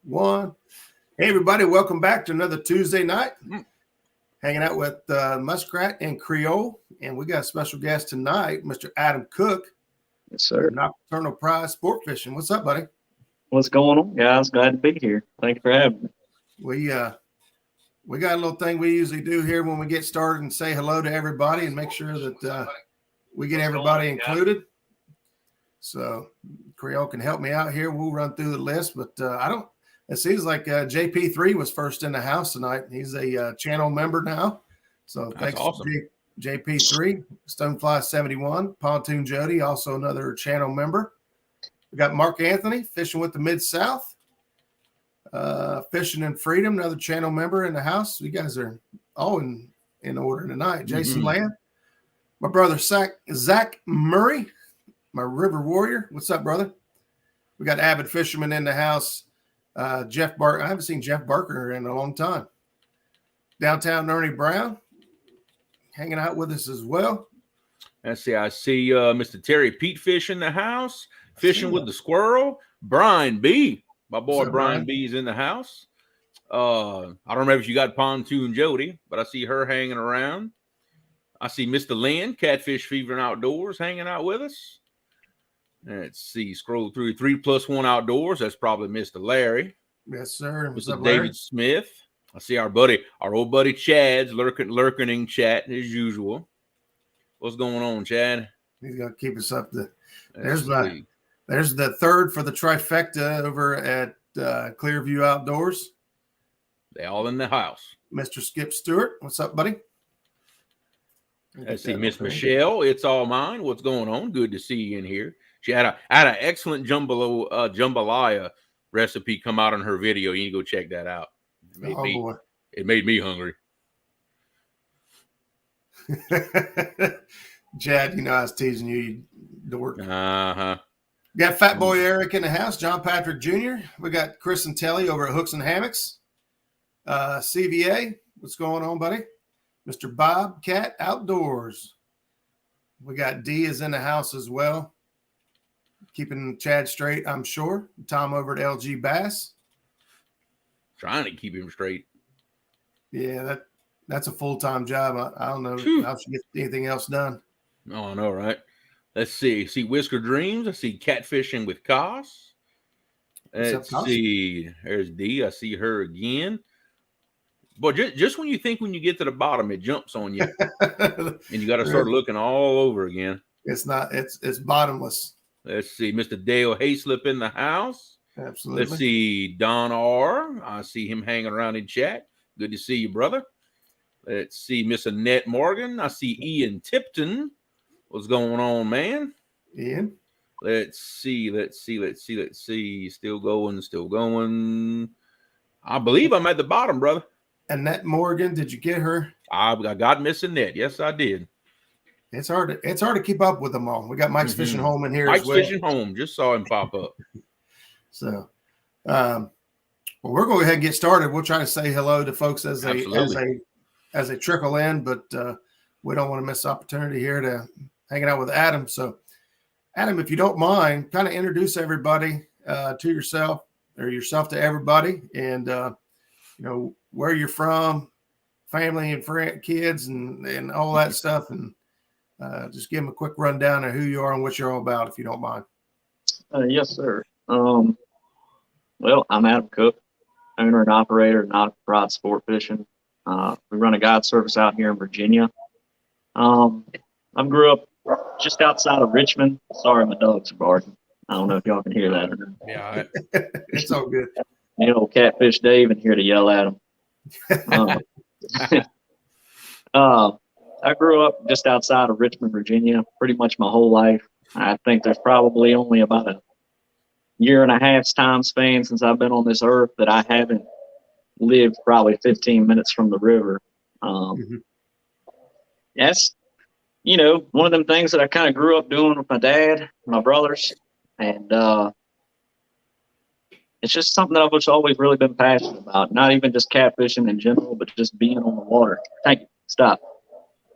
One. Hey, everybody. Welcome back to another Tuesday night. Hanging out with Muskrat and Creole. And we got a special guest tonight, Mr. Adam Cook. Yes, sir. Nocturnal Prize Sport Fishing. What's up, buddy? What's going on, guys? Glad to be here. Thank you for having me. We got a little thing we usually do here when we get started and say hello to everybody and make sure that we get everybody included. So Creole can help me out here. We'll run through the list, but it seems like JP3 was first in the house tonight. He's a channel member now. So That's thanks awesome. to JP3, Stonefly 71, Pontoon Jody, also another channel member. We got Mark Anthony, Fishing with the Mid-South. Fishing in Freedom, another channel member in the house. You guys are all in order tonight. Jason Land, my brother Zach Murray, my River Warrior. What's up, brother? We got avid fisherman in the house. Jeff Barker. I haven't seen Jeff Barker in a long time. Downtown Ernie Brown hanging out with us as well. Let's see. I see Mr. Terry Pete Fish in the house, fishing with the squirrel. Brian B. My boy Brian B is in the house. I don't remember if you got Pontoon Jody, but I see her hanging around. I see Mr. Lynn, Catfish Fever and Outdoors, hanging out with us. Let's see. Scroll through 3+1 Outdoors. That's probably Mr. Larry. Yes, sir. Mr. David Larry Smith. I see our old buddy Chad's lurking chat as usual. What's going on, Chad? He's gonna keep us up to. There's the third for the trifecta over at Clearview Outdoors. They all in the house. Mr. Skip Stewart, what's up, buddy? I see Miss Michelle. It's all mine. What's going on? Good to see you in here. She had an excellent jambalaya recipe come out on her video. You need to go check that out. It made me hungry. Chad, you know I was teasing you, you dork. Uh-huh. We got Fat Boy Eric in the house, John Patrick Jr. We got Chris and Telly over at Hooks and Hammocks. CVA, what's going on, buddy? Mr. Bobcat Outdoors. We got D is in the house as well. Keeping Chad straight, I'm sure. Tom over at LG Bass. Trying to keep him straight. Yeah, that's a full-time job. I don't know how she gets anything else done. Oh, I know, right? Let's see. I see Whisker Dreams. I see Catfishing with Koss. Let's see. There's D. I see her again. But just when you think when you get to the bottom, it jumps on you. And you got to start looking all over again. It's bottomless. Let's see. Mr. Dale Hayslip in the house. Absolutely. Let's see. Don R. I see him hanging around in chat. Good to see you, brother. Let's see. Miss Annette Morgan. I see Ian Tipton. What's going on, man? Ian. Let's see. Still going. I believe I'm at the bottom, brother. Annette Morgan, did you get her? I got Miss Annette. Yes, I did. It's hard to keep up with them all. We got Mike's Fishing Home in here. Mike's Fishing Home. Just saw him pop up. So, well, we're going to go ahead and get started. We'll try to say hello to folks as they trickle in, but we don't want to miss the opportunity here to hanging out with Adam. So, Adam, if you don't mind, kind of introduce everybody to yourself to everybody, and where you're from, family and friend, kids, and all that stuff, and just give them a quick rundown of who you are and what you're all about, if you don't mind. Yes, sir. Well, I'm Adam Cook, owner and operator of Nautical Prize Sport Fishing. We run a guide service out here in Virginia. I grew up just outside of Richmond. Sorry, my dogs are barking. I don't know if y'all can hear that or not. Yeah, it's all good. Old Catfish Dave and here to yell at him. I grew up just outside of Richmond, Virginia, pretty much my whole life. I think there's probably only about a year and a half's time span since I've been on this earth that I haven't lived probably 15 minutes from the river. That's, one of them things that I kind of grew up doing with my dad, my brothers, and it's just something that I've always really been passionate about. Not even just catfishing in general, but just being on the water. Thank you. Stop.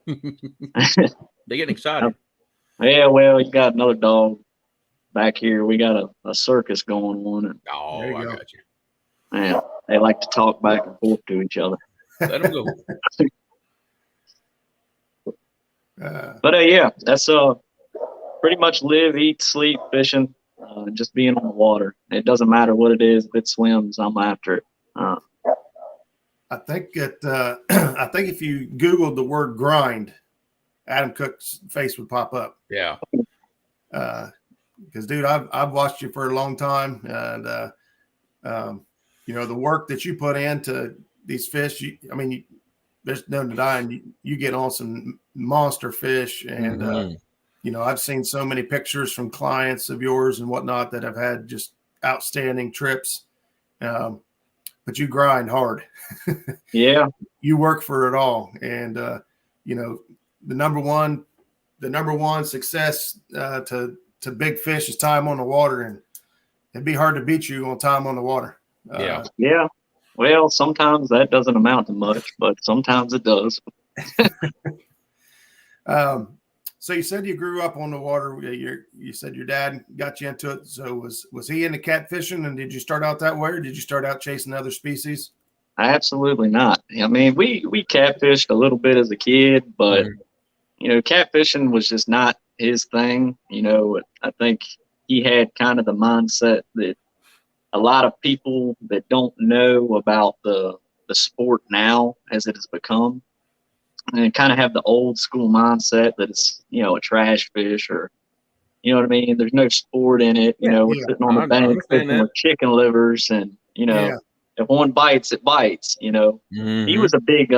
They get excited. Yeah, well, you got another dog back here. We got a circus going on. Oh, I got you. and they like to talk back and forth to each other. Let them go. But yeah, that's pretty much live, eat, sleep, fishing, just being on the water. It doesn't matter what it is. If it swims, I'm after it. I think I think if you Googled the word grind, Adam Cook's face would pop up. Yeah. Because dude, I've watched you for a long time, and you know, the work that you put into these fish. There's no denying you get on some monster fish, and you know, I've seen so many pictures from clients of yours and whatnot that have had just outstanding trips. But you grind hard. Yeah. You work for it all. And, you know, the number one success to big fish is time on the water. And it'd be hard to beat you on time on the water. Yeah. Well, sometimes that doesn't amount to much, but sometimes it does. So you said you grew up on the water. You said your dad got you into it. So was he into catfishing, and did you start out that way, or did you start out chasing other species? Absolutely not. I mean, we catfished a little bit as a kid, but you know, catfishing was just not his thing. You know, I think he had kind of the mindset that a lot of people that don't know about the sport now as it has become, and kind of have the old school mindset that it's, you know, a trash fish, or, you know what I mean? There's no sport in it. You know, we're sitting on the bank fishing with chicken livers, and, you know, if one bites, it bites, you know. He was a big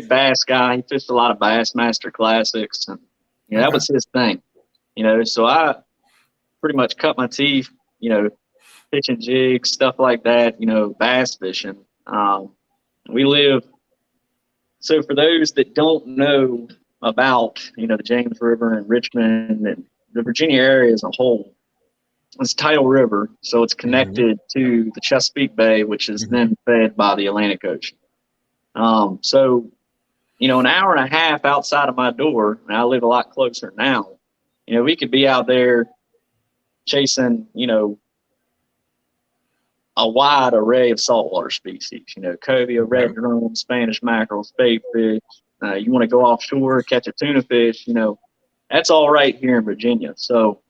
bass guy. He fished a lot of Bassmaster Classics, and, you know, that was his thing, you know. So I pretty much cut my teeth, you know, pitching jigs, stuff like that, you know, bass fishing. We live. So for those that don't know about, you know, the James River and Richmond and the Virginia area as a whole, it's Tidal River. So it's connected to the Chesapeake Bay, which is then fed by the Atlantic Ocean. So, you know, an hour and a half outside of my door, and I live a lot closer now, you know, we could be out there chasing, you know, a wide array of saltwater species, you know, cobia, red drum, Spanish mackerel, spadefish. You want to go offshore, catch a tuna fish, you know, that's all right here in Virginia. So,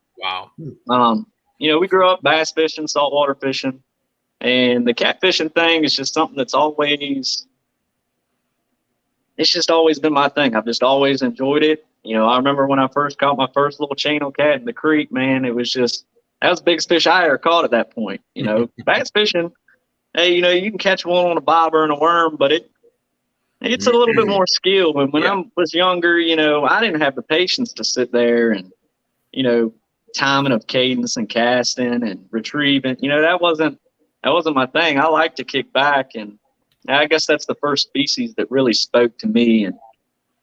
you know, we grew up bass fishing, saltwater fishing, and the catfishing thing is just something that's always, it's just always been my thing. I've just always enjoyed it. You know, I remember when I first caught my first little channel cat in the creek, man, it was just, that was the biggest fish I ever caught at that point. You know, bass fishing, hey, you know, you can catch one on a bobber and a worm, but it's a little bit more skill. And when I was younger, you know, I didn't have the patience to sit there and, you know, timing of cadence and casting and retrieving. You know, that wasn't my thing. I like to kick back, and I guess that's the first species that really spoke to me and,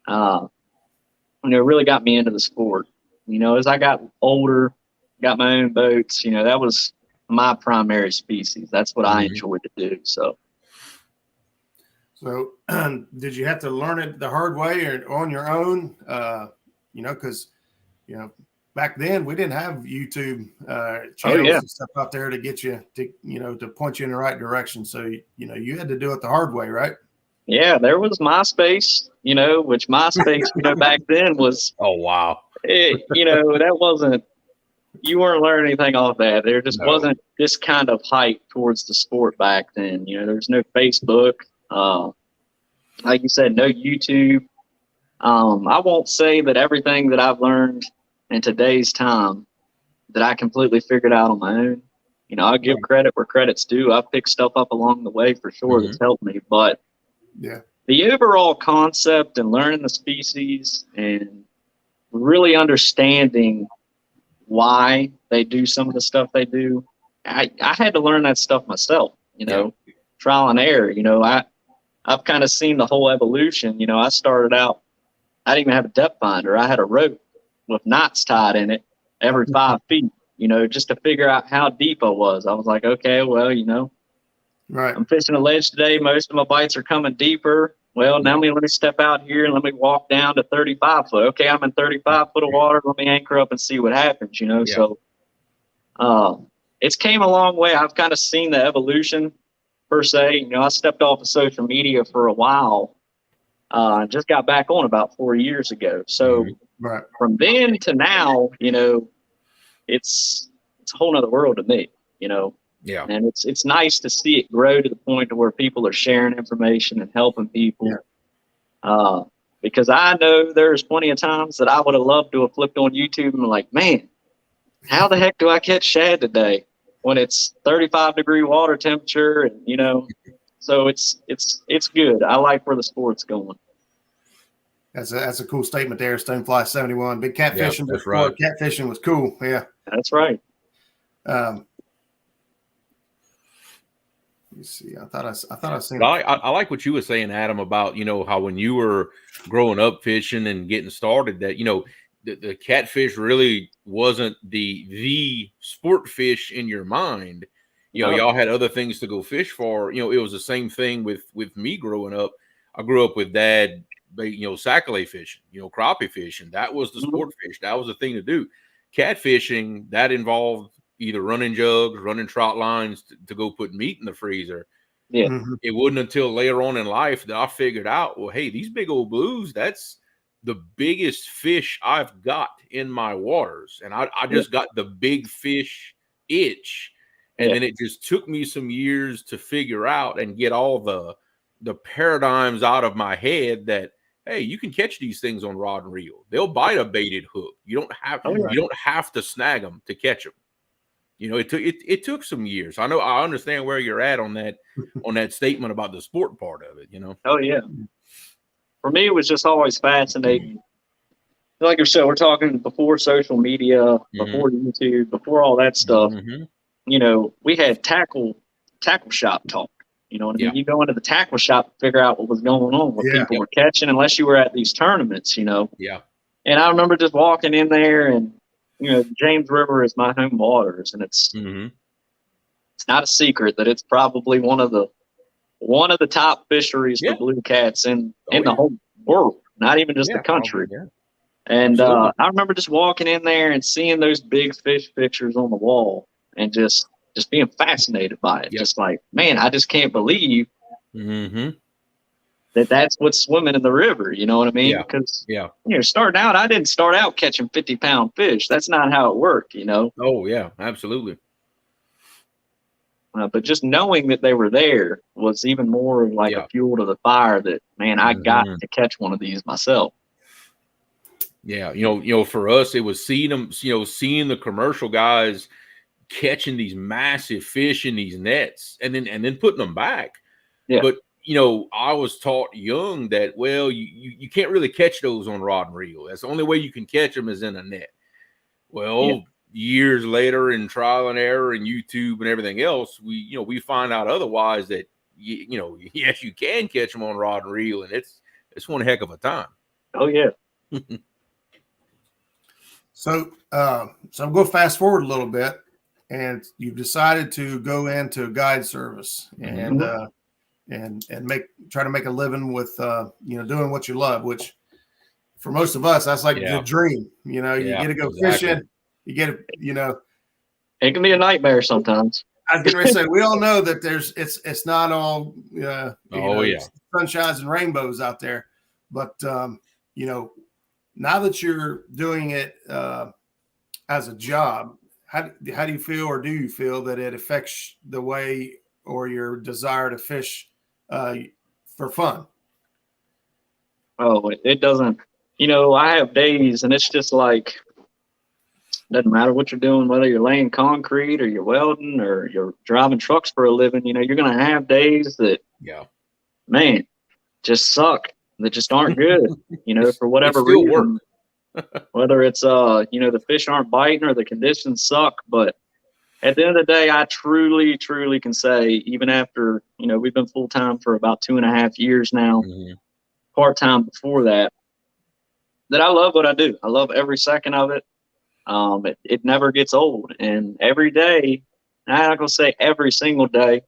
you know, really got me into the sport. You know, as I got older, got my own boats, you know, that was my primary species. That's what I enjoyed to do. So did you have to learn it the hard way or on your own? You know, because, you know, back then we didn't have YouTube channels and stuff out there to get you to, you know, to point you in the right direction. So, you know, you had to do it the hard way, right? Yeah, there was MySpace, you know, which MySpace, you know, back then was, you know, that wasn't, you weren't learning anything off that. There just wasn't this kind of hype towards the sport back then. You know, there was no Facebook. Like you said, no YouTube. I won't say that everything that I've learned in today's time that I completely figured out on my own. You know, I give credit where credit's due. I've picked stuff up along the way for sure that's helped me. But the overall concept and learning the species and really understanding why they do some of the stuff they do, I had to learn that stuff myself, you know, trial and error. You know, I've kind of seen the whole evolution. You know, I started out, I didn't even have a depth finder. I had a rope with knots tied in it every 5 feet, you know, just to figure out how deep I was. I was like, okay, well, you know, I'm fishing a ledge today. Most of my bites are coming deeper. Well, now let me step out here and let me walk down to 35 foot. Okay, I'm in 35 foot of water. Let me anchor up and see what happens, you know. So it's came a long way. I've kind of seen the evolution per se. You know, I stepped off of social media for a while. Just got back on about 4 years ago. So Right. from then to now, you know, it's a whole nother world to me, you know. Yeah. And it's nice to see it grow to the point to where people are sharing information and helping people. Yeah. Because I know there's plenty of times that I would have loved to have flipped on YouTube and been like, man, how the heck do I catch shad today when it's 35-degree water temperature? And, you know, so it's good. I like where the sport's going. That's a cool statement there, Stonefly 71. Big catfishing, Yeah, that's before right. Catfishing was cool. Yeah. That's right. Let me see. I thought I seen. I like what you were saying, Adam, about, you know, how when you were growing up fishing and getting started, that, you know, the catfish really wasn't the sport fish in your mind. You know, y'all had other things to go fish for. You know, it was the same thing with me growing up. I grew up with Dad, you know, sac-a-lay fishing, you know, crappie fishing. That was the sport fish. That was the thing to do. Catfishing, that involved either running jugs, running trout lines to go put meat in the freezer. Yeah. Mhm. It wasn't until later on in life that I figured out, well, hey, these big old blues, that's the biggest fish I've got in my waters. And I just got the big fish itch. And then it just took me some years to figure out and get all the paradigms out of my head that, hey, you can catch these things on rod and reel. They'll bite a baited hook. You don't have to snag them to catch them. You know, it took some years. I know, I understand where you're at on that statement about the sport part of it, you know. Oh yeah. For me, it was just always fascinating. Like you said, we're talking before social media, before YouTube, before all that stuff. You know, we had tackle shop talk. You know what I mean? You go into the tackle shop to figure out what was going on, what people were catching, unless you were at these tournaments, you know. Yeah. And I remember just walking in there, and you know, James River is my home waters, and it's not a secret that it's probably one of the top fisheries for blue cats in the whole world, not even just the country. And I remember just walking in there and seeing those big fish pictures on the wall, and just being fascinated by it. Just like, man, I just can't believe that's what's swimming in the river. You know what I mean? Because you know, starting out, I didn't start out catching 50-pound fish. That's not how it worked, you know? Oh yeah, absolutely. But just knowing that they were there was even more like a fuel to the fire that, man, I got to catch one of these myself. Yeah. You know, for us, it was seeing them, you know, seeing the commercial guys catching these massive fish in these nets and then putting them back. Yeah. But, you know, I was taught young that, well, you can't really catch those on rod and reel. That's the only way you can catch them is in a net. Well, years later in trial and error and YouTube and everything else, we find out otherwise, that, you know, yes, you can catch them on rod and reel, and it's one heck of a time. Oh yeah. So go fast forward a little bit, and you've decided to go into guide service and try to make a living with you know, doing what you love, which for most of us, that's like the dream. You know, you get to go fishing, you get to, you know, it can be a nightmare sometimes. I was going to say, we all know that it's not all sunshines and rainbows out there, but you know, now that you're doing it as a job, how do you feel, or do you feel that it affects the way or your desire to fish for fun? Oh, it doesn't. You know, I have days, and it's just like, doesn't matter what you're doing, whether you're laying concrete or you're welding or you're driving trucks for a living. You know, you're going to have days that, man, just suck, that just aren't good. You know, for whatever reason, whether it's you know, the fish aren't biting or the conditions suck. But at the end of the day, I truly can say, even after, you know, we've been full time for about 2.5 years now, part time before that I love what I do. I love every second of it. It never gets old, and every day, I'm not gonna say every single day,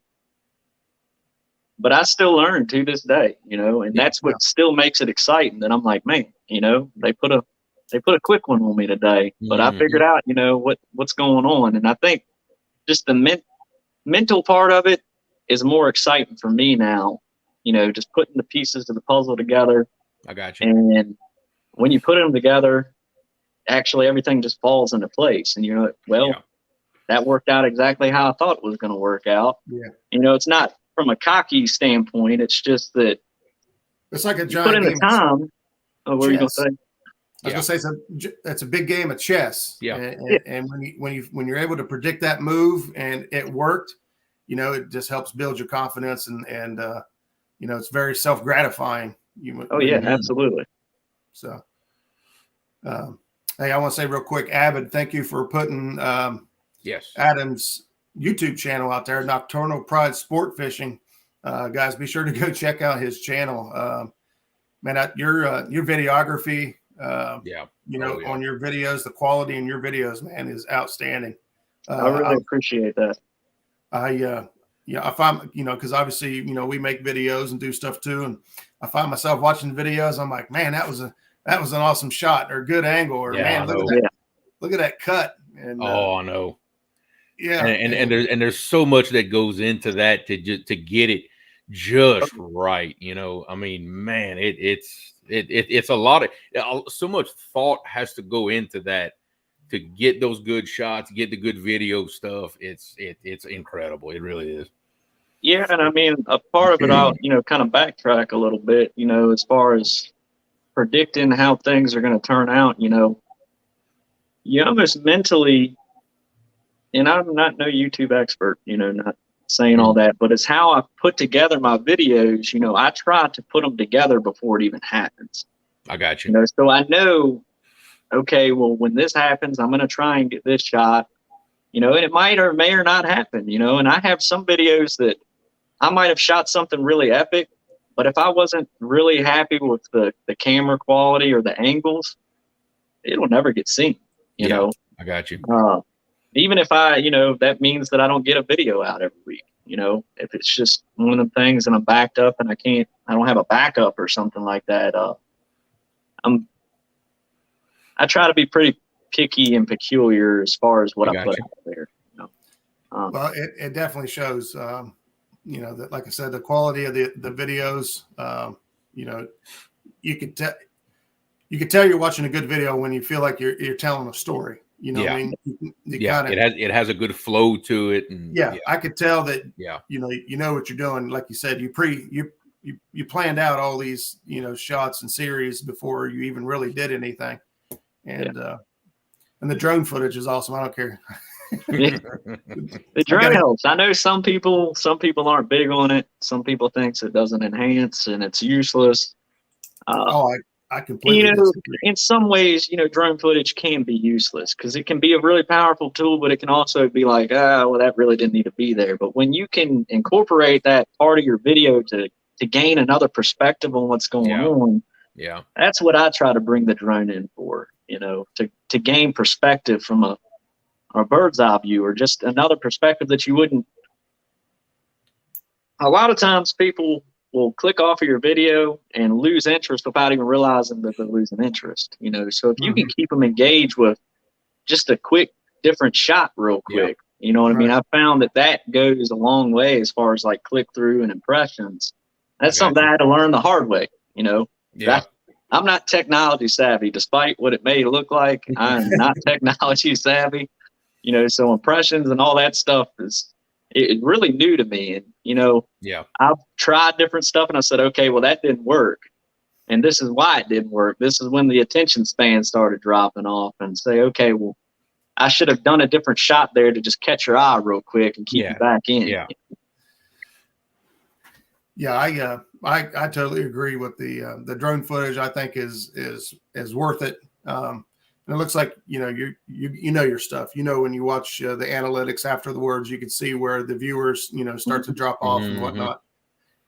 but I still learn to this day, you know, and that's what still makes it exciting. That I'm like, man, you know, they put a quick one on me today, but I figured out, you know, what's going on. And I think just the mental part of it, is more exciting for me now. You know, just putting the pieces of the puzzle together. I got you. And when you put them together, actually everything just falls into place. And you're like, well, that worked out exactly how I thought it was going to work out. Yeah. You know, it's not from a cocky standpoint. It's just that it's like a you giant put in the game. time. Oh, what are you going to say? I was gonna say it's a big game of chess. Yeah. And when you're able to predict that move and it worked, you know, it just helps build your confidence and you know, it's very self-gratifying. Absolutely. So hey, I want to say real quick, Abbott, thank you for putting Adam's YouTube channel out there, Nocturnal Pride Sport Fishing. Guys, be sure to go check out his channel. Man, your videography, you know, on your videos, the quality in your videos, man, is outstanding. I really appreciate that. I find, you know, because obviously, you know, we make videos and do stuff too, and I find myself watching videos. I'm like, man, that was an awesome shot or a good angle, or man, look at that cut. And I know. Yeah, and there's so much that goes into that to get it just right. You know, I mean, man, it's a lot of so much thought has to go into that to get those good shots, get the good video stuff. It's incredible. It really is. Yeah, and I mean, a part of it, I'll, you know, kind of backtrack a little bit, you know, as far as predicting how things are going to turn out. You know, you almost mentally, and I'm not no YouTube expert, you know, not saying all that, but it's how I put together my videos. You know, I try to put them together before it even happens. I got you. You know, so I know, okay, well, when this happens, I'm going to try and get this shot, you know, and it might or may or not happen, you know, and I have some videos that I might have shot something really epic, but if I wasn't really happy with the camera quality or the angles, it'll never get seen, you know. I got you. Even if you know, that means that I don't get a video out every week, you know, if it's just one of them things and I'm backed up and I don't have a backup or something like that. I try to be pretty picky and peculiar as far as what I put out there. You know? Well, it definitely shows, you know, that, like I said, the quality of the videos, you know, you could tell you're watching a good video when you feel like you're telling a story. You know what I mean? It has a good flow to it. And I could tell that, you know what you're doing. Like you said, you planned out all these, you know, shots and series before you even really did anything. And the drone footage is awesome. I don't care. The drone helps. I know some people aren't big on it. Some people thinks it doesn't enhance and it's useless. I completely disagree. In some ways, you know, drone footage can be useless because it can be a really powerful tool, but it can also be like, well, that really didn't need to be there. But when you can incorporate that part of your video to gain another perspective on what's going on, that's what I try to bring the drone in for, you know, to gain perspective from a bird's eye view, or just another perspective that you wouldn't. A lot of times people will click off of your video and lose interest without even realizing that they're losing interest, you know. So if you can keep them engaged with just a quick different shot real quick, you know what I mean? I found that goes a long way as far as like click through and impressions. That's something I had to learn the hard way, you know. I'm not technology savvy, despite what it may look like. I'm not technology savvy, you know, so impressions and all that stuff is really new to me. And, you know, I've tried different stuff and I said, okay, well, that didn't work. And this is why it didn't work. This is when the attention span started dropping off, and say, okay, well, I should have done a different shot there to just catch your eye real quick and keep you back in. I totally agree with the drone footage. I think is worth it. And it looks like, you know, you know your stuff. You know, when you watch the analytics afterwards, you can see where the viewers, you know, start to drop off and whatnot.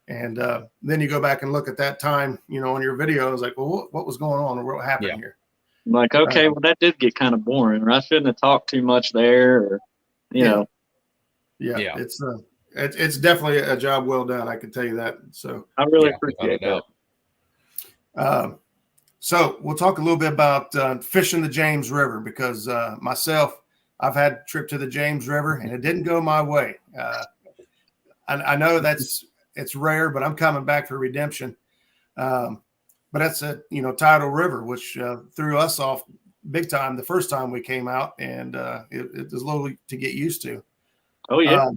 And then you go back and look at that time, you know, on your video. It's like, well, what was going on, or what happened here? I'm like, okay, well, that did get kind of boring, or I shouldn't have talked too much there, or you know. It's definitely a job well done. I can tell you that. So I really appreciate that. So we'll talk a little bit about fishing the James River, because myself, I've had a trip to the James River and it didn't go my way. I know it's rare, but I'm coming back for redemption. But that's a Tidal River, which threw us off big time the first time we came out, and it was a little to get used to. Oh yeah.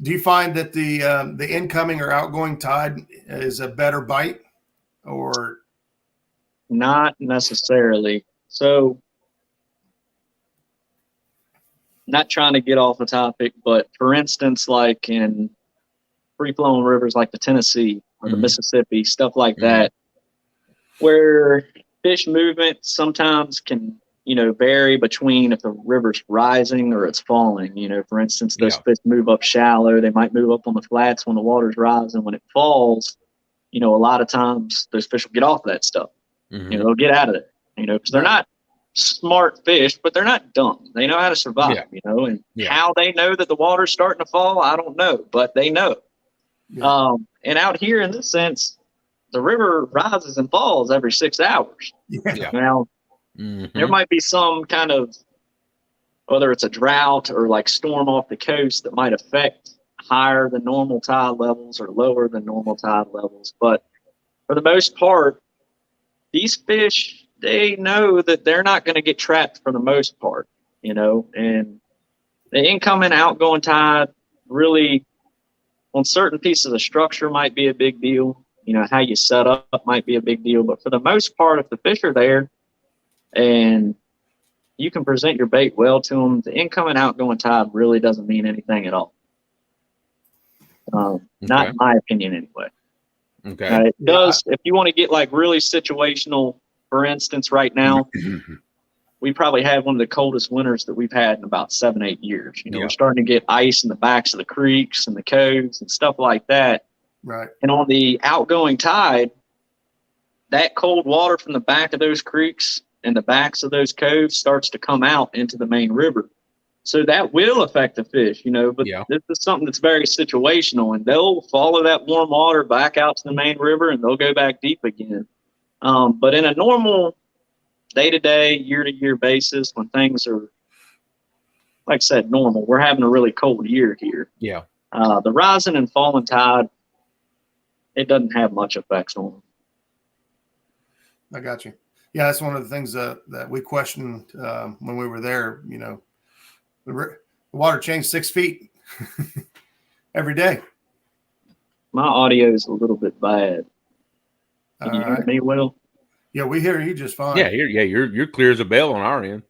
Do you find that the incoming or outgoing tide is a better bite, or Not necessarily. So, not trying to get off the topic, but for instance, like in free flowing rivers like the Tennessee or the Mississippi, stuff like that, where fish movement sometimes can, vary between if the river's rising or it's falling. For instance, those fish move up shallow. They might move up on the flats when the water's rising. When it falls, a lot of times those fish will get off that stuff. They'll get out of it, because they're not smart fish, but they're not dumb. They know how to survive, and how they know that the water's starting to fall, I don't know, but they know. Yeah. And out here in this sense, the river rises and falls every 6 hours. Yeah. Now, there might be some kind of, whether it's a drought or like storm off the coast that might affect higher than normal tide levels or lower than normal tide levels. But for the most part, these fish, they know that they're not going to get trapped for the most part, and the incoming, outgoing tide really on certain pieces of structure might be a big deal. How you set up might be a big deal. But for the most part, if the fish are there and you can present your bait well to them, the incoming, outgoing tide really doesn't mean anything at all. Not in my opinion anyway. Okay. It does, if you want to get like really situational, for instance, right now, we probably had one of the coldest winters that we've had in about 7-8 years. We're starting to get ice in the backs of the creeks and the coves and stuff like that. Right. And on the outgoing tide, that cold water from the back of those creeks and the backs of those coves starts to come out into the main river. So that will affect the fish, but this is something that's very situational, and they'll follow that warm water back out to the main river and they'll go back deep again. But in a normal day-to-day, year-to-year basis, when things are, like I said, normal, we're having a really cold year here. Yeah. The rising and falling tide, it doesn't have much effects on them. I got you. Yeah, that's one of the things that we questioned when we were there. The water changed 6 feet every day. My audio is a little bit bad. Can you hear me well? Yeah, we hear you just fine. Yeah, you're clear as a bell on our end.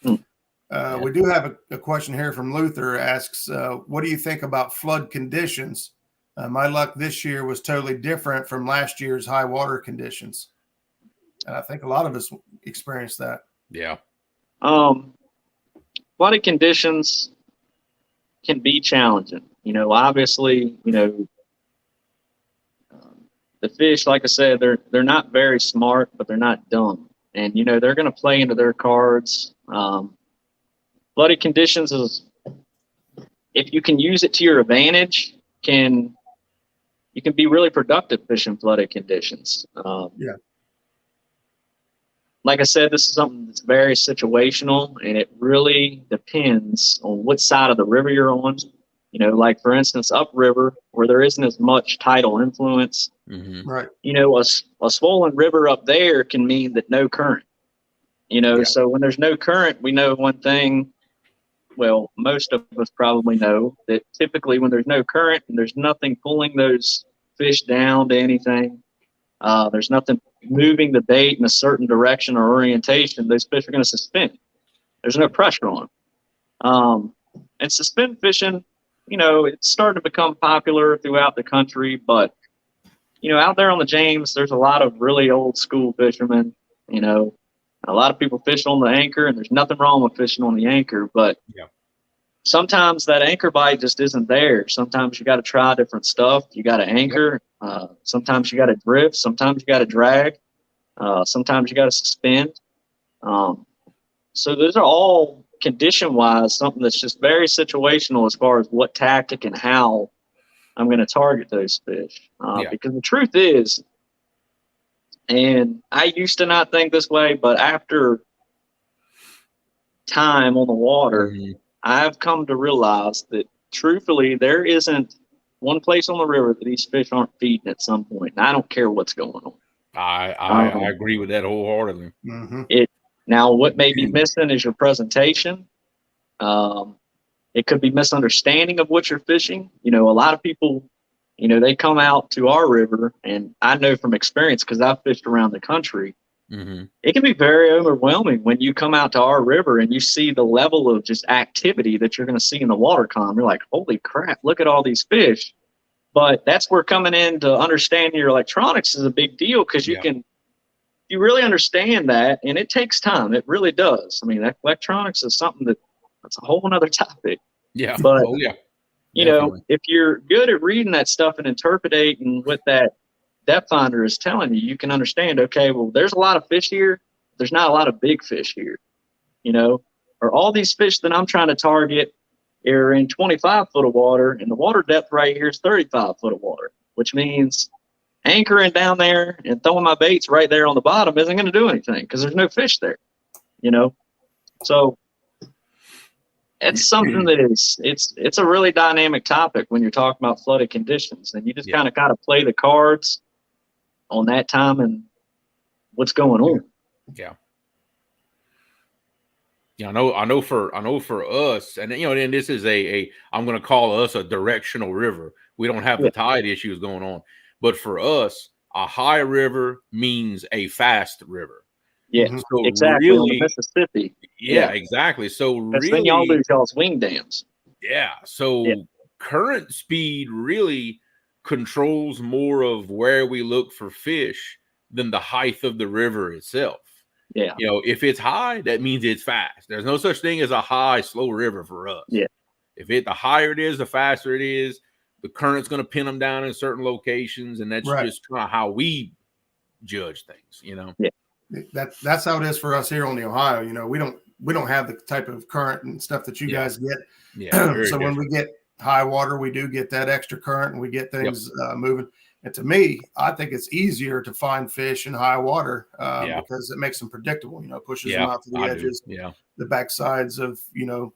We do have a question here from Luther. Asks, what do you think about flood conditions? My luck this year was totally different from last year's high water conditions. And I think a lot of us experienced that. Yeah. Flooded conditions can be challenging. Obviously, the fish, like I said, they're not very smart, but they're not dumb. And, they're going to play into their cards. Flooded conditions is, if you can use it to your advantage, you can be really productive fishing flooded conditions. Like I said, this is something that's very situational, and it really depends on what side of the river you're on. Like for instance, upriver, where there isn't as much tidal influence. Right. A swollen river up there can mean that no current. So when there's no current, we know one thing. Well, most of us probably know that typically when there's no current and there's nothing pulling those fish down to anything, there's nothing moving the bait in a certain direction or orientation, those fish are going to suspend. There's no pressure on them. And suspend fishing, it's starting to become popular throughout the country, but, out there on the James, there's a lot of really old school fishermen, a lot of people fish on the anchor, and there's nothing wrong with fishing on the anchor, but sometimes that anchor bite just isn't there. Sometimes you got to try different stuff. You got to anchor. Sometimes you got to drift. Sometimes you got to drag. Sometimes you got to suspend. So those are all condition-wise something that's just very situational as far as what tactic and how I'm going to target those fish. Because the truth is, and I used to not think this way, but after time on the water, I've come to realize that truthfully, there isn't one place on the river that these fish aren't feeding at some point. And I don't care what's going on. I agree with that wholeheartedly. Mm-hmm. Now, what may be missing is your presentation. It could be misunderstanding of what you're fishing. You know, a lot of people, you know, they come out to our river, and I know from experience because I've fished around the country. Mm-hmm. It can be very overwhelming when you come out to our river and you see the level of just activity that you're going to see in the water column. You're like, holy crap, look at all these fish. But that's where coming in to understand your electronics is a big deal, because you really understand that, and it takes time. It really does. I mean, electronics is something that's a whole other topic. Yeah. But, Definitely. you know, if you're good at reading that stuff and interpreting what that depth finder is telling you, you can understand, okay, well, there's a lot of fish here. There's not a lot of big fish here, you know, or all these fish that I'm trying to target are in 25 foot of water, and the water depth right here is 35 foot of water, which means anchoring down there and throwing my baits right there on the bottom isn't going to do anything because there's no fish there, you know? So it's something that it's a really dynamic topic when you're talking about flooded conditions, and you just kind of got to play the cards on that time and what's going on. Yeah. Yeah, I know for us, and you know, and this is I'm going to call us a directional river. We don't have the tide issues going on, but for us, a high river means a fast river. Yeah, so exactly. Really, on the Mississippi. Yeah, exactly. So really, then y'all lose y'all's wing dams. Yeah. So current speed really controls more of where we look for fish than the height of the river itself. Yeah. You know, if it's high, that means it's fast. There's no such thing as a high, slow river for us. Yeah. The higher it is, the faster it is. The current's going to pin them down in certain locations, and that's just kind of how we judge things. You know. Yeah. That's how it is for us here on the Ohio. You know, we don't have the type of current and stuff that you guys get. Yeah. So when we get high water, we do get that extra current, and we get things moving. And to me, I think it's easier to find fish in high water because it makes them predictable. You know, pushes them out to the edges, the back sides of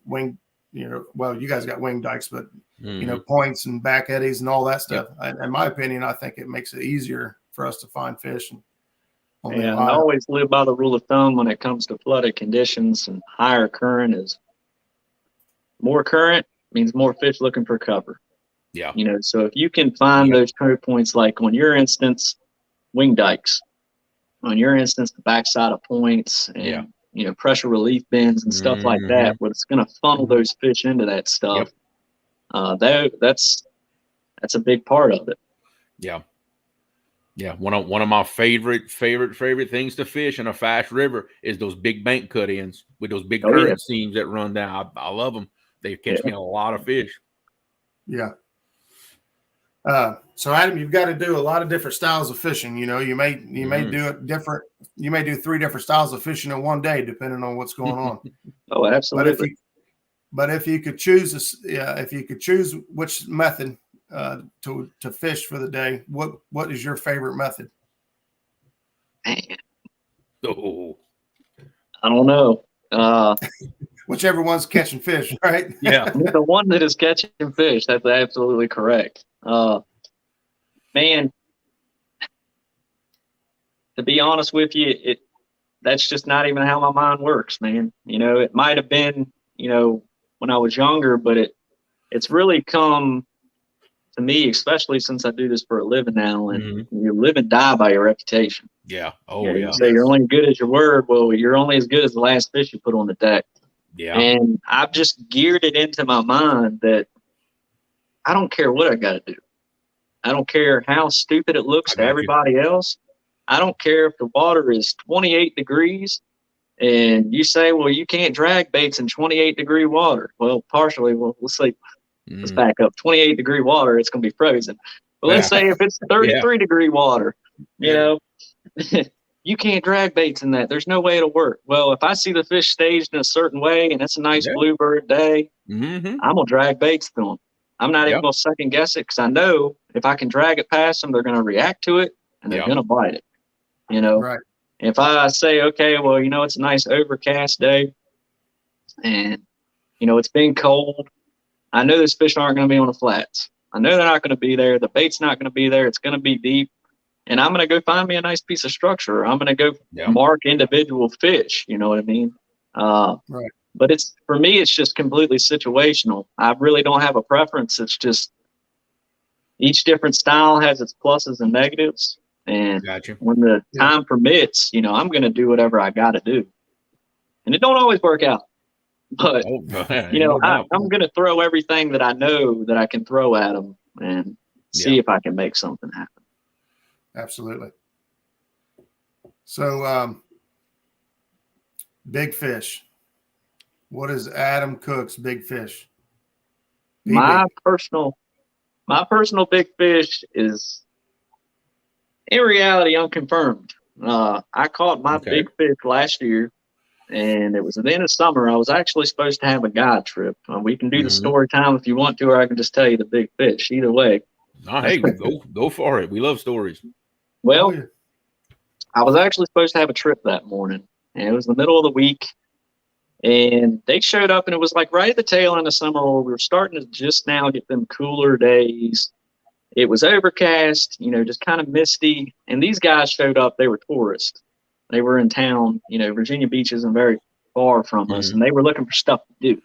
wing. You know, well, you guys got wing dikes, but you know, points and back eddies and all that stuff. In my opinion, I think it makes it easier for us to find fish. And I always live by the rule of thumb when it comes to flooded conditions, and higher current is more current means more fish looking for cover. Yeah. You know, so if you can find those choke points, like on your instance, wing dikes, on your instance, the backside of points and, you know, pressure relief bins and stuff like that, where it's going to funnel those fish into that stuff. That's a big part of it. Yeah. Yeah. One of my favorite things to fish in a fast river is those big bank cut-ins with those big current seams that run down. I love them. They catch me a lot of fish. Yeah. So Adam, you've got to do a lot of different styles of fishing. You know, you may do it different. You may do 3 different styles of fishing in one day, depending on what's going on. Oh, absolutely. But if you could choose, which method to fish for the day, what is your favorite method? Man. Oh, I don't know. Whichever one's catching fish, right? Yeah. The one that is catching fish. That's absolutely correct. Man, to be honest with you, that's just not even how my mind works, man. You know, it might have been, you know, when I was younger, but it's really come to me, especially since I do this for a living now, and you live and die by your reputation. Yeah. You say you're only good as your word. Well, you're only as good as the last fish you put on the deck. Yeah. And I've just geared it into my mind that I don't care what I got to do. I don't care how stupid it looks to everybody else. I don't care if the water is 28 degrees and you say, well, you can't drag baits in 28-degree water. Well, partially, let's say, let's back up. 28-degree water, it's going to be frozen. But let's say if it's 33-degree water, you know, you can't drag baits in that. There's no way it'll work. Well, if I see the fish staged in a certain way and it's a nice bluebird day, I'm going to drag baits to them. I'm not even going to second guess it, because I know if I can drag it past them, they're going to react to it and they're going to bite it. You know, right. If I say, okay, well, you know, it's a nice overcast day and, you know, it's been cold, I know those fish aren't going to be on the flats. I know they're not going to be there. The bait's not going to be there. It's going to be deep. And I'm going to go find me a nice piece of structure. I'm going to go mark individual fish. You know what I mean? Right. But for me, it's just completely situational. I really don't have a preference. It's just each different style has its pluses and negatives. And when the time permits, you know, I'm going to do whatever I got to do. And it don't always work out. But, you know, I'm going to throw everything that I know that I can throw at them and see if I can make something happen. Absolutely. So, big fish. What is Adam Cook's big fish? PB. My personal big fish is, in reality, unconfirmed. I caught my big fish last year, and it was at the end of summer. I was actually supposed to have a guide trip. We can do the story time if you want to, or I can just tell you the big fish. Either way. Oh, hey, go for it. We love stories. Well, I was actually supposed to have a trip that morning, and it was the middle of the week. And they showed up, and it was like right at the tail end of summer where we were starting to just now get them cooler days. It was overcast, you know, just kind of misty. And these guys showed up. They were tourists. They were in town. You know, Virginia Beach isn't very far from us, and they were looking for stuff to do.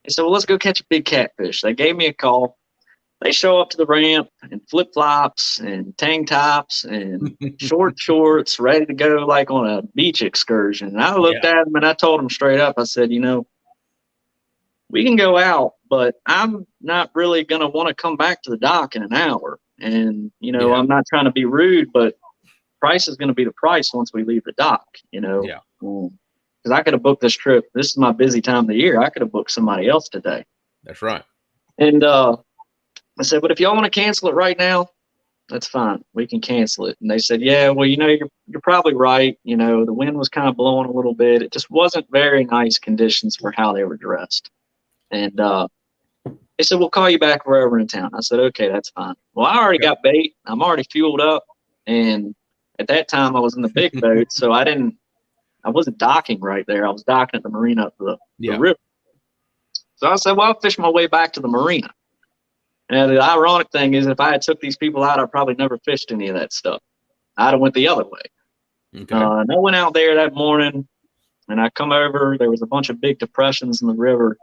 They said, well, let's go catch a big catfish. They gave me a call. They show up to the ramp in flip-flops and tank tops and short shorts, ready to go like on a beach excursion. And I looked at them and I told them straight up, I said, you know, we can go out, but I'm not really going to want to come back to the dock in an hour. And, you know, I'm not trying to be rude, but price is going to be the price once we leave the dock, you know. Yeah. Because I could have booked this trip. This is my busy time of the year. I could have booked somebody else today. That's right. And I said, but if y'all want to cancel it right now, that's fine. We can cancel it. And they said, yeah, well, you know, you're probably right. You know, the wind was kind of blowing a little bit. It just wasn't very nice conditions for how they were dressed. And they said, we'll call you back wherever in town. I said, okay, that's fine. Well, I already got bait. I'm already fueled up. And at that time I was in the big boat. So I wasn't docking right there. I was docking at the marina up the river. So I said, well, I'll fish my way back to the marina. And the ironic thing is, if I had took these people out, I probably never fished any of that stuff. I'd have went the other way. Okay. And I went out there that morning, and I come over. There was a bunch of big depressions in the river,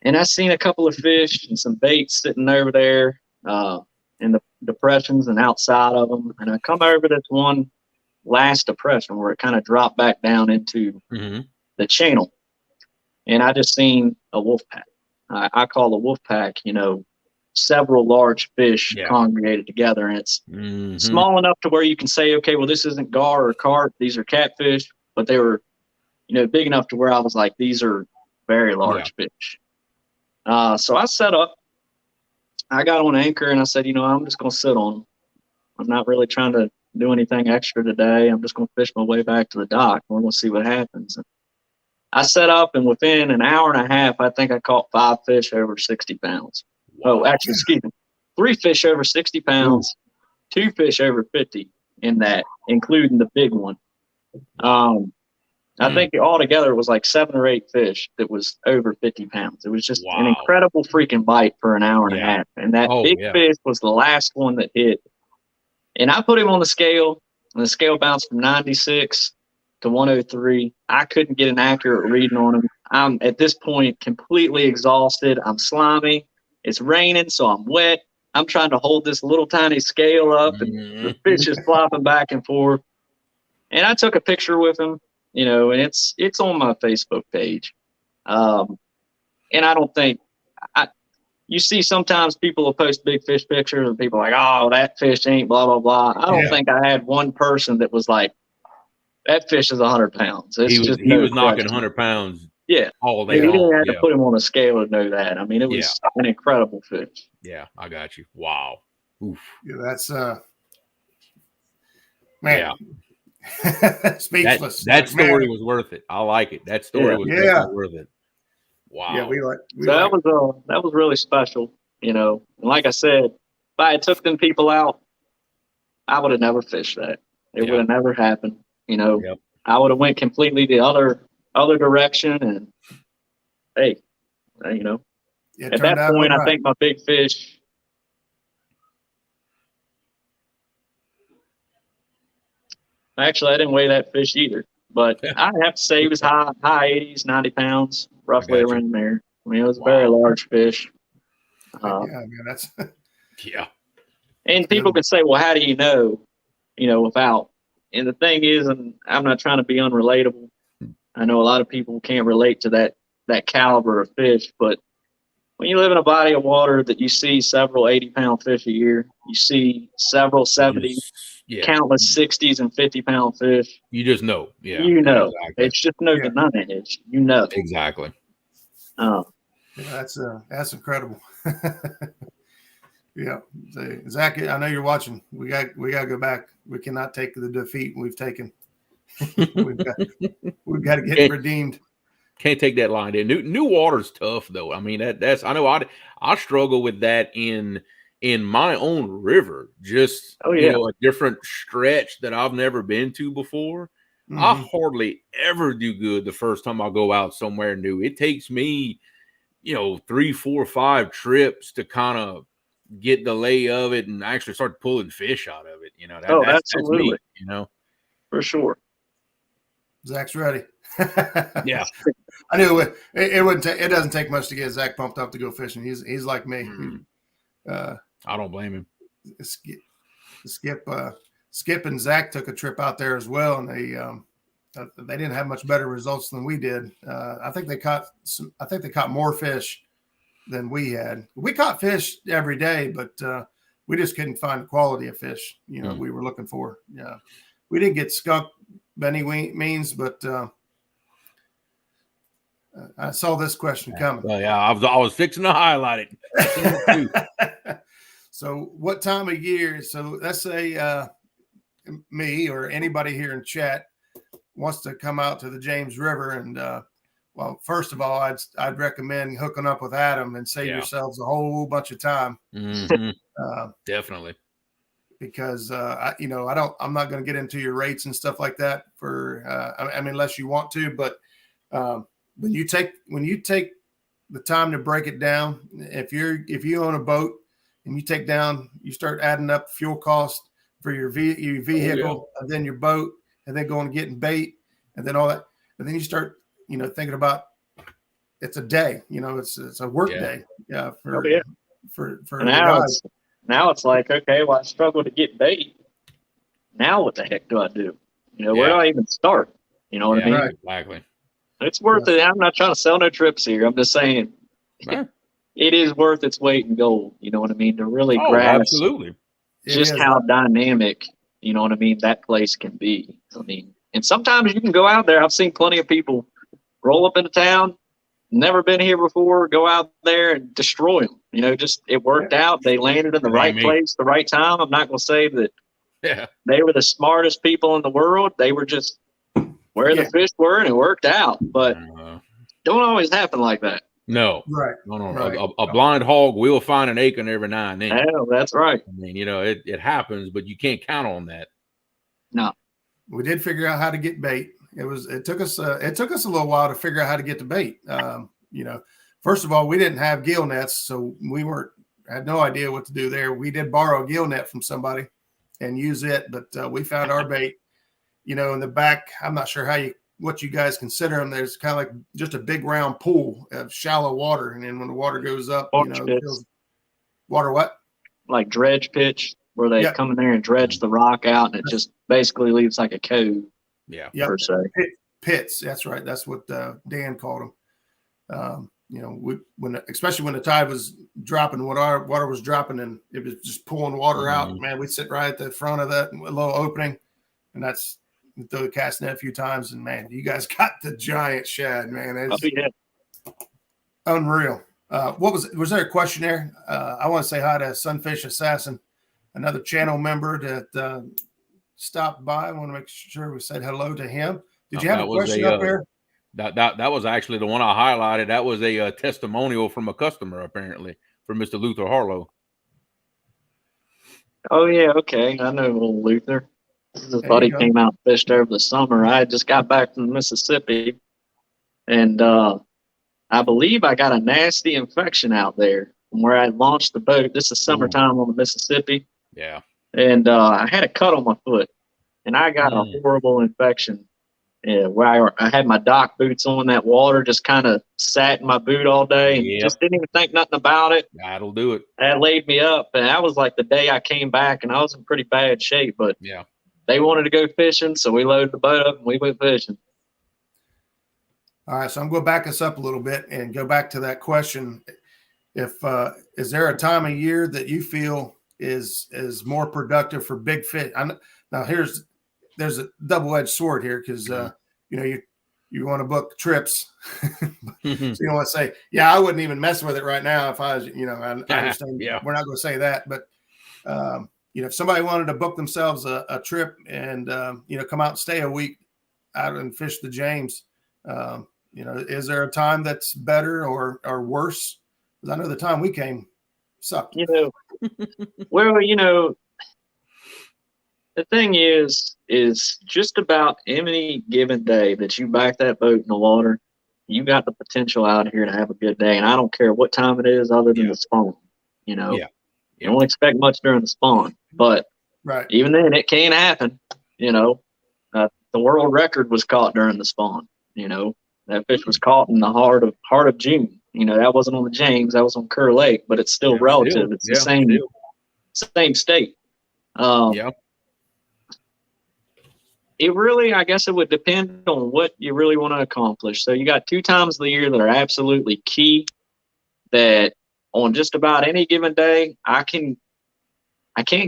and I seen a couple of fish and some bait sitting over there in the depressions and outside of them. And I come over this one last depression where it kind of dropped back down into the channel, and I just seen a wolf pack. I call a wolf pack, you know, several large fish congregated together. And it's small enough to where you can say, okay, well, this isn't gar or carp. These are catfish. But they were, you know, big enough to where I was like, these are very large fish. So I set up. I got on anchor and I said, you know, I'm just going to sit on them. I'm not really trying to do anything extra today. I'm just going to fish my way back to the dock. We're going to see what happens. And I set up, and within an hour and a half, I think I caught 5 fish over 60 pounds. Oh, actually, excuse me, 3 fish over 60 pounds, 2 fish over 50 in that, including the big one. I think altogether it was like 7 or 8 fish that was over 50 pounds. It was just an incredible freaking bite for an hour and a half. And that big fish was the last one that hit. And I put him on the scale, and the scale bounced from 96 to 103. I couldn't get an accurate reading on him. I'm at this point completely exhausted. I'm slimy. It's raining, so I'm wet. I'm trying to hold this little tiny scale up, and the fish is flopping back and forth. And I took a picture with him, you know, and it's on my Facebook page. And I don't think you see sometimes people will post big fish pictures and people are like, oh, that fish ain't blah, blah, blah. I don't think I had one person that was like, that fish is 100 pounds. He was knocking 100 pounds. Yeah. All day. You didn't have to put him on a scale to know that. I mean, it was an incredible fish. Yeah, I got you. Wow. Oof. Yeah, that's man. Yeah. Speechless. That story was worth it. I like it. That story was worth it. Wow. Yeah, that was really special, you know. And like I said, if I had took them people out, I would have never fished that. It would have never happened. You know, I would have went completely the other direction, and hey, you know, It At turned that out point, all I right. think my big fish. Actually, I didn't weigh that fish either, but I'd have to say it was high 80s, 90 pounds, roughly got you. around there. I mean, it was a Wow. very large fish. Yeah, man, that's Yeah. And That's people good. can say, well, how do you know, without? And the thing is, and I'm not trying to be unrelatable. I know a lot of people can't relate to that caliber of fish, but when you live in a body of water that you see several 80-pound fish a year, you see several 70, Yeah. countless 60s and 50-pound fish. You just know. Yeah. Exactly. It's just no Yeah. denying it. You know. Exactly. Yeah, that's incredible. Yeah, Zach, I know you're watching. We got to go back. We cannot take the defeat we've taken. we've got to get redeemed. Can't take that line in. New water's tough though. I mean that's I know I struggle with that in my own river. Just a different stretch that I've never been to before. Mm-hmm. I hardly ever do good the first time I go out somewhere new. It takes me 3, 4, 5 trips to kind of get the lay of it and actually start pulling fish out of it. That's absolutely. me, For sure. Zach's ready. Yeah. I knew it wouldn't take, it doesn't take much to get Zach pumped up to go fishing. He's like me. I don't blame him. Skip and Zach took a trip out there as well, and they didn't have much better results than we did. I think they caught more fish than we had. We caught fish every day, but we just couldn't find the quality of fish we were looking for. Yeah, we didn't get skunked by any means, but I saw this question coming. Well, yeah, I was fixing to highlight it. So, what time of year? So, let's say me or anybody here in chat wants to come out to the James River, and well, first of all, I'd recommend hooking up with Adam and save yourselves a whole bunch of time. Mm-hmm. Definitely, because I'm not going to get into your rates and stuff like that for I mean, unless you want to, but when you take the time to break it down, if you own a boat and you start adding up fuel cost for your vehicle and then your boat and then going and getting bait and then all that, and then you start thinking about it's a day, it's a work day for now it's like, okay, well, I struggle to get bait. Now what the heck do I do? Where do I even start? You know what I mean? Right. Exactly. It's worth it. I'm not trying to sell no trips here. I'm just saying it is worth its weight in gold. You know what I mean? To really grasp absolutely just how dynamic, you know what I mean, that place can be. I mean, and sometimes you can go out there. I've seen plenty of people roll up into town, never been here before, go out there and destroy them. Just it worked out. They landed in the right place, the right time. I'm not going to say that they were the smartest people in the world. They were just where the fish were, and it worked out. But don't always happen like that. No. Right. No. Right. A blind hog will find an acorn every now and then. Yeah, that's right. I mean, it happens, but you can't count on that. No. We did figure out how to get bait. It took us a little while to figure out how to get the bait. First of all, we didn't have gill nets, so we had no idea what to do there. We did borrow a gill net from somebody and use it, but we found our bait, in the back. I'm not sure what you guys consider them. There's kind of like just a big round pool of shallow water, and then when the water goes up, water what? Like dredge pitch, where they come in there and dredge the rock out, and it just basically leaves like a cove. Yeah. Per se. Pits. That's right. That's what Dan called them. Especially when the tide was dropping, when our water was dropping and it was just pulling water out, man, we'd sit right at the front of that little opening, and we throw the cast net a few times, and man, you guys got the giant shad, man. It's unreal. Was there a question there? I want to say hi to Sunfish Assassin, another channel member that stopped by. I want to make sure we said hello to him. Did you have a question up there? That was actually the one I highlighted. That was a testimonial from a customer, apparently, from Mr. Luther Harlow. Oh, yeah, okay. I know little Luther. His buddy came out and fished over the summer. I just got back from Mississippi, and I believe I got a nasty infection out there from where I launched the boat. This is summertime on the Mississippi. Yeah. And I had a cut on my foot, and I got a horrible infection. Yeah, where I had my dock boots on, that water just kind of sat in my boot all day and just didn't even think nothing about it. That'll do it. That laid me up, and that was like the day I came back, and I was in pretty bad shape. But they wanted to go fishing, so we loaded the boat up and we went fishing. All right, so I'm going to back us up a little bit and go back to that question. If is there a time of year that you feel is more productive for big fish? Now there's a double-edged sword here, because you want to book trips, so you don't want to say, yeah, I wouldn't even mess with it right now if I was, I understand. We're not going to say that, but if somebody wanted to book themselves a trip and come out and stay a week out and fish the James, is there a time that's better or worse? Because I know the time we came sucked. Well, the thing is just about any given day that you back that boat in the water, you got the potential out here to have a good day. And I don't care what time it is other than the spawn, You don't expect much during the spawn, but even then it can happen. The world record was caught during the spawn. That fish was caught in the heart of June. That wasn't on the James, that was on Kerr Lake, but it's still relative. It's the same state. It really, I guess it would depend on what you really want to accomplish. So you got 2 times of the year that are absolutely key, that on just about any given day, I can't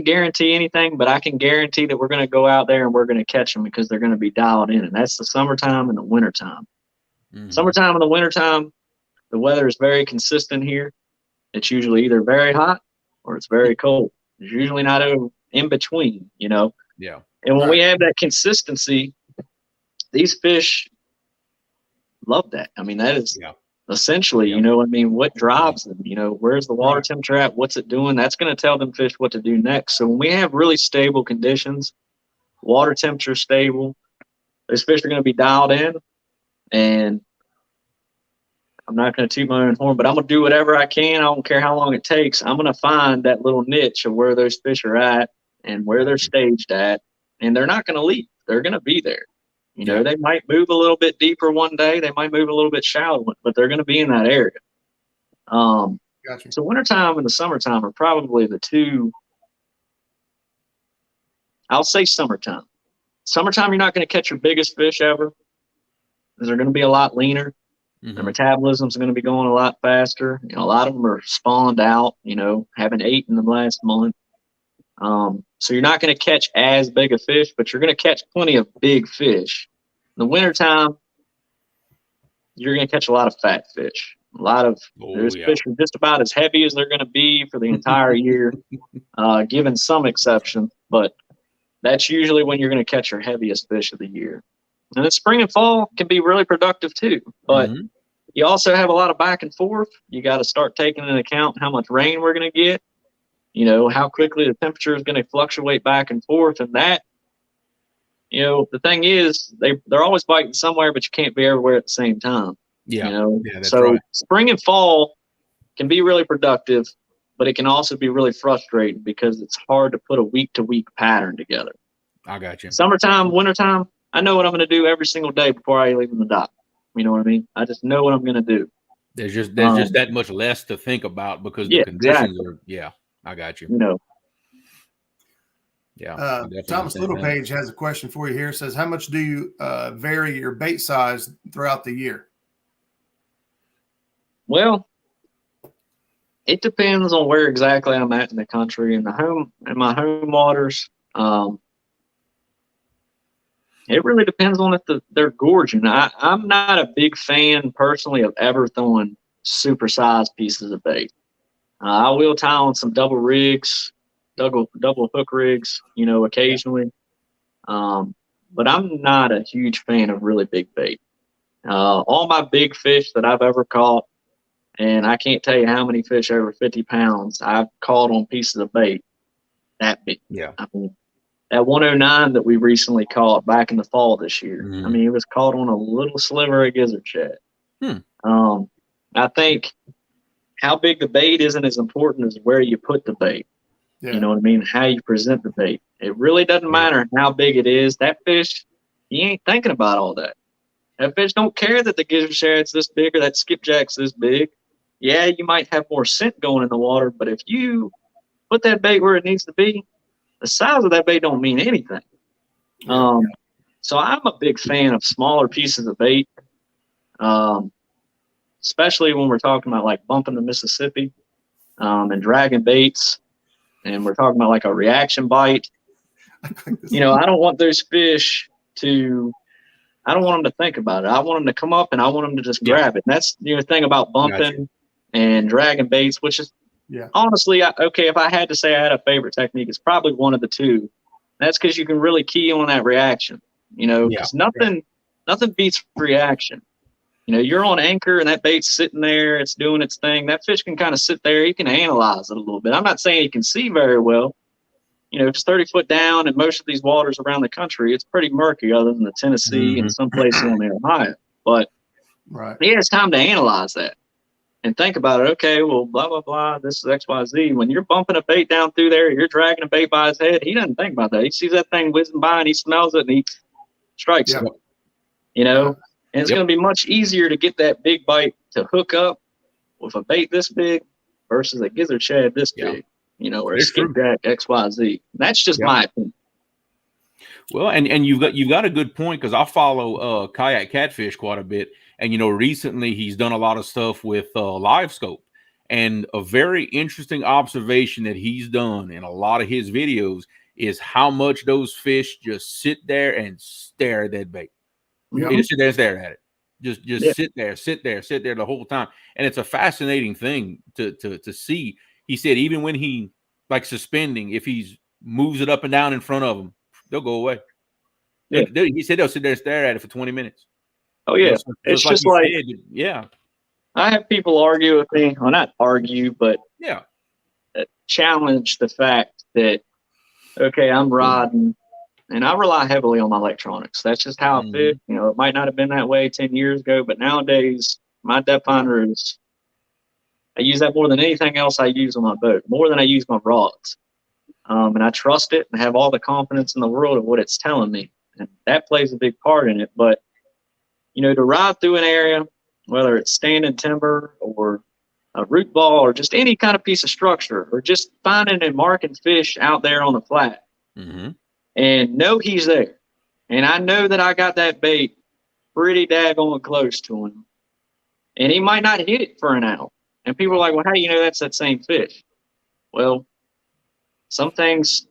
guarantee anything, but I can guarantee that we're going to go out there and we're going to catch them because they're going to be dialed in. And that's the summertime and the wintertime. Summertime and the wintertime, the weather is very consistent here. It's usually either very hot or it's very cold. There's usually not in between, Yeah. And when we have that consistency, these fish love that. I mean, that is essentially, what drives them? Where's the water temperature at? What's it doing? That's going to tell them fish what to do next. So when we have really stable conditions, water temperature stable, those fish are going to be dialed in. And I'm not going to toot my own horn, but I'm going to do whatever I can. I don't care how long it takes. I'm going to find that little niche of where those fish are at and where they're staged at. And they're not going to leave. They're going to be there. They might move a little bit deeper one day. They might move a little bit shallow, but they're going to be in that area. Gotcha. So wintertime and the summertime are probably the two. I'll say summertime. Summertime, you're not going to catch your biggest fish ever, because they're going to be a lot leaner. Their metabolism is going to be going a lot faster. A lot of them are spawned out, haven't ate in the last month. So you're not going to catch as big a fish, but you're going to catch plenty of big fish. In the wintertime, you're going to catch a lot of fat fish. A lot of those fish are just about as heavy as they're going to be for the entire year, given some exception. But that's usually when you're going to catch your heaviest fish of the year. And then spring and fall can be really productive too. But you also have a lot of back and forth. You got to start taking into account how much rain we're going to get. How quickly the temperature is going to fluctuate back and forth. And that, the thing is, they're always biting somewhere, but you can't be everywhere at the same time. So spring and fall can be really productive, but it can also be really frustrating because it's hard to put a week-to-week pattern together. I got you. Summertime, wintertime, I know what I'm going to do every single day before I leave in the dock. You know what I mean? I just know what I'm going to do. There's just that much less to think about because the conditions are, I got you. Thomas Littlepage has a question for you here. It says, how much do you vary your bait size throughout the year? Well, it depends on where exactly I'm at in the country. In my home waters, it really depends on if they're gorging. I'm not a big fan personally of ever throwing super-sized pieces of bait. I will tie on some double rigs, double hook rigs, occasionally. But I'm not a huge fan of really big bait. All my big fish that I've ever caught, and I can't tell you how many fish over 50 pounds I've caught on pieces of bait that big. I mean, that 109 that we recently caught back in the fall this year, I mean, it was caught on a little sliver of gizzard shad. I think how big the bait isn't as important as where you put the bait. Yeah. You know what I mean? How you present the bait. It really doesn't matter how big it is. That fish, he ain't thinking about all that. That fish don't care that the gizzard shad's this big or that skipjack's this big. Yeah, you might have more scent going in the water, but if you put that bait where it needs to be, the size of that bait don't mean anything. So I'm a big fan of smaller pieces of bait, especially when we're talking about like bumping the Mississippi and dragging baits, and we're talking about like a reaction bite. You know, I don't want those fish to. I don't want them to think about it. I want them to come up and I want them to just grab it. And that's the thing about bumping and dragging baits, which is honestly, okay, if I had to say I had a favorite technique, it's probably one of the two. That's because you can really key on that reaction, you know, because nothing beats reaction. You know, you're on anchor and that bait's sitting there, it's doing its thing. That fish can kind of sit there. He can analyze it a little bit. I'm not saying he can see very well. You know, it's 30 foot down, and most of these waters around the country, it's pretty murky other than the Tennessee and some places on the Ohio. But yeah, it's time to analyze that and think about it. Okay, well, blah, blah, blah, this is X, Y, Z. When you're bumping a bait down through there, you're dragging a bait by his head, he doesn't think about that. He sees that thing whizzing by and he smells it and he strikes it. You know, and it's going to be much easier to get that big bite to hook up with a bait this big versus a gizzard shad this big. You know, or a skipjack XYZ. That's just my opinion. Well, and you've got a good point, because I follow Kayak Catfish quite a bit, and you know, recently he's done a lot of stuff with live scope, and a very interesting observation that he's done in a lot of his videos is how much those fish just sit there and stare at that bait. They just sit there and stare at it. Just sit there the whole time, and it's a fascinating thing to see. He said even when he like suspending, if he moves it up and down in front of them, they'll go away. He said they'll sit there and stare at it for 20 minutes. Oh yeah, so it's just like I have people argue with me. Well, not argue, but challenge the fact that okay, I'm riding, and I rely heavily on my electronics. That's just how I fit. You know, it might not have been that way 10 years ago, but nowadays my depth finder is. I use that more than anything else I use on my boat, more than I use my rods. And I trust it and have all the confidence in the world of what it's telling me. And that plays a big part in it. But, you know, to ride through an area, whether it's standing timber or a root ball or just any kind of piece of structure, or just finding and marking fish out there on the flat and know he's there. And I know that I got that bait pretty daggone close to him. And he might not hit it for an hour. And people are like, well, how do you know that's that same fish? Well, some things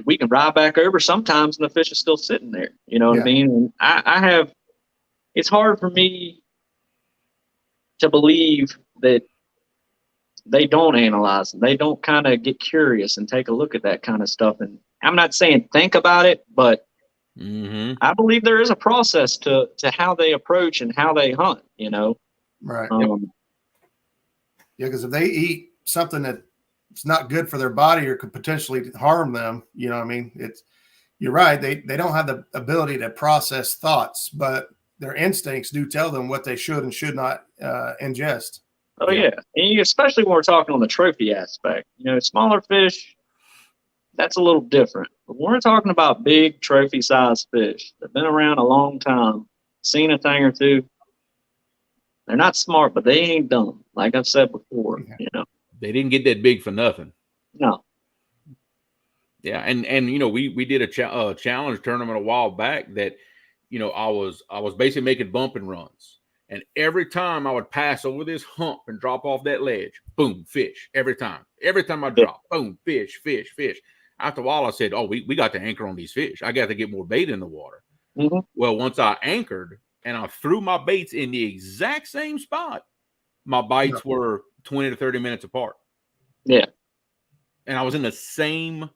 we can ride back over sometimes and the fish is still sitting there. You know what I mean? And I have, it's hard for me to believe that they don't analyze and they don't kind of get curious and take a look at that kind of stuff. And I'm not saying think about it, but I believe there is a process to how they approach and how they hunt, you know? Right. Yeah, because if they eat something that's not good for their body or could potentially harm them, you know what I mean? You're right. They don't have the ability to process thoughts, but their instincts do tell them what they should and should not ingest. Oh, yeah. And especially when we're talking on the trophy aspect. You know, smaller fish, that's a little different. But when we're talking about big trophy-sized fish that have been around a long time, seen a thing or two, they're not smart, but they ain't dumb. Like I've said before, you know. They didn't get that big for nothing. No. Yeah, and you know, we did a challenge tournament a while back that, you know, I was basically making bumping runs, and every time I would pass over this hump and drop off that ledge, boom, fish. Every time I drop, boom, fish. After a while, I said, "Oh, we got to anchor on these fish. I got to get more bait in the water." Well, once I anchored and I threw my baits in the exact same spot, my bites were 20 to 30 minutes apart. Yeah. And I was in the same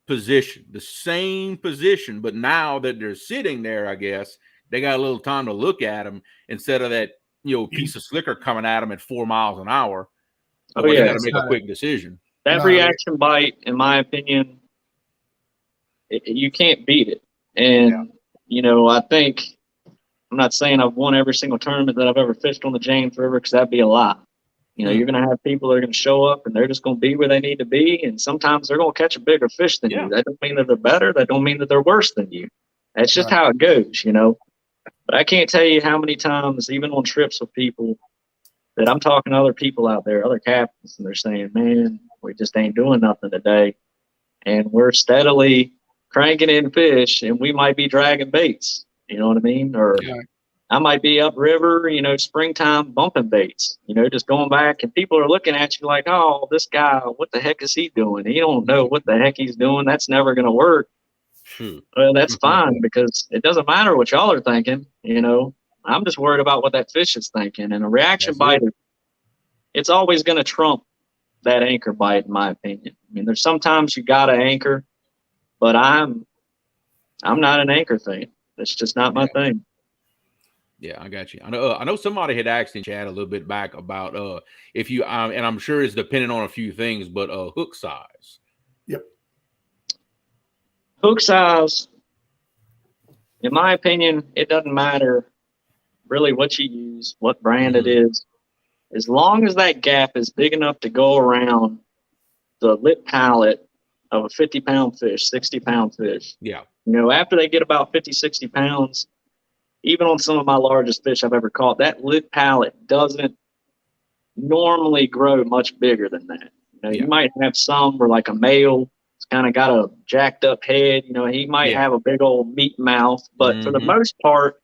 position, but now that they're sitting there, I guess they got a little time to look at them instead of that, you know, piece of slicker coming at them at 4 miles an hour. Oh, you got to make a quick decision. That reaction bite, in my opinion, you can't beat it. And, you know, I think I'm not saying I've won every single tournament that I've ever fished on the James River, because that'd be a lie. You know, you're going to have people that are going to show up and they're just going to be where they need to be. And sometimes they're going to catch a bigger fish than you. That don't mean that they're better. That don't mean that they're worse than you. That's just how it goes, you know. But I can't tell you how many times, even on trips with people, that I'm talking to other people out there, other captains, and they're saying, man, we just ain't doing nothing today. And we're steadily cranking in fish, and we might be dragging baits. You know what I mean? Or I might be upriver, you know, springtime bumping baits, you know, just going back, and people are looking at you like, oh, this guy, what the heck is he doing? He don't know what the heck he's doing. That's never going to work. Well, that's fine, because it doesn't matter what y'all are thinking. You know, I'm just worried about what that fish is thinking. And a reaction bite, it's always going to trump that anchor bite, in my opinion. I mean, there's sometimes you got to anchor, but I'm not an anchor fan. That's just not my thing. Yeah, I got you. I know somebody had asked in chat a little bit back about if you and I'm sure it's dependent on a few things, but hook size. Yep. Hook size, in my opinion, it doesn't matter really what you use, what brand it is, as long as that gap is big enough to go around the lip palate of a 50-pound fish, 60-pound fish. Yeah. You know, after they get about 50, 60 pounds, even on some of my largest fish I've ever caught, that lip palate doesn't normally grow much bigger than that. You know, you might have some where, like, a male, it's kind of got a jacked up head. You know, he might have a big old meat mouth, but for the most part,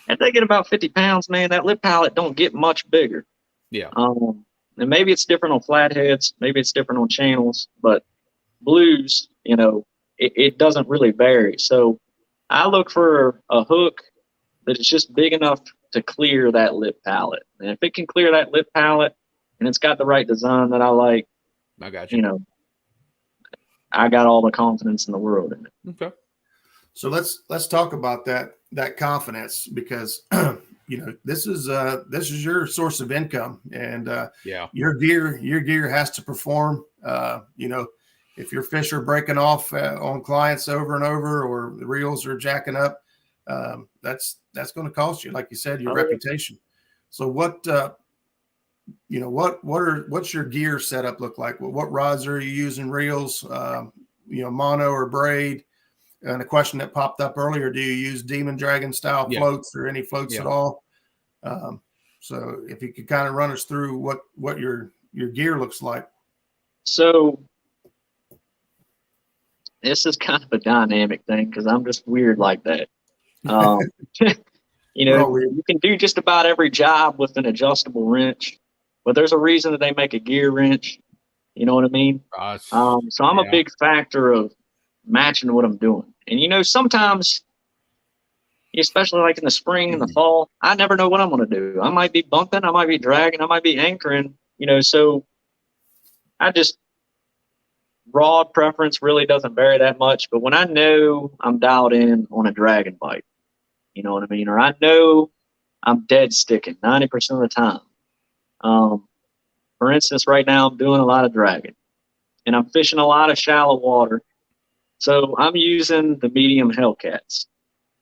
if they get about 50 pounds, man, that lip palate don't get much bigger. Yeah. And maybe it's different on flatheads, maybe it's different on channels, but blues, you know, it doesn't really vary. So I look for a hook that is just big enough to clear that lip palate. And if it can clear that lip palate and it's got the right design that I like, I got you. You know, I got all the confidence in the world in it. Okay. So let's talk about that confidence, because you know, this is your source of income, and your gear has to perform. You know, if your fish are breaking off on clients over and over, or the reels are jacking up, that's going to cost you, like you said, your reputation. So what's your gear setup look like? What rods are you using? Reels, you know, mono or braid? And a question that popped up earlier: do you use Demon Dragon style floats, or any floats at all? So if you could kind of run us through what your gear looks like. So this is kind of a dynamic thing, because I'm just weird like that. You know, you can do just about every job with an adjustable wrench, but there's a reason that they make a gear wrench. You know what I mean? So I'm a big factor of matching what I'm doing. And, you know, sometimes, especially like in the spring and the fall, I never know what I'm going to do. I might be bumping, I might be dragging, I might be anchoring, you know, so rod preference really doesn't vary that much. But when I know I'm dialed in on a dragon bite, you know what I mean? Or I know I'm dead sticking 90% of the time. For instance, right now I'm doing a lot of dragging, and I'm fishing a lot of shallow water. So I'm using the medium Hellcats.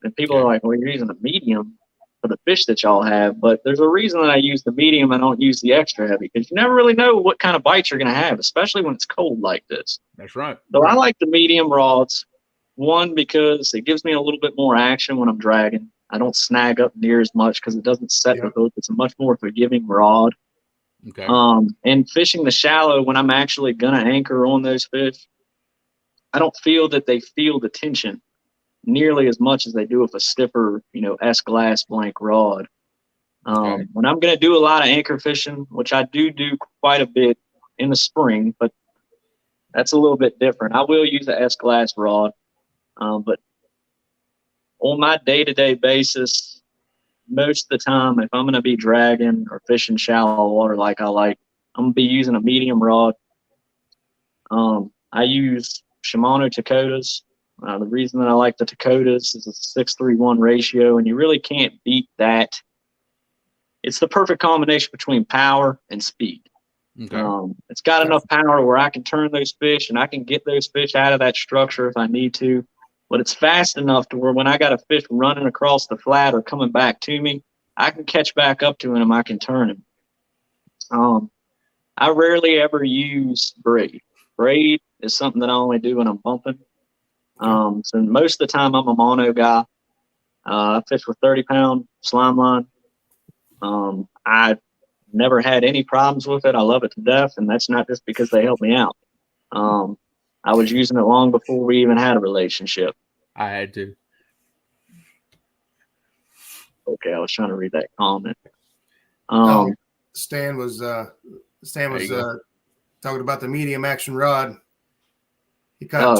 And people are like, well, you're using the medium for the fish that y'all have. But there's a reason that I use the medium and don't use the extra heavy, because you never really know what kind of bites you're going to have, especially when it's cold like this. That's right. So I like the medium rods. One, because it gives me a little bit more action when I'm dragging. I don't snag up near as much because it doesn't set the hook. It's a much more forgiving rod. Okay. And fishing the shallow, when I'm actually going to anchor on those fish, I don't feel that they feel the tension nearly as much as they do with a stiffer, you know, S-glass blank rod. When I'm going to do a lot of anchor fishing, which I do quite a bit in the spring, but that's a little bit different, I will use a S-glass rod. But on my day-to-day basis, most of the time, if I'm going to be dragging or fishing shallow water like I like, I'm going to be using a medium rod. I use Shimano Takotas. The reason that I like the Takotas is it's a 6:3:1 ratio, and you really can't beat that. It's the perfect combination between power and speed. It's got enough power where I can turn those fish, and I can get those fish out of that structure if I need to. but it's fast enough to where when I got a fish running across the flat or coming back to me, I can catch back up to him. I can turn him. I rarely ever use braid. Braid is something that I only do when I'm bumping. So most of the time I'm a mono guy. I fish with 30-pound slime line. I never had any problems with it. I love it to death, and that's not just because they help me out. I was using it long before we even had a relationship. I had to. Okay, I was trying to read that comment. Stan was talking about the medium action rod. He caught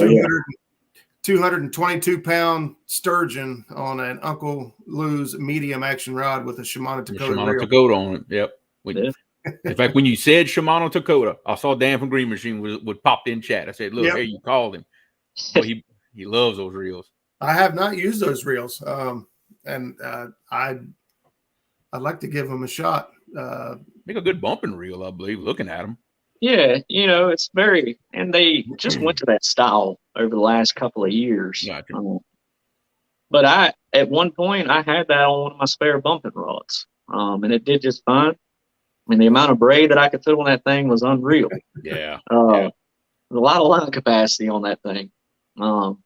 222-pound sturgeon on an Uncle Lou's medium action rod with a Shimano Dakota reel. Dakota on it. Yep. In fact, when you said Shimano Dakota, I saw Dan from Green Machine would pop in chat. I said, "Look, hey, you called him." Well, he loves those reels. I have not used those reels, and I'd like to give them a shot. Make a good bumping reel, I believe. Looking at them. Yeah, it's very, and they just went to that style over the last couple of years. Gotcha. But at one point, I had that on one of my spare bumping rods, and it did just fine. I mean, the amount of braid that I could put on that thing was unreal. Yeah. There's a lot of line capacity on that thing. I'm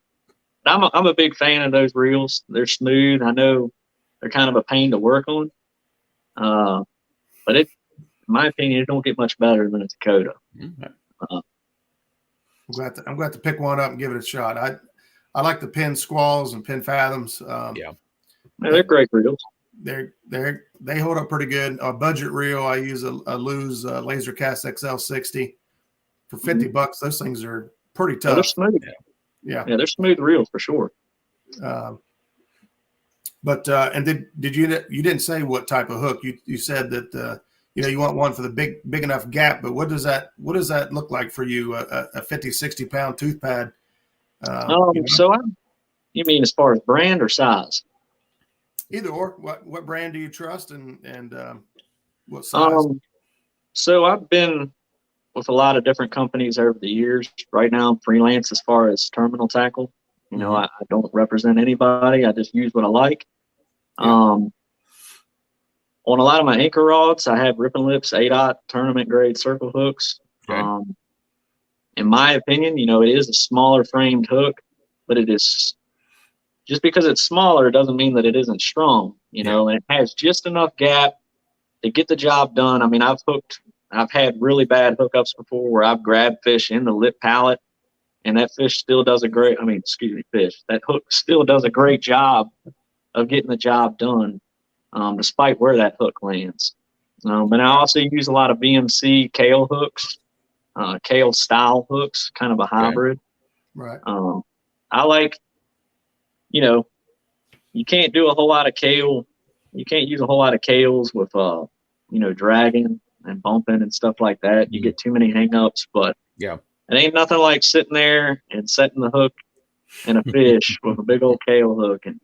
a big fan of those reels. They're smooth. I know they're kind of a pain to work on, but in my opinion, it don't get much better than a Dakota. I'm glad to pick one up and give it a shot. I like the pin squalls and pin fathoms. They're great reels. They hold up pretty good. A budget reel, I use a Lew's Laser Cast XL60 for $50. Those things are pretty tough. They're smooth. Yeah, they're smooth reels for sure. But did you didn't say what type of hook? You said that you want one for the big enough gap, but what does that look like for you? A 50-60 pound tooth pad? You mean as far as brand or size? Either or. What brand do you trust and what size? So I've been with a lot of different companies over the years. Right now I'm freelance as far as terminal tackle. I don't represent anybody. I just use what I like. On a lot of my anchor rods, I have Rip and Lips 8/0 tournament grade circle hooks. Okay. In my opinion, it is a smaller framed hook, but it is just because it's smaller doesn't mean that it isn't strong, and it has just enough gap to get the job done. I mean, I've had really bad hookups before where I've grabbed fish in the lip pallet and that fish still does that hook still does a great job of getting the job done, despite where that hook lands. But I also use a lot of BMC Kale hooks, Kale style hooks, kind of a hybrid. Right. I like, you can't do a whole lot of Kale. You can't use a whole lot of Kales with, dragging and bumping and stuff like that. You get too many hangups, but it ain't nothing like sitting there and setting the hook and a fish with a big old Kale hook and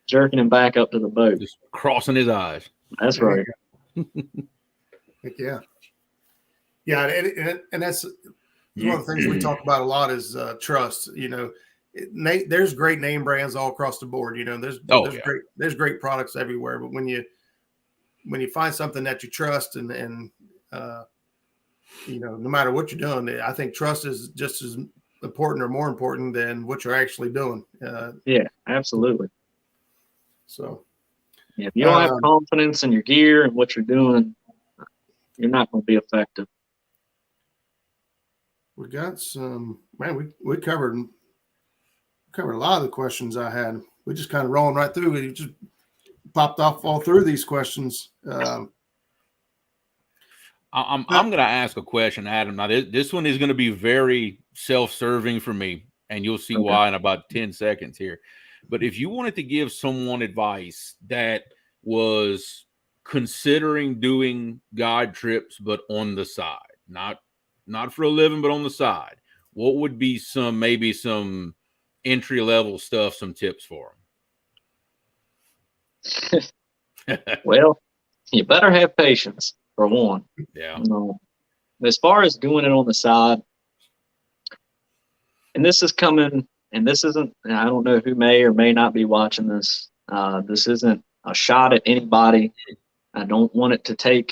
jerking him back up to the boat. Just crossing his eyes. That's right. Yeah. Yeah. And that's one of the things we talk about a lot is trust. There's great name brands all across the board. There's great products everywhere. But when you find something that you trust and no matter what you're doing, I think trust is just as important or more important than what you're actually doing. Yeah, absolutely. So if you don't have confidence in your gear and what you're doing, you're not going to be effective. We got some, man, we covered a lot of the questions I had. We just kind of rolling right through. We just popped off all through these questions. I'm going to ask a question, Adam. Now, this one is going to be very self-serving for me, and you'll see why in about 10 seconds here. But if you wanted to give someone advice that was considering doing guide trips, but on the side, not for a living, but on the side, what would be maybe some entry-level stuff, some tips for them? Well, you better have patience, for one. Yeah. As far as doing it on the side, and this is coming and this isn't, I don't know who may or may not be watching this. This isn't a shot at anybody. I don't want it to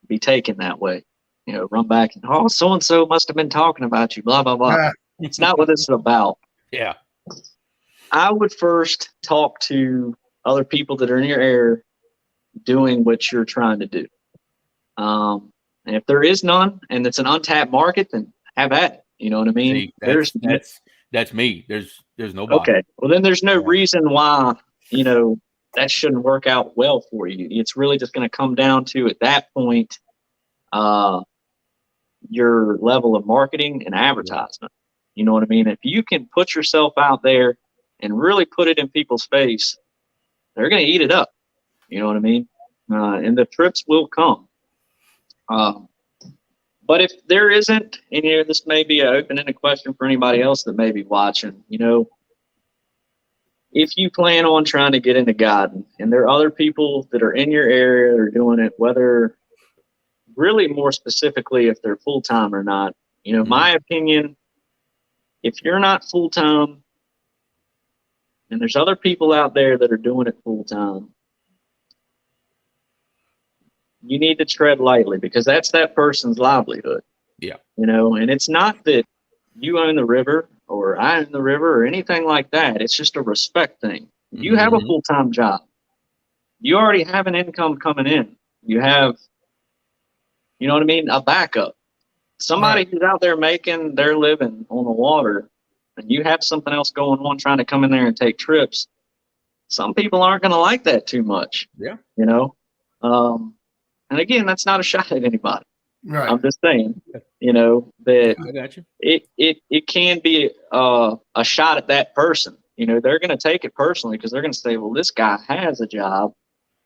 be taken that way. You know, run back and, oh, so-and-so must have been talking about you, blah, blah, blah. It's not what this is about. Yeah. I would first talk to other people that are in your area doing what you're trying to do. And if there is none and it's an untapped market, then have at it. You know what I mean? See, that's me. There's nobody. Okay. Well, then there's no reason why, you know, that shouldn't work out well for you. It's really just going to come down to, at that point, your level of marketing and advertisement. You know what I mean? If you can put yourself out there and really put it in people's face, they're going to eat it up. You know what I mean? And the trips will come. But if there isn't, and you know, this may be an open-ended question for anybody else that may be watching, you know, if you plan on trying to get into guiding and there are other people that are in your area that are doing it, whether really more specifically if they're full-time or not, you know, my opinion, if you're not full-time and there's other people out there that are doing it full-time, you need to tread lightly because that's that person's livelihood. Yeah. You know, and it's not that you own the river or I own the river or anything like that. It's just a respect thing. You have a full-time job. You already have an income coming in. You have, you know what I mean, a backup. Somebody who's out there making their living on the water and you have something else going on trying to come in there and take trips. Some people aren't going to like that too much. Yeah. You know? And again, that's not a shot at anybody. Right. I'm just saying, you know, that I got you. It can be a shot at that person. You know, they're going to take it personally because they're going to say, well, this guy has a job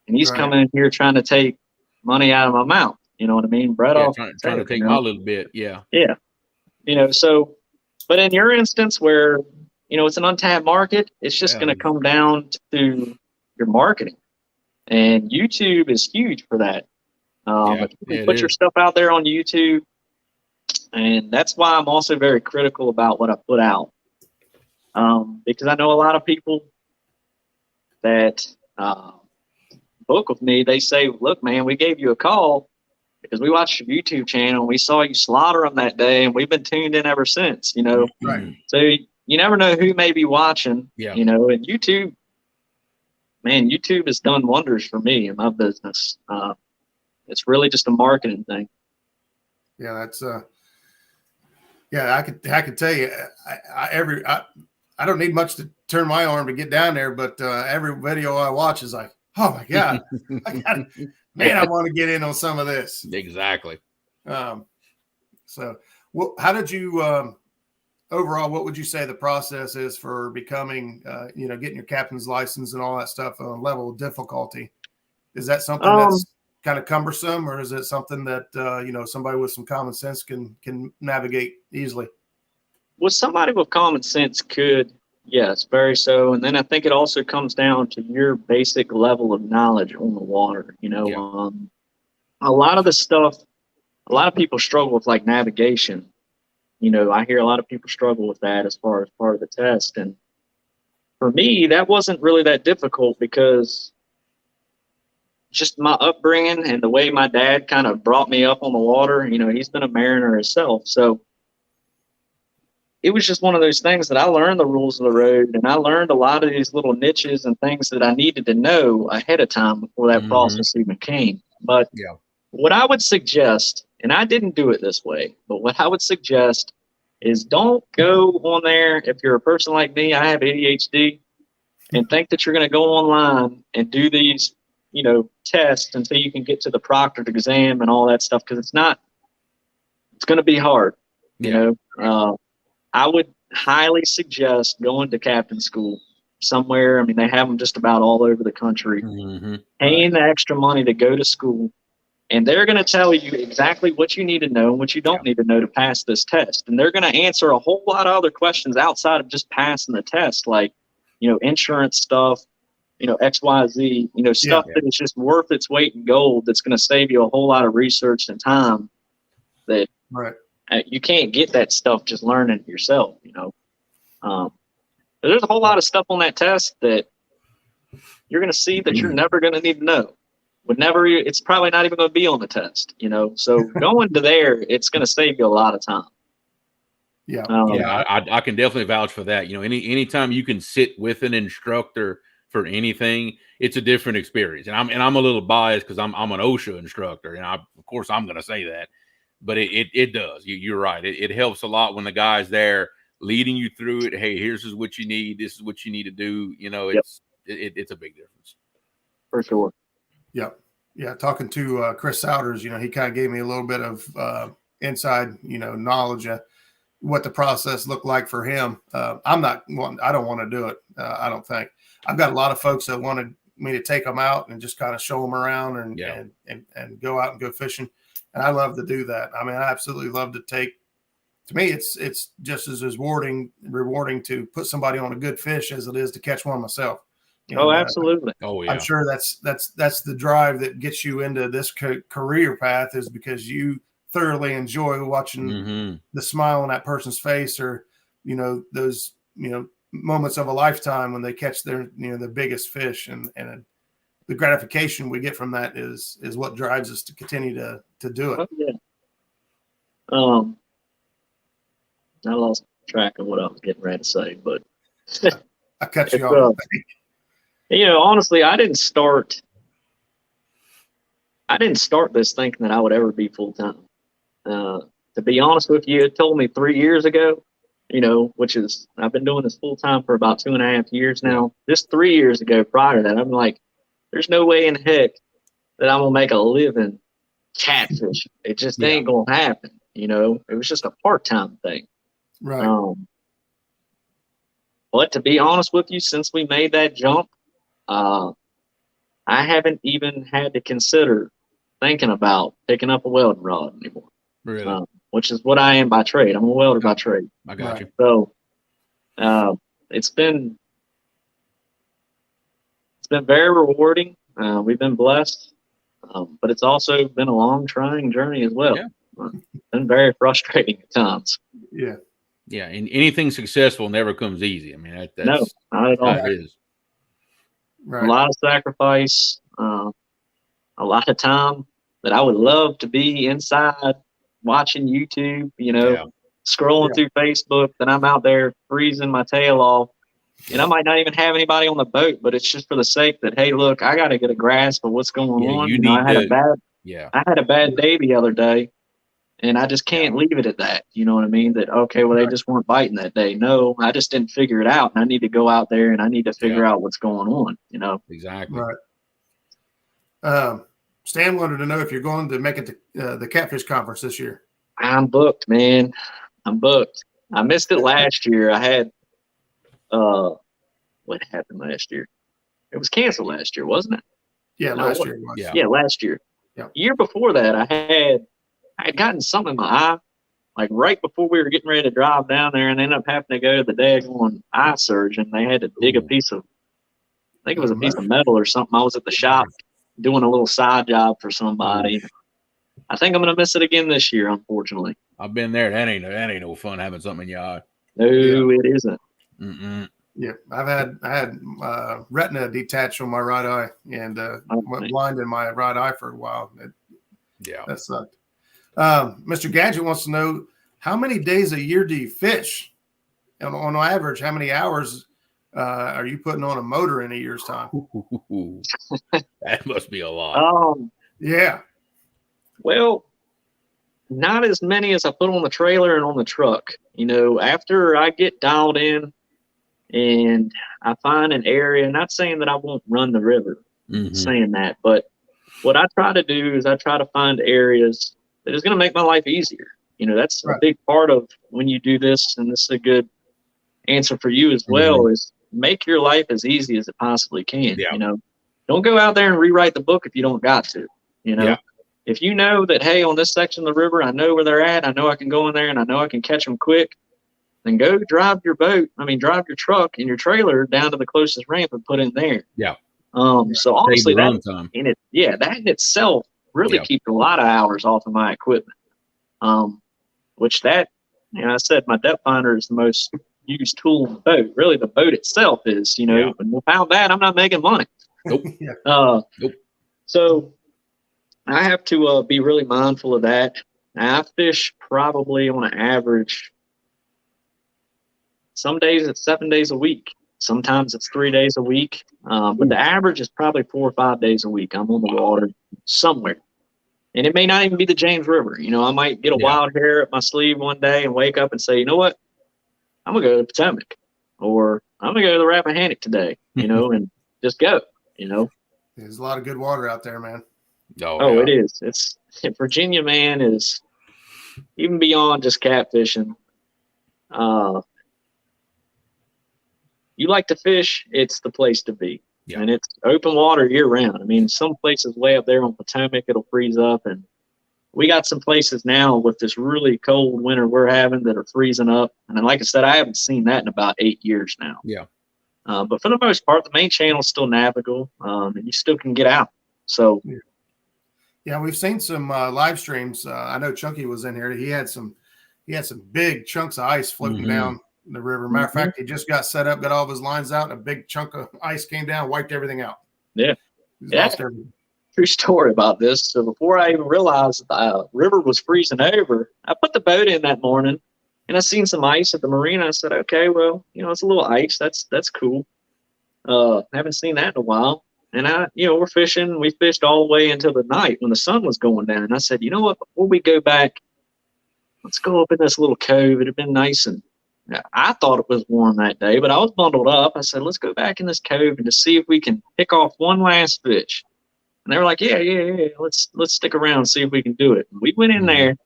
and he's coming in here trying to take money out of my mouth. You know what I mean? Bread off. Trying to take my little bit. Yeah. Yeah. You know, so, but in your instance where, you know, it's an untapped market, it's just going to come down to your marketing. And YouTube is huge for that. If you can put your stuff out there on YouTube, and that's why I'm also very critical about what I put out. Because I know a lot of people that book with me, they say, look, man, we gave you a call because we watched your YouTube channel and we saw you slaughter them that day and we've been tuned in ever since, you know. Right. So you never know who may be watching, you know, and YouTube, man, YouTube has done wonders for me in my business. It's really just a marketing thing. Yeah, that's I could tell you, I don't need much to turn my arm to get down there, but every video I watch is like, oh my God, I want to get in on some of this. Exactly. So, well, how did you overall? What would you say the process is for becoming, you know, getting your captain's license and all that stuff on a level of difficulty? Is that something that's kind of cumbersome, or is it something that you know, somebody with some common sense can navigate easily? Well, somebody with common sense could, yes, very so. And then I think it also comes down to your basic level of knowledge on the water. You know, a lot of the stuff, a lot of people struggle with like navigation. You know, I hear a lot of people struggle with that as far as part of the test. And for me, that wasn't really that difficult because just my upbringing and the way my dad kind of brought me up on the water. You know, he's been a mariner himself. So it was just one of those things that I learned the rules of the road, and I learned a lot of these little niches and things that I needed to know ahead of time before that process even came. But what I would suggest, and I didn't do it this way, but what I would suggest is don't go on there. If you're a person like me, I have ADHD, and think that you're going to go online and do these, you know, tests until you can get to the proctored exam and all that stuff. Cause it's going to be hard, you know. I would highly suggest going to captain school somewhere. I mean, they have them just about all over the country, paying the extra money to go to school. And they're going to tell you exactly what you need to know and what you don't need to know to pass this test. And they're going to answer a whole lot of other questions outside of just passing the test, like, you know, insurance stuff, you know, XYZ, you know, stuff that is just worth its weight in gold. That's going to save you a whole lot of research and time that you can't get that stuff just learning it yourself, you know. There's a whole lot of stuff on that test that you're going to see that you're never going to need to know. It's probably not even going to be on the test, you know. So going to there, it's going to save you a lot of time. Yeah, I can definitely vouch for that. You know, anytime you can sit with an instructor for anything, it's a different experience. And I'm a little biased because I'm an OSHA instructor, and of course I'm going to say that, but it does. You're right. It helps a lot when the guy's there leading you through it. Hey, here's what you need. This is what you need to do. You know, it's a big difference for sure. Yeah. Talking to Chris Souders, you know, he kind of gave me a little bit of inside, you know, knowledge of what the process looked like for him. I don't want to do it. I don't think. I've got a lot of folks that wanted me to take them out and just kind of show them around and go out and go fishing. And I love to do that. I mean, I absolutely love to take. To me, it's just as rewarding to put somebody on a good fish as it is to catch one myself. And, absolutely. I'm sure that's the drive that gets you into this career path, is because you thoroughly enjoy watching the smile on that person's face, or, you know, those, you know, moments of a lifetime when they catch their, you know, the biggest fish, and the gratification we get from that is what drives us to continue to do it. I lost track of what I was getting ready to say, but I cut you off. You know, honestly, I didn't start this thinking that I would ever be full time. To be honest with you, it told me 3 years ago, you know, I've been doing this full time for about 2.5 years now. Just 3 years ago, prior to that, I'm like, there's no way in heck that I'm gonna make a living catfishing. It just ain't gonna happen. You know, it was just a part-time thing. Right. But to be honest with you, since we made that jump, I haven't even had to consider thinking about picking up a welding rod anymore. Really? Which is what I am by trade. I'm a welder by trade. I got you. So it's been very rewarding. We've been blessed, but it's also been a long, trying journey as well. Yeah. It's been very frustrating at times. Yeah. Yeah, and anything successful never comes easy. I mean, that's no, not at all. It is. Right. A lot of sacrifice, a lot of time that I would love to be inside watching YouTube, you know, scrolling through Facebook. Then I'm out there freezing my tail off, and I might not even have anybody on the boat, but it's just for the sake that, hey, look, I got to get a grasp of what's going on. You know, I had a bad day the other day. And I just can't leave it at that. You know what I mean? That, okay, well, they just weren't biting that day. No, I just didn't figure it out. And I need to go out there and I need to figure out what's going on, you know? Exactly. Right. Stan wanted to know if you're going to make it to the Catfish Conference this year. I'm booked, man. I'm booked. I missed it last year. I had, what happened last year? It was canceled last year, wasn't it? Yeah, last year it was. Yeah, last year. Yeah. The year before that, I had gotten something in my eye, like right before we were getting ready to drive down there, and ended up having to go to the daggone eye surgeon. They had to dig a piece of, I think it was a piece of metal or something. I was at the shop doing a little side job for somebody. I think I'm going to miss it again this year, unfortunately. I've been there. That ain't no fun having something in your eye. No, it isn't. Mm-mm. Yeah, I had retina detached from my right eye, and went blind in my right eye for a while. That sucked. Mr. Gadget wants to know, how many days a year do you fish? And on average, how many hours are you putting on a motor in a year's time? That must be a lot. Yeah. Well, not as many as I put on the trailer and on the truck. You know, after I get dialed in and I find an area, not saying that I won't run the river, saying that, but what I try to do is I try to find areas that is going to make my life easier. You know, that's a big part of when you do this, and this is a good answer for you as well, is make your life as easy as it possibly can. You know, don't go out there and rewrite the book if you don't got to. You know, if you know that, hey, on this section of the river, I know where they're at, I know I can go in there and I know I can catch them quick, then go drive your truck and your trailer down to the closest ramp and put in there. So honestly, that in itself really keeps a lot of hours off of my equipment. Which that, you know, I said my depth finder is the most used tool in the boat. Really, the boat itself is, Yeah. and without that, I'm not making money. Nope. Yeah. Nope. So I have to be really mindful of that. Now, I fish probably on an average. Some days it's 7 days a week. Sometimes it's 3 days a week. But the average is probably 4 or 5 days a week. I'm on the water somewhere. And it may not even be the James River. I might get a wild hair at my sleeve one day and wake up and say, you know what? I'm going to go to the Potomac. Or I'm going to go to the Rappahannock today, and just go, There's a lot of good water out there, man. Oh, it is. It's Virginia, man, is even beyond just catfishing. You like to fish, it's the place to be. Yeah. And it's open water year round. I mean, some places way up there on Potomac, it'll freeze up. And we got some places now with this really cold winter we're having that are freezing up. And then, like I said, I haven't seen that in about 8 years now. Yeah. But for the most part, the main channel is still navigable, and you still can get out. So, yeah, we've seen some live streams. I know Chunky was in here. He had some big chunks of ice floating down the river. Matter of fact, he just got set up, got all of his lines out, and a big chunk of ice came down, wiped everything out. Yeah. Lost everything. True story about this. So before I even realized the river was freezing over, I put the boat in that morning, and I seen some ice at the marina. I said, okay, well, it's a little ice. That's cool. Haven't seen that in a while. And we're fishing. We fished all the way until the night when the sun was going down. And I said, you know what? Before we go back, let's go up in this little cove. It had been nice, and I thought it was warm that day, but I was bundled up. I said, let's go back in this cove and to see if we can pick off one last fish. And they were like, yeah. Let's stick around and see if we can do it. And we went in there,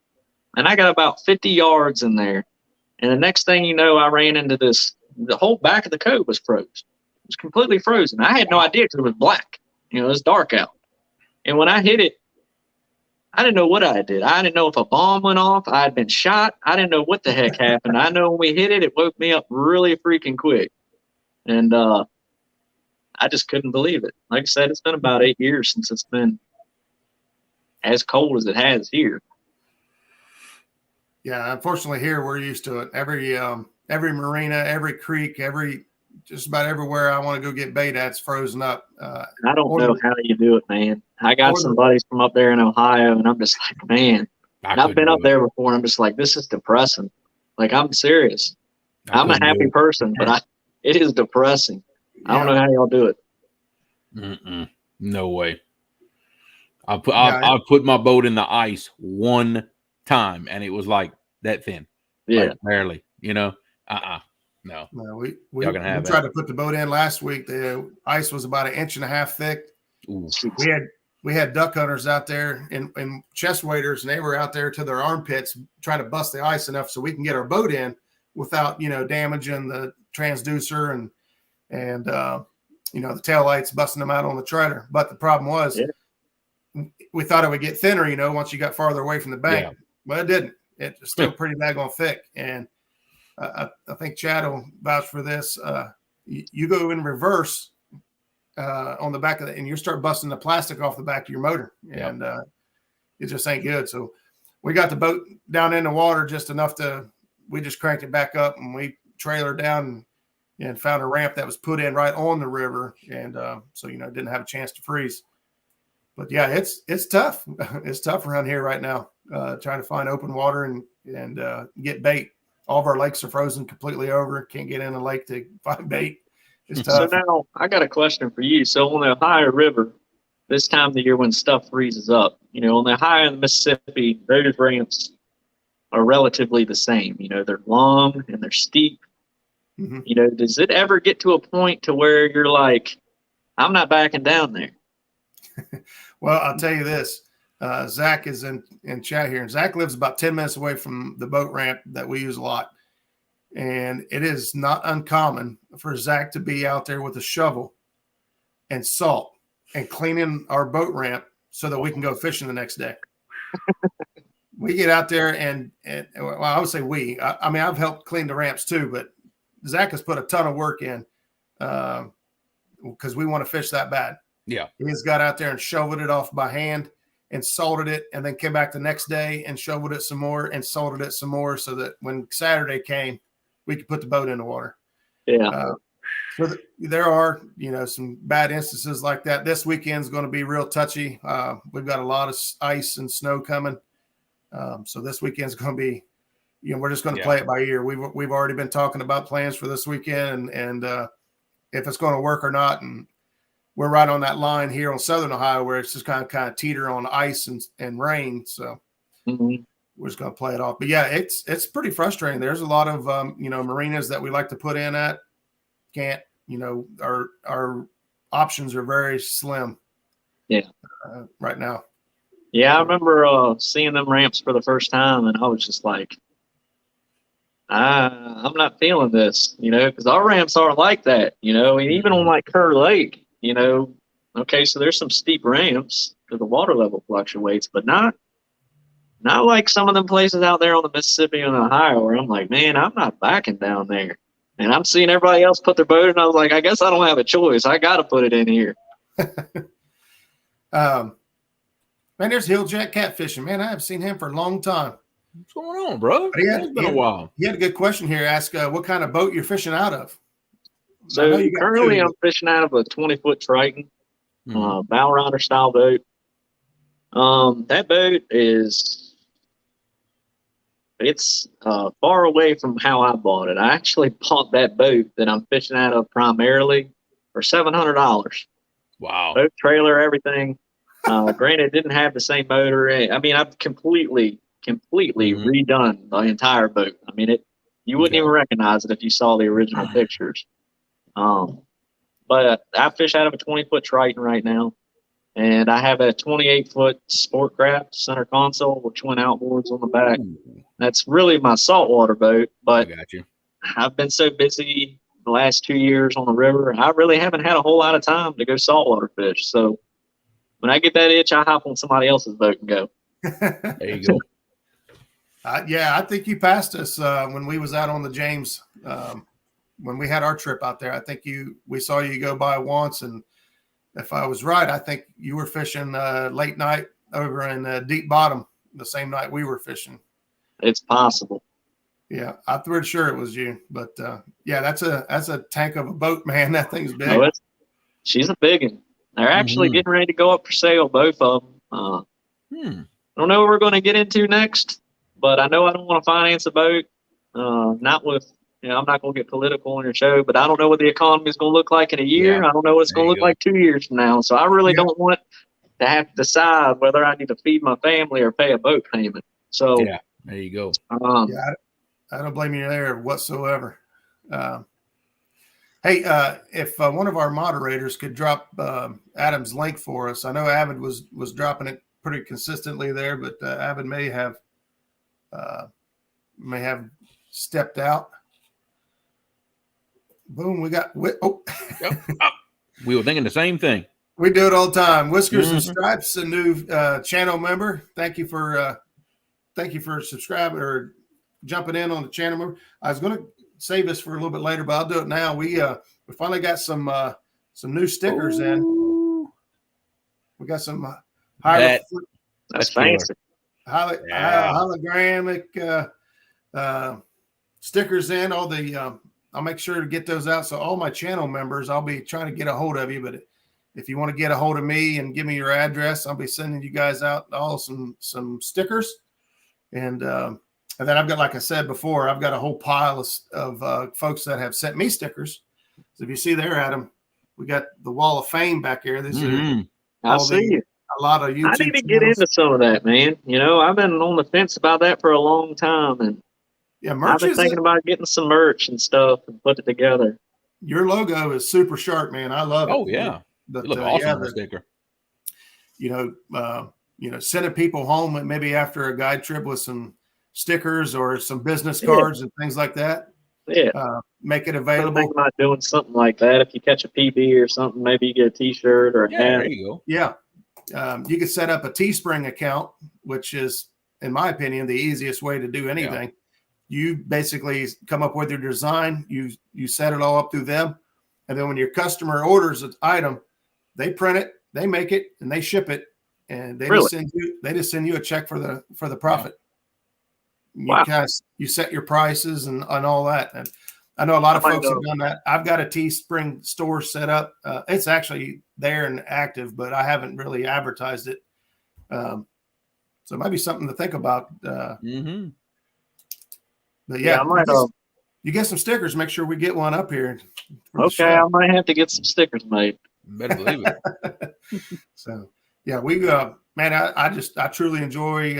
and I got about 50 yards in there. And the next thing you know, I ran into this. The whole back of the cove was frozen. It was completely frozen. I had no idea because it was black. It was dark out. And when I hit it, I didn't know what I did. I didn't know if a bomb went off. I had been shot. I didn't know what the heck happened. I know when we hit it, it woke me up really freaking quick. And I just couldn't believe it. Like I said, it's been about 8 years since it's been as cold as it has here. Yeah, unfortunately here we're used to it. Every marina, every creek, just about everywhere I want to go get bait at's frozen up. I don't know how you do it, man. I got some buddies from up there in Ohio, and I'm just like, man. I've been up there before, and I'm just like, this is depressing. Like, I'm serious. I'm a happy person, but it is depressing. I don't know how y'all do it. No way. I put my boat in the ice one time, and it was like that thin. Yeah, like barely. No. We tried to put the boat in last week. The ice was about 1.5 inches thick. Ooh. We had duck hunters out there and chest waders, and they were out there to their armpits trying to bust the ice enough so we can get our boat in without damaging the transducer and the tail lights, busting them out on the trailer. But the problem was we thought it would get thinner, once you got farther away from the bank, but it didn't. It's still pretty daggone thick. And I think Chad will vouch for this. You go in reverse on the back of it, and you start busting the plastic off the back of your motor, and it just ain't good. So we got the boat down in the water just enough we just cranked it back up, and we trailered down and found a ramp that was put in right on the river, and so it didn't have a chance to freeze. But yeah, it's tough. It's tough around here right now, trying to find open water and get bait. All of our lakes are frozen completely over. Can't get in a lake to find bait. It's tough. So now I got a question for you. So on the Ohio River, this time of the year when stuff freezes up, on the Ohio and the Mississippi, those ramps are relatively the same. They're long and they're steep. Mm-hmm. Does it ever get to a point to where you're like, I'm not backing down there? Well, I'll tell you this. Zach is in chat here, and Zach lives about 10 minutes away from the boat ramp that we use a lot. And it is not uncommon for Zach to be out there with a shovel and salt and cleaning our boat ramp so that we can go fishing the next day. We get out there and well, I would say I mean, I've helped clean the ramps too, but Zach has put a ton of work in because we want to fish that bad. Yeah. He's got out there and shoveled it off by hand and salted it, and then came back the next day and shoveled it some more and salted it some more, so that when Saturday came, we could put the boat in the water. Yeah. So there are, some bad instances like that. This weekend's going to be real touchy. We've got a lot of ice and snow coming. So this weekend's going to be, we're just going to play it by ear. We've already been talking about plans for this weekend and if it's going to work or not. And we're right on that line here on Southern Ohio where it's just kind of teeter on ice and rain. So we're just going to play it off. But yeah, it's pretty frustrating. There's a lot of, marinas that we like to put in at. Can't, our options are very slim. Yeah. Right now. Yeah, I remember seeing them ramps for the first time, and I was just like, I'm not feeling this, because our ramps aren't like that, and even on like Kerr Lake, okay, so there's some steep ramps because the water level fluctuates, but not like some of them places out there on the Mississippi and Ohio where I'm like, man, I'm not backing down there. And I'm seeing everybody else put their boat, and I was like, I guess I don't have a choice. I got to put it in here. Man, there's Hilljack catfishing. Man, I haven't seen him for a long time. What's going on, bro? It's been a while. He had a good question here. Ask what kind of boat you're fishing out of. So currently I'm fishing out of a 20-foot Triton, bow rider style boat. That boat it's far away from how I bought it. I actually bought that boat that I'm fishing out of primarily for $700. Wow. Boat, trailer, everything. Granted, it didn't have the same motor. I mean, I've completely redone the entire boat. I mean, you wouldn't even recognize it if you saw the original pictures. But I fish out of a 20-foot Triton right now. And I have a 28-foot Sportcraft center console with twin outboards on the back. That's really my saltwater boat, but I got you. I've been so busy the last 2 years on the river, I really haven't had a whole lot of time to go saltwater fish. So when I get that itch, I hop on somebody else's boat and go. There you go. I think you passed us when we was out on the James when we had our trip out there. I think we saw you go by once, and if I was right, I think you were fishing late night over in Deep Bottom the same night we were fishing. It's possible. Yeah, I'm pretty sure it was you. But that's a tank of a boat, man. That thing's big. Oh, she's a big one. They're actually getting ready to go up for sale, both of them. I don't know what we're going to get into next, but I know I don't want to finance a boat. Not with. I'm not going to get political on your show, but I don't know what the economy is going to look like in a year. I don't know what it's going to look like 2 years from now. So I really don't want to have to decide whether I need to feed my family or pay a boat payment. So there you go. I don't blame you there whatsoever. Hey, if one of our moderators could drop Adam's link for us. I know Avid was dropping it pretty consistently there, but Avid may have stepped out. Boom, we got we were thinking the same thing. We do it all the time. Whiskers and Stripes, a new channel member. Thank you for subscribing or jumping in on the channel member. I was going to save this for a little bit later, but I'll do it now. We finally got some new stickers in. We got some that's fancy. Hologramic stickers in. All the I'll make sure to get those out. So all my channel members, I'll be trying to get a hold of you. But if you want to get a hold of me and give me your address, I'll be sending you guys out all some stickers. And then I've got, like I said before, I've got a whole pile of folks that have sent me stickers. So if you see there, Adam, we got the Wall of Fame back here. This is I see you. A lot of YouTube. I need to get into some of that, man. I've been on the fence about that for a long time, and I've been thinking about getting some merch and stuff and put it together. Your logo is super sharp, man. I love it. Oh yeah, but, you look awesome on the sticker. Sending people home maybe after a guide trip with some stickers or some business cards and things like that. Yeah, make it available. I'm thinking about doing something like that. If you catch a PB or something, maybe you get a T-shirt or a hat. There you go. Yeah, you could set up a Teespring account, which is, in my opinion, the easiest way to do anything. Yeah. You basically come up with your design, you set it all up through them, and then when your customer orders an item, they print it, they make it, and they ship it, and they just send you a check for the profit. Wow. you set your prices and all that. And I know a lot of folks have done that. I've got a Teespring store set up. It's actually there and active, but I haven't really advertised it. So it might be something to think about. But yeah, I might, you get some stickers. Make sure we get one up here. Okay, I might have to get some stickers made. Better believe it. So yeah, we man, I truly enjoy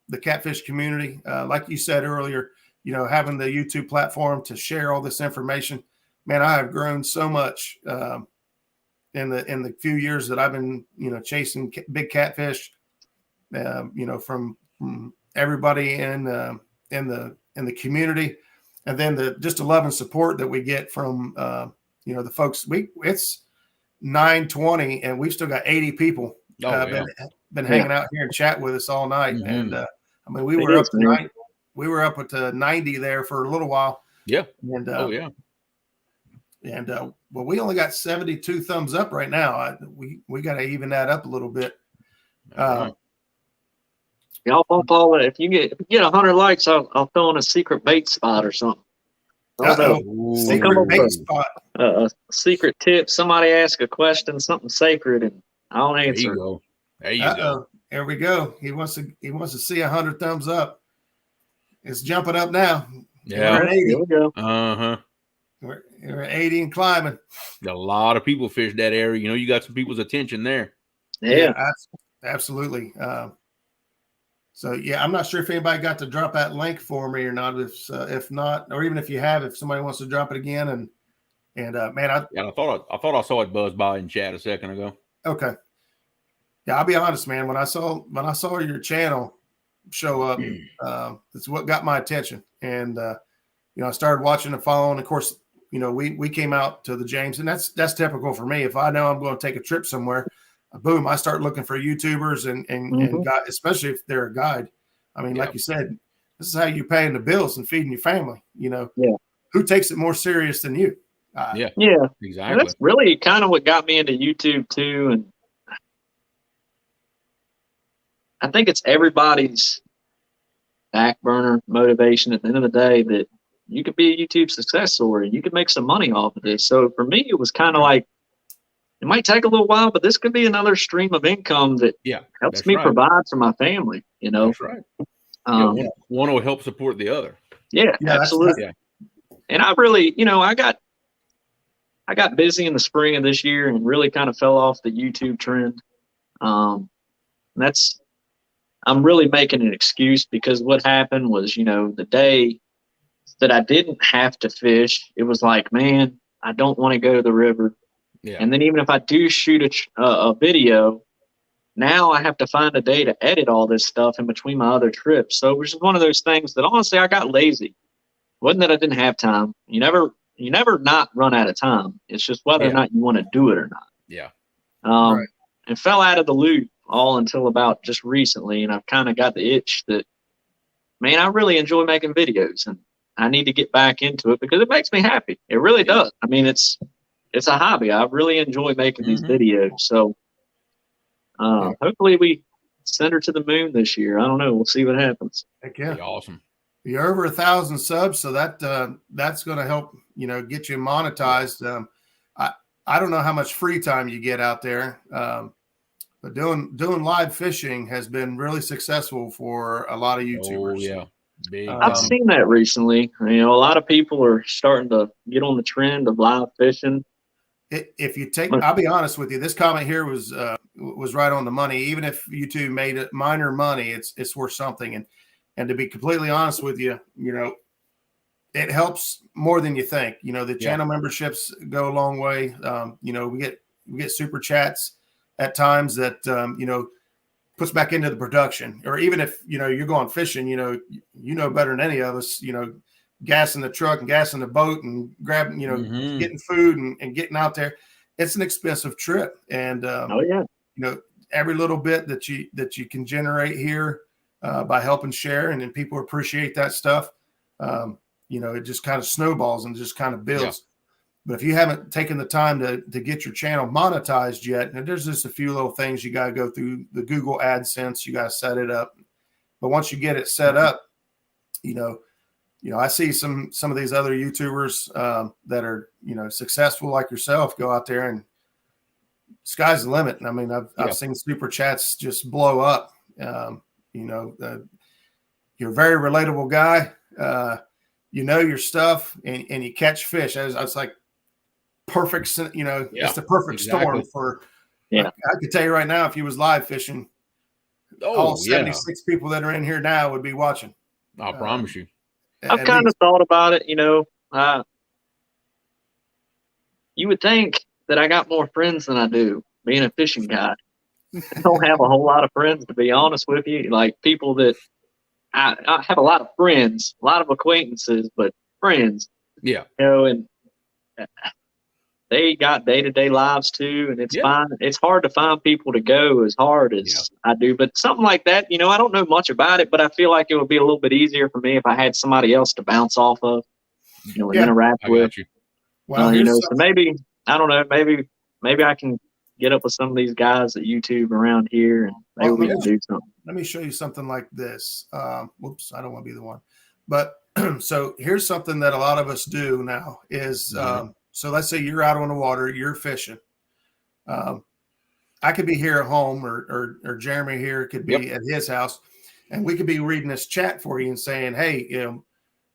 the catfish community. Like you said earlier, you know, having the YouTube platform to share all this information. Man, I have grown so much in the few years that I've been, you know, chasing big catfish. You know, from everybody in the community, and then the just the love and support that we get from you know, the folks. It's 9:20 and we've still got 80 people been hanging out here and chat with us all night. And I mean, we were up to 90 there for a little while. Yeah. And well, we only got 72 thumbs up right now. We got to even that up a little bit. Y'all bump all that. If you get 100 likes, I'll throw in a secret bait spot or something. Secret bait spot. A secret tip. Somebody ask a question, something sacred, and I'll answer. There you go. There we go. He wants to see 100 thumbs up. It's jumping up now. Yeah. We're at 80. Here we go. We're at 80 and climbing. A lot of people fish that area. You know, you got some people's attention there. Yeah, absolutely. So yeah, I'm not sure if anybody got to drop that link for me or not. If not, or even if you have, if somebody wants to drop it again, and man, I thought I saw it buzz by in chat a second ago. Okay. Yeah, I'll be honest, man. When I saw your channel show up, it's what got my attention, and you know, I started watching and following. Of course, you know, we came out to the James, and that's typical for me. If I know I'm going to take a trip somewhere, boom, I start looking for YouTubers and especially if they're a guide. I mean, like you said, this is how you're paying the bills and feeding your family. You know, who takes it more serious than you? Exactly. And that's really kind of what got me into YouTube too, and I think it's everybody's back burner motivation at the end of the day that you could be a YouTube success story. You could make some money off of this. So for me, it was kind of like, it might take a little while, but this could be another stream of income that helps me provide for my family, you know? That's right. One will help support the other. Yeah, absolutely. And I really, you know, I got busy in the spring of this year and really kind of fell off the YouTube trend. I'm really making an excuse because what happened was, you know, the day that I didn't have to fish, it was like, man, I don't want to go to the river. Yeah. And then even if I do shoot a video, now I have to find a day to edit all this stuff in between my other trips. So it was just one of those things that honestly I got lazy. It wasn't that I didn't have time. You never not run out of time. It's just whether or not you want to do it or not. Yeah. And fell out of the loop all until about just recently. And I've kind of got the itch that, man, I really enjoy making videos and I need to get back into it because it makes me happy. It really does. I mean, it's a hobby. I really enjoy making these videos. So hopefully we send her to the moon this year. I don't know. We'll see what happens. Heck yeah. Awesome. You're over 1,000 subs, so that's going to help, you know, get you monetized. I don't know how much free time you get out there, but doing live fishing has been really successful for a lot of YouTubers. Oh yeah. I've seen that recently. You know, a lot of people are starting to get on the trend of live fishing. If you take, I'll be honest with you, this comment here was right on the money. Even if YouTube made it minor money, it's worth something. And to be completely honest with you, you know, it helps more than you think. You know, the channel memberships go a long way. You know, we get super chats at times that you know, puts back into the production. Or even if, you know, you're going fishing, you know better than any of us, you know, gas in the truck and gas in the boat and grabbing, you know, getting food and getting out there. It's an expensive trip. And, you know, every little bit that you can generate here by helping share, and then people appreciate that stuff. You know, it just kind of snowballs and just kind of builds. Yeah. But if you haven't taken the time to get your channel monetized yet, and there's just a few little things you got to go through the Google AdSense, you got to set it up. But once you get it set up, I see some of these other YouTubers that are, successful like yourself go out there and sky's the limit. I mean, I've seen super chats just blow up. You're a very relatable guy. Your stuff and you catch fish. I was like perfect, it's the perfect storm for, I could tell you right now, if you was live fishing, all 76 people that are in here now would be watching. I promise you. I've kind of thought about it, you would think that I got more friends than I do, being a fishing guy. I don't have a whole lot of friends, to be honest with you. Like people that I have a lot of friends, a lot of acquaintances, but friends. Yeah. And they got day-to-day lives too, and it's fine. It's hard to find people to go as hard as I do, but something like that, I don't know much about it, but I feel like it would be a little bit easier for me if I had somebody else to bounce off of, and interact with. Well, so maybe, I don't know, maybe I can get up with some of these guys at YouTube around here, and maybe we can do something. Let me show you something like this. Whoops, I don't want to be the one. But so here's something that a lot of us do now is, so let's say you're out on the water, you're fishing. I could be here at home, or Jeremy here could be at his house, and we could be reading this chat for you and saying, hey,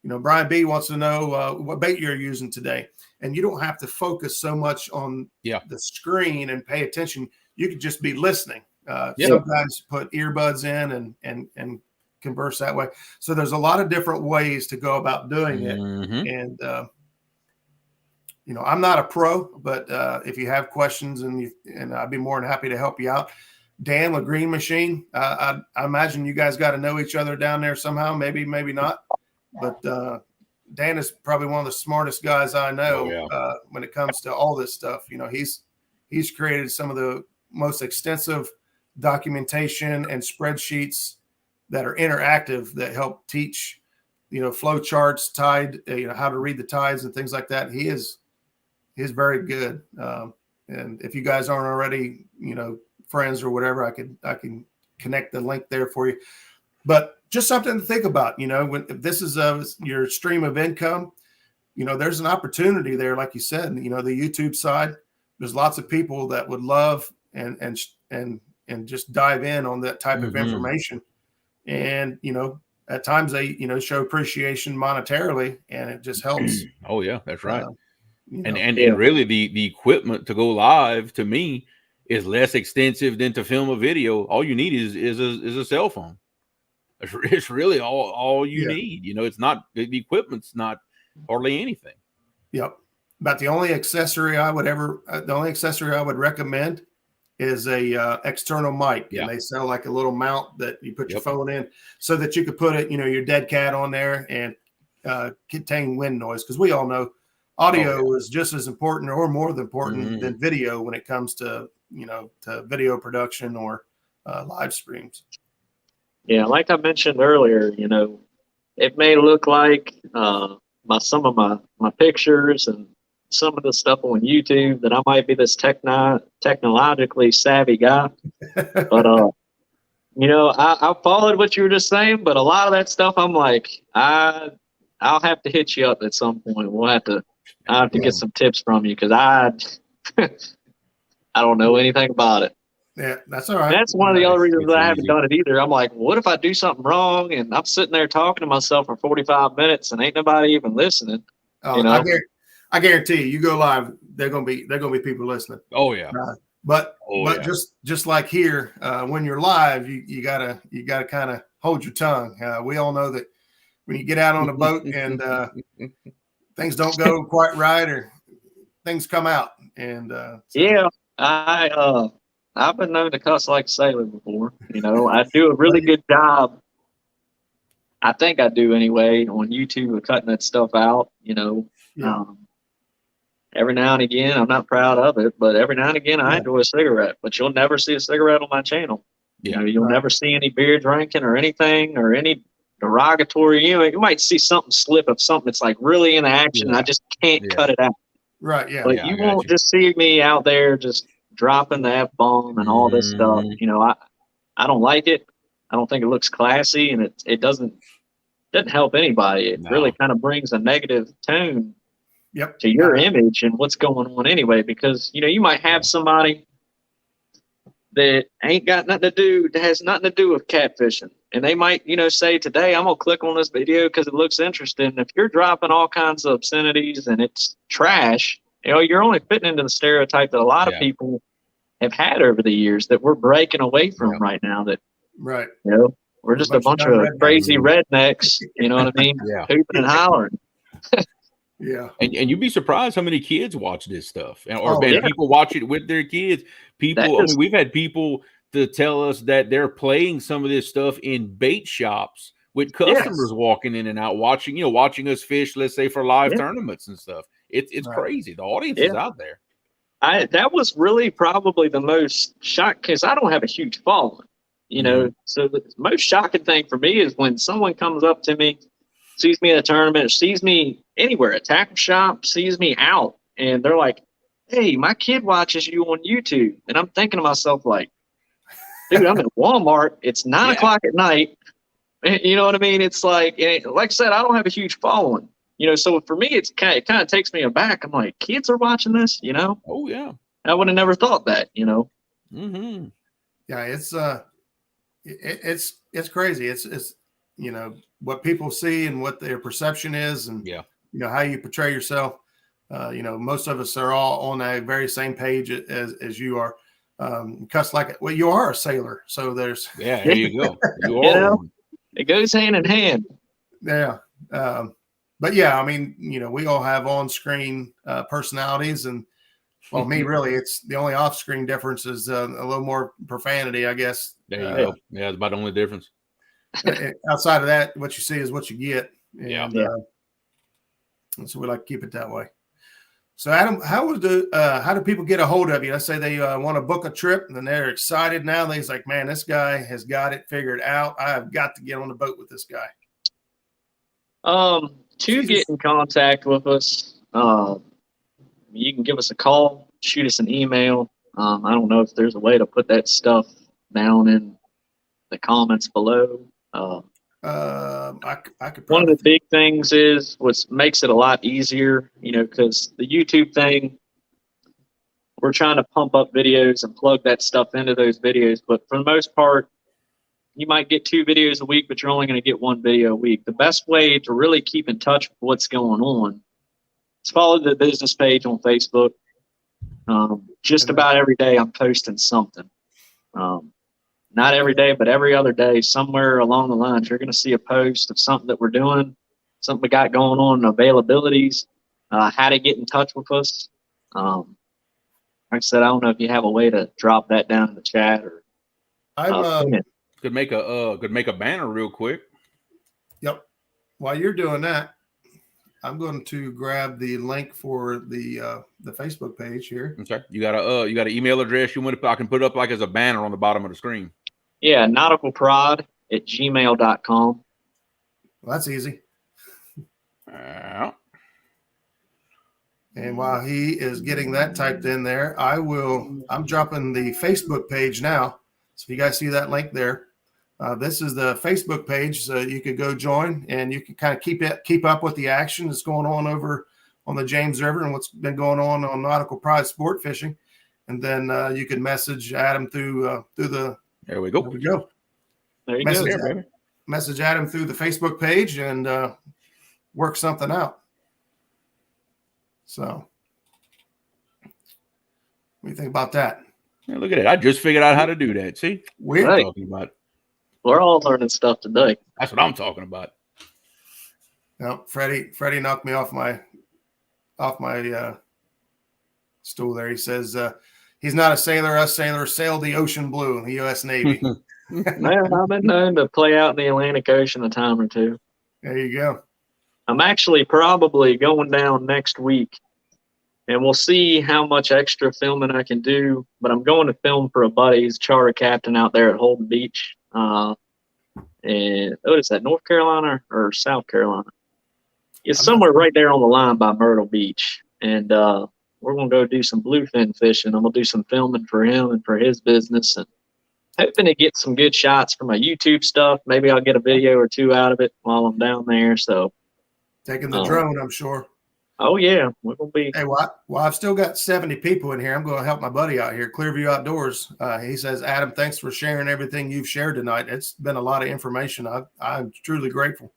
Brian B wants to know what bait you're using today. And you don't have to focus so much on the screen and pay attention. You could just be listening. Some guys put earbuds in and converse that way. So there's a lot of different ways to go about doing it. And, I'm not a pro, but if you have questions and I'd be more than happy to help you out. Dan with Green Machine, I imagine you guys got to know each other down there somehow, maybe not. But Dan is probably one of the smartest guys I know when it comes to all this stuff. He's created some of the most extensive documentation and spreadsheets that are interactive that help teach, flow charts, tide, how to read the tides and things like that. He's very good. And if you guys aren't already, friends or whatever, I can connect the link there for you. But just something to think about, if this is your stream of income, there's an opportunity there. Like you said, the YouTube side, there's lots of people that would love and just dive in on that type of information. And, at times they, show appreciation monetarily, and it just helps. Oh yeah, that's right. And really the equipment to go live to me is less extensive than to film a video. All you need is a cell phone. It's really all you need. It's not, the equipment's not hardly anything. Yep. About the only accessory I would recommend is a external mic. And they sell like a little mount that you put your phone in so that you could put it, your dead cat on there and contain wind noise. Because we all know audio is just as important or more than important than video when it comes to, to video production or live streams. Yeah, like I mentioned earlier, it may look like some of my pictures and some of the stuff on YouTube that I might be this technologically savvy guy. But, I followed what you were just saying, but a lot of that stuff, I'm like, I'll have to hit you up at some point. I'll have to get some tips from you because I don't know anything about it. Yeah, that's all right. That's one of the other reasons that I haven't done it either. I'm like, what if I do something wrong and I'm sitting there talking to myself for 45 minutes and ain't nobody even listening? I guarantee you go live, they're gonna be people listening. Oh yeah. But just like here, when you're live, you gotta kind of hold your tongue. We all know that when you get out on a boat and things don't go quite right or things come out. And I've been known to cuss like a sailor before. I do a really good job. I think I do anyway on YouTube of cutting that stuff out. Every now and again, I'm not proud of it, but every now and again, I enjoy a cigarette. But you'll never see a cigarette on my channel. You'll never see any beer drinking or anything or any derogatory. You might see something slip of something that's like really in action. And I just can't cut it out. Right. Yeah. But you won't just see me out there just dropping the F-bomb and all this stuff. I don't like it. I don't think it looks classy, and it doesn't doesn't help anybody. It No. really kind of brings a negative tone Yep. to your image and what's going on anyway, because, you know, you might have somebody that ain't got nothing to do, that has nothing to do with catfishing. And they might, you know, say, today I'm going to click on this video because it looks interesting. If you're dropping all kinds of obscenities and it's trash, you know, you're only fitting into the stereotype that a lot of people have had over the years that we're breaking away from right now. That, right. You know, we're just a bunch of crazy rednecks, you know what I mean? Yeah. Hooping and hollering. Yeah. And you'd be surprised how many kids watch this stuff, or yeah. people watch it with their kids. People, I mean, we've had people to tell us that they're playing some of this stuff in bait shops with customers walking in and out, watching us fish, let's say for live tournaments and stuff. It's crazy. The audience is out there. That was really probably the most shock, because I don't have a huge following, you know. So the most shocking thing for me is when someone comes up to me, sees me at a tournament, sees me anywhere, a tackle shop, sees me out, and they're like, "Hey, my kid watches you on YouTube." And I'm thinking to myself, like, dude, I'm at Walmart. It's 9 o'clock at night. You know what I mean? It's like I said, I don't have a huge following. You know, so for me, it kind of takes me aback. I'm like, kids are watching this, you know? Oh yeah, I would have never thought that, you know. Yeah, it's crazy. It's you know what people see and what their perception is, and you know how you portray yourself. You know, most of us are all on a very same page as you are. Cuss like well, you are a sailor, so there's there you go. You are. You know, it goes hand in hand. Yeah. But yeah, I mean, you know, we all have on-screen personalities, and well, me really, it's the only off-screen difference is a little more profanity, I guess. There you go. Yeah, it's about the only difference. Outside of that, what you see is what you get. And, and so we like to keep it that way. So, Adam, how do people get a hold of you? Let's say they want to book a trip, and then they're excited now. They're like, man, this guy has got it figured out. I've got to get on the boat with this guy. To get in contact with us, you can give us a call, shoot us an email. I don't know if there's a way to put that stuff down in the comments below. I could. One of the big things is what makes it a lot easier, you know, because the YouTube thing, we're trying to pump up videos and plug that stuff into those videos. But for the most part, you might get 2 videos a week, but you're only going to get 1 video a week. The best way to really keep in touch with what's going on is follow the business page on Facebook. Just about every day I'm posting something. Not every day, but every other day, somewhere along the lines, you're going to see a post of something that we're doing, something we got going on, availabilities, how to get in touch with us. Like I said, I don't know if you have a way to drop that down in the chat or. Could make a banner real quick. Yep. While you're doing that, I'm going to grab the link for the Facebook page here. Okay. You got an email address you want to? I can put up like as a banner on the bottom of the screen. Yeah, nauticalprod@gmail.com. Well, that's easy. And while he is getting that typed in there, I'm dropping the Facebook page now. So if you guys see that link there, this is the Facebook page. So you could go join, and you can kind of keep up with the action that's going on over on the James River and what's been going on Nautical Pride Sport Fishing. And then you can message Adam through the. There we go. There we go. There you go. Message Adam through the Facebook page and work something out. So, what do you think about that? Yeah, look at it. I just figured out how to do that. See? We're talking about. We're all learning stuff today. That's what I'm talking about. No, Freddie knocked me off my stool there. He says he's not a sailor. Us sailors sail the ocean blue in the U.S. Navy. Man, I've been known to play out in the Atlantic Ocean a time or two. There you go. I'm actually probably going down next week, and we'll see how much extra filming I can do. But I'm going to film for a buddy. He's a charter captain out there at Holden Beach. And what is that, North Carolina or South Carolina? It's somewhere right there on the line by Myrtle Beach. And we're going to go do some bluefin fishing. I'm going to do some filming for him and for his business. And hoping to get some good shots for my YouTube stuff. Maybe I'll get a video or two out of it while I'm down there. So Taking the drone, I'm sure. Oh yeah, we're gonna be. Hey, well, I've still got 70 people in here. I'm going to help my buddy out here, Clearview Outdoors. He says, Adam, thanks for sharing everything you've shared tonight. It's been a lot of information. I'm truly grateful.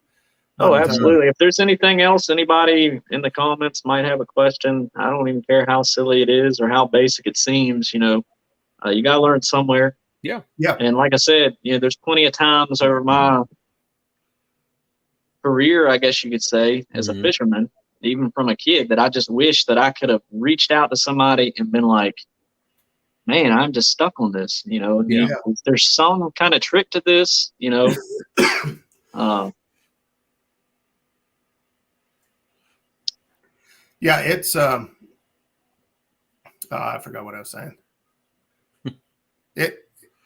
Oh, absolutely. If there's anything else, anybody in the comments might have a question. I don't even care how silly it is or how basic it seems. You know, you got to learn somewhere. Yeah. Yeah. And like I said, you know, there's plenty of times over my career, I guess you could say, as a fisherman, even from a kid, that I just wish that I could have reached out to somebody and been like, man, I'm just stuck on this. You know, there's some kind of trick to this, you know. Yeah, it's I forgot what I was saying.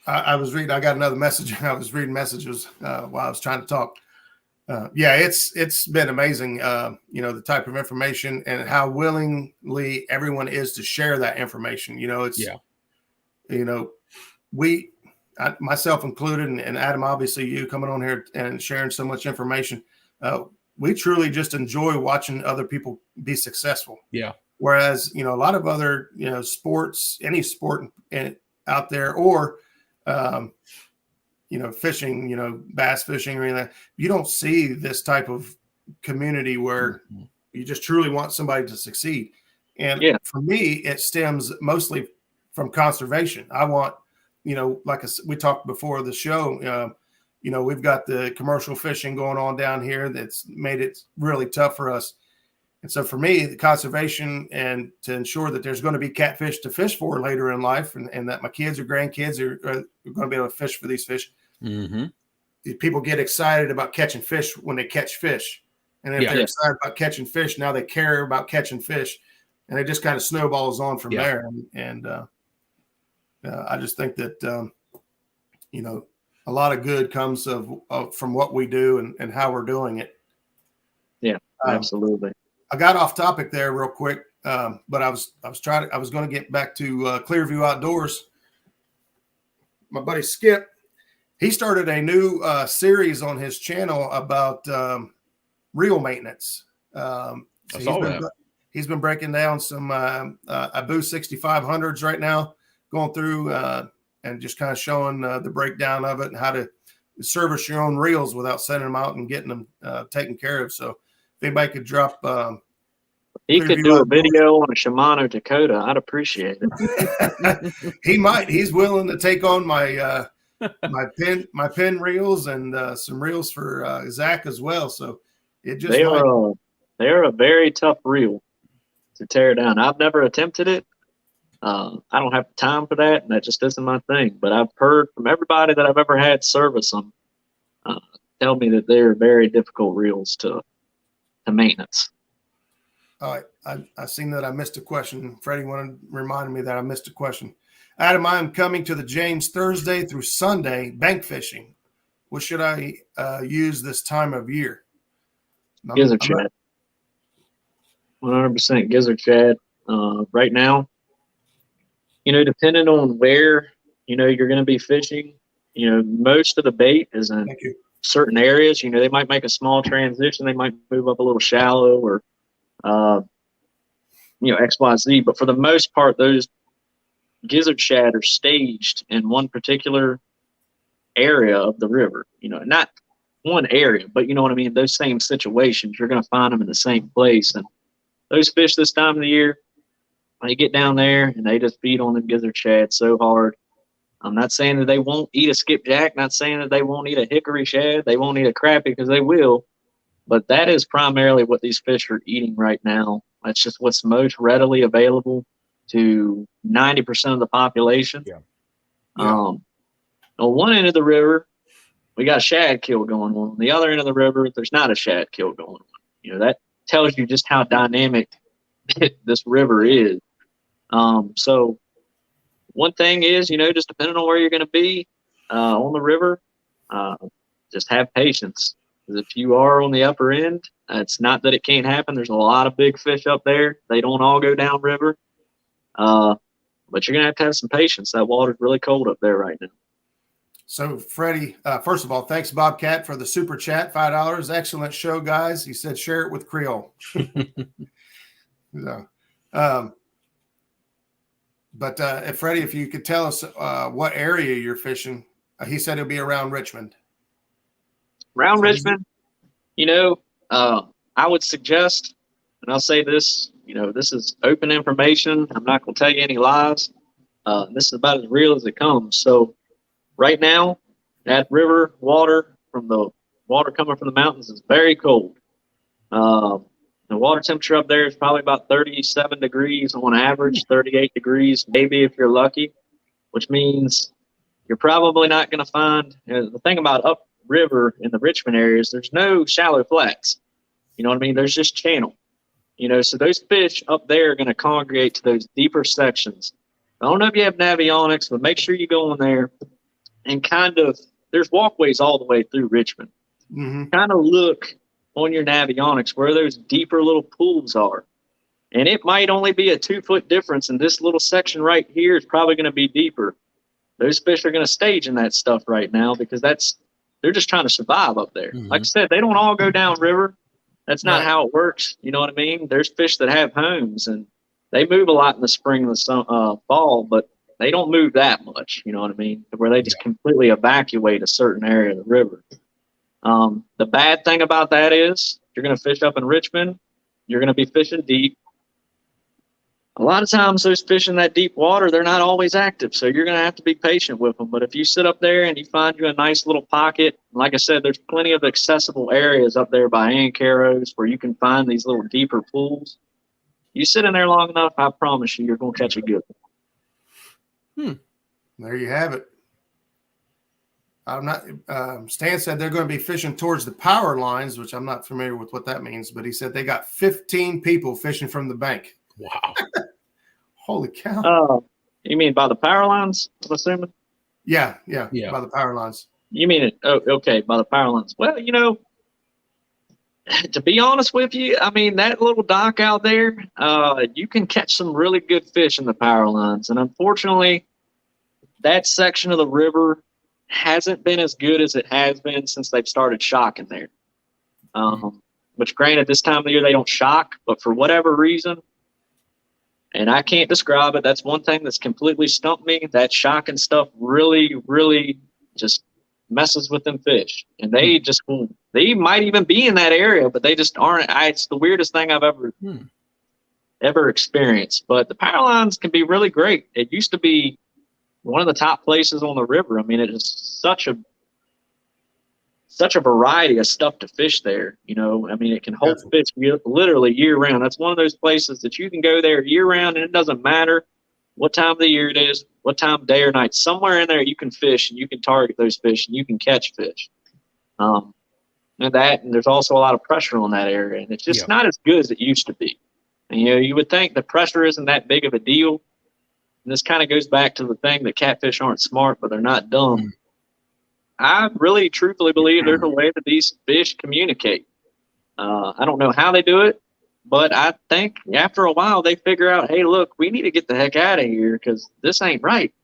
I was reading, I got another message. I was reading messages while I was trying to talk. Yeah, it's been amazing, you know, the type of information and how willingly everyone is to share that information. You know, it's, you know, myself included, and Adam, obviously you coming on here and sharing so much information. We truly just enjoy watching other people be successful. Yeah. Whereas, you know, a lot of other, you know, sports, any sport out there, or, you know, fishing, you know, bass fishing or anything, you don't see this type of community where you just truly want somebody to succeed. And for me, it stems mostly from conservation. I want, you know, like we talked before the show, you know, we've got the commercial fishing going on down here that's made it really tough for us. And so for me, the conservation and to ensure that there's going to be catfish to fish for later in life, and that my kids or grandkids are going to be able to fish for these fish. People get excited about catching fish when they catch fish. And if they're excited about catching fish, now they care about catching fish. And it just kind of snowballs on from there. And I just think that, you know, a lot of good comes from what we do and how we're doing it. Yeah, absolutely. I got off topic there real quick, but I was going to get back to Clearview Outdoors. My buddy Skip, he started a new series on his channel about reel maintenance. He's been breaking down some Abu 6500s right now, going through and just kind of showing the breakdown of it and how to service your own reels without sending them out and getting them taken care of. So if anybody could drop, he could do a video on a Shimano Dakota, I'd appreciate it. He might. He's willing to take on my my pin reels and some reels for Zach as well. So it just they're a very tough reel to tear down. I've never attempted it. I don't have time for that, and that just isn't my thing. But I've heard from everybody that I've ever had service them tell me that they're very difficult reels to maintenance. All right, I seen that I missed a question. Freddie reminded me that I missed a question. Adam, I am coming to the James Thursday through Sunday bank fishing. What should I use this time of year? Gizzard shad. 100% gizzard shad. Right now, you know, depending on where, you know, you're going to be fishing, you know, most of the bait is in certain areas. You know, they might make a small transition. They might move up a little shallow or, you know, XYZ. But for the most part, those gizzard shad are staged in one particular area of the river. You know, not one area, but you know what I mean? Those same situations, you're going to find them in the same place. And those fish this time of the year, they get down there and they just feed on them gizzard shad so hard. I'm not saying that they won't eat a skipjack, not saying that they won't eat a hickory shad, they won't eat a crappie, because they will. But that is primarily what these fish are eating right now. That's just what's most readily available to 90% of the population. On one end of the river, we got shad kill going on. On the other end of the river, there's not a shad kill going on. You know, that tells you just how dynamic this river is. So one thing is, you know, just depending on where you're going to be on the river, just have patience. Because if you are on the upper end, it's not that it can't happen. There's a lot of big fish up there. They don't all go down river. But you're going to have some patience. That water's really cold up there right now. So Freddie, first of all, thanks Bobcat for the super chat, $5. Excellent show, guys. He said share it with Creole. So, but Freddie, if you could tell us what area you're fishing, he said it'll be around Richmond. Around Richmond, I would suggest, and I'll say this, this is open information. I'm not going to tell you any lies. This is about as real as it comes. So right now, that river water from the water coming from the mountains is very cold. The water temperature up there is probably about 37 degrees on average, 38 degrees, maybe if you're lucky, which means you're probably not going to find, the thing about upriver in the Richmond areas, there's no shallow flats. You know what I mean? There's just channel. So those fish up there are going to congregate to those deeper sections. I don't know if you have navionics, but make sure you go in there and there's walkways all the way through Richmond. Mm-hmm. Kind of look on your navionics where those deeper little pools are. And it might only be a 2-foot difference, and this little section right here is probably going to be deeper. Those fish are going to stage in that stuff right now because they're just trying to survive up there. Mm-hmm. Like I said, they don't all go downriver. That's not Right. how it works. You know what I mean? There's fish that have homes, and they move a lot in the spring and the fall, but they don't move that much. You know what I mean? Where they just completely evacuate a certain area of the river. The bad thing about that is you're going to fish up in Richmond. You're going to be fishing deep. A lot of times those fish in that deep water, they're not always active. So you're going to have to be patient with them. But if you sit up there and you find you a nice little pocket, like I said, there's plenty of accessible areas up there by Ancaros where you can find these little deeper pools. You sit in there long enough, I promise you, you're going to catch a good one. There you have it. I'm not. Stan said they're going to be fishing towards the power lines, which I'm not familiar with what that means. But he said they got 15 people fishing from the bank. Wow! Holy cow! You mean by the power lines? I'm assuming. Yeah, by the power lines. You mean it? Oh, okay, by the power lines. Well, to be honest with you, I mean that little dock out there, you can catch some really good fish in the power lines, and unfortunately, that section of the river hasn't been as good as it has been since they've started shocking there. Which, granted, this time of the year they don't shock, but for whatever reason, and I can't describe it, that's one thing that's completely stumped me. That shocking stuff really, really just messes with them fish, and they might even be in that area, but they just aren't. It's the weirdest thing I've ever experienced. But the power lines can be really great. It used to be one of the top places on the river. I mean, it is such a variety of stuff to fish there. I mean, it can hold fish literally year round. That's one of those places that you can go there year round, and it doesn't matter what time of the year it is, what time of day or night. Somewhere in there you can fish and you can target those fish and you can catch fish. And there's also a lot of pressure on that area, and it's just not as good as it used to be. And you would think the pressure isn't that big of a deal. And this kind of goes back to the thing that catfish aren't smart, but they're not dumb. I really truthfully believe there's a way that these fish communicate. I don't know how they do it, but I think after a while they figure out, hey, look, we need to get the heck out of here because this ain't right.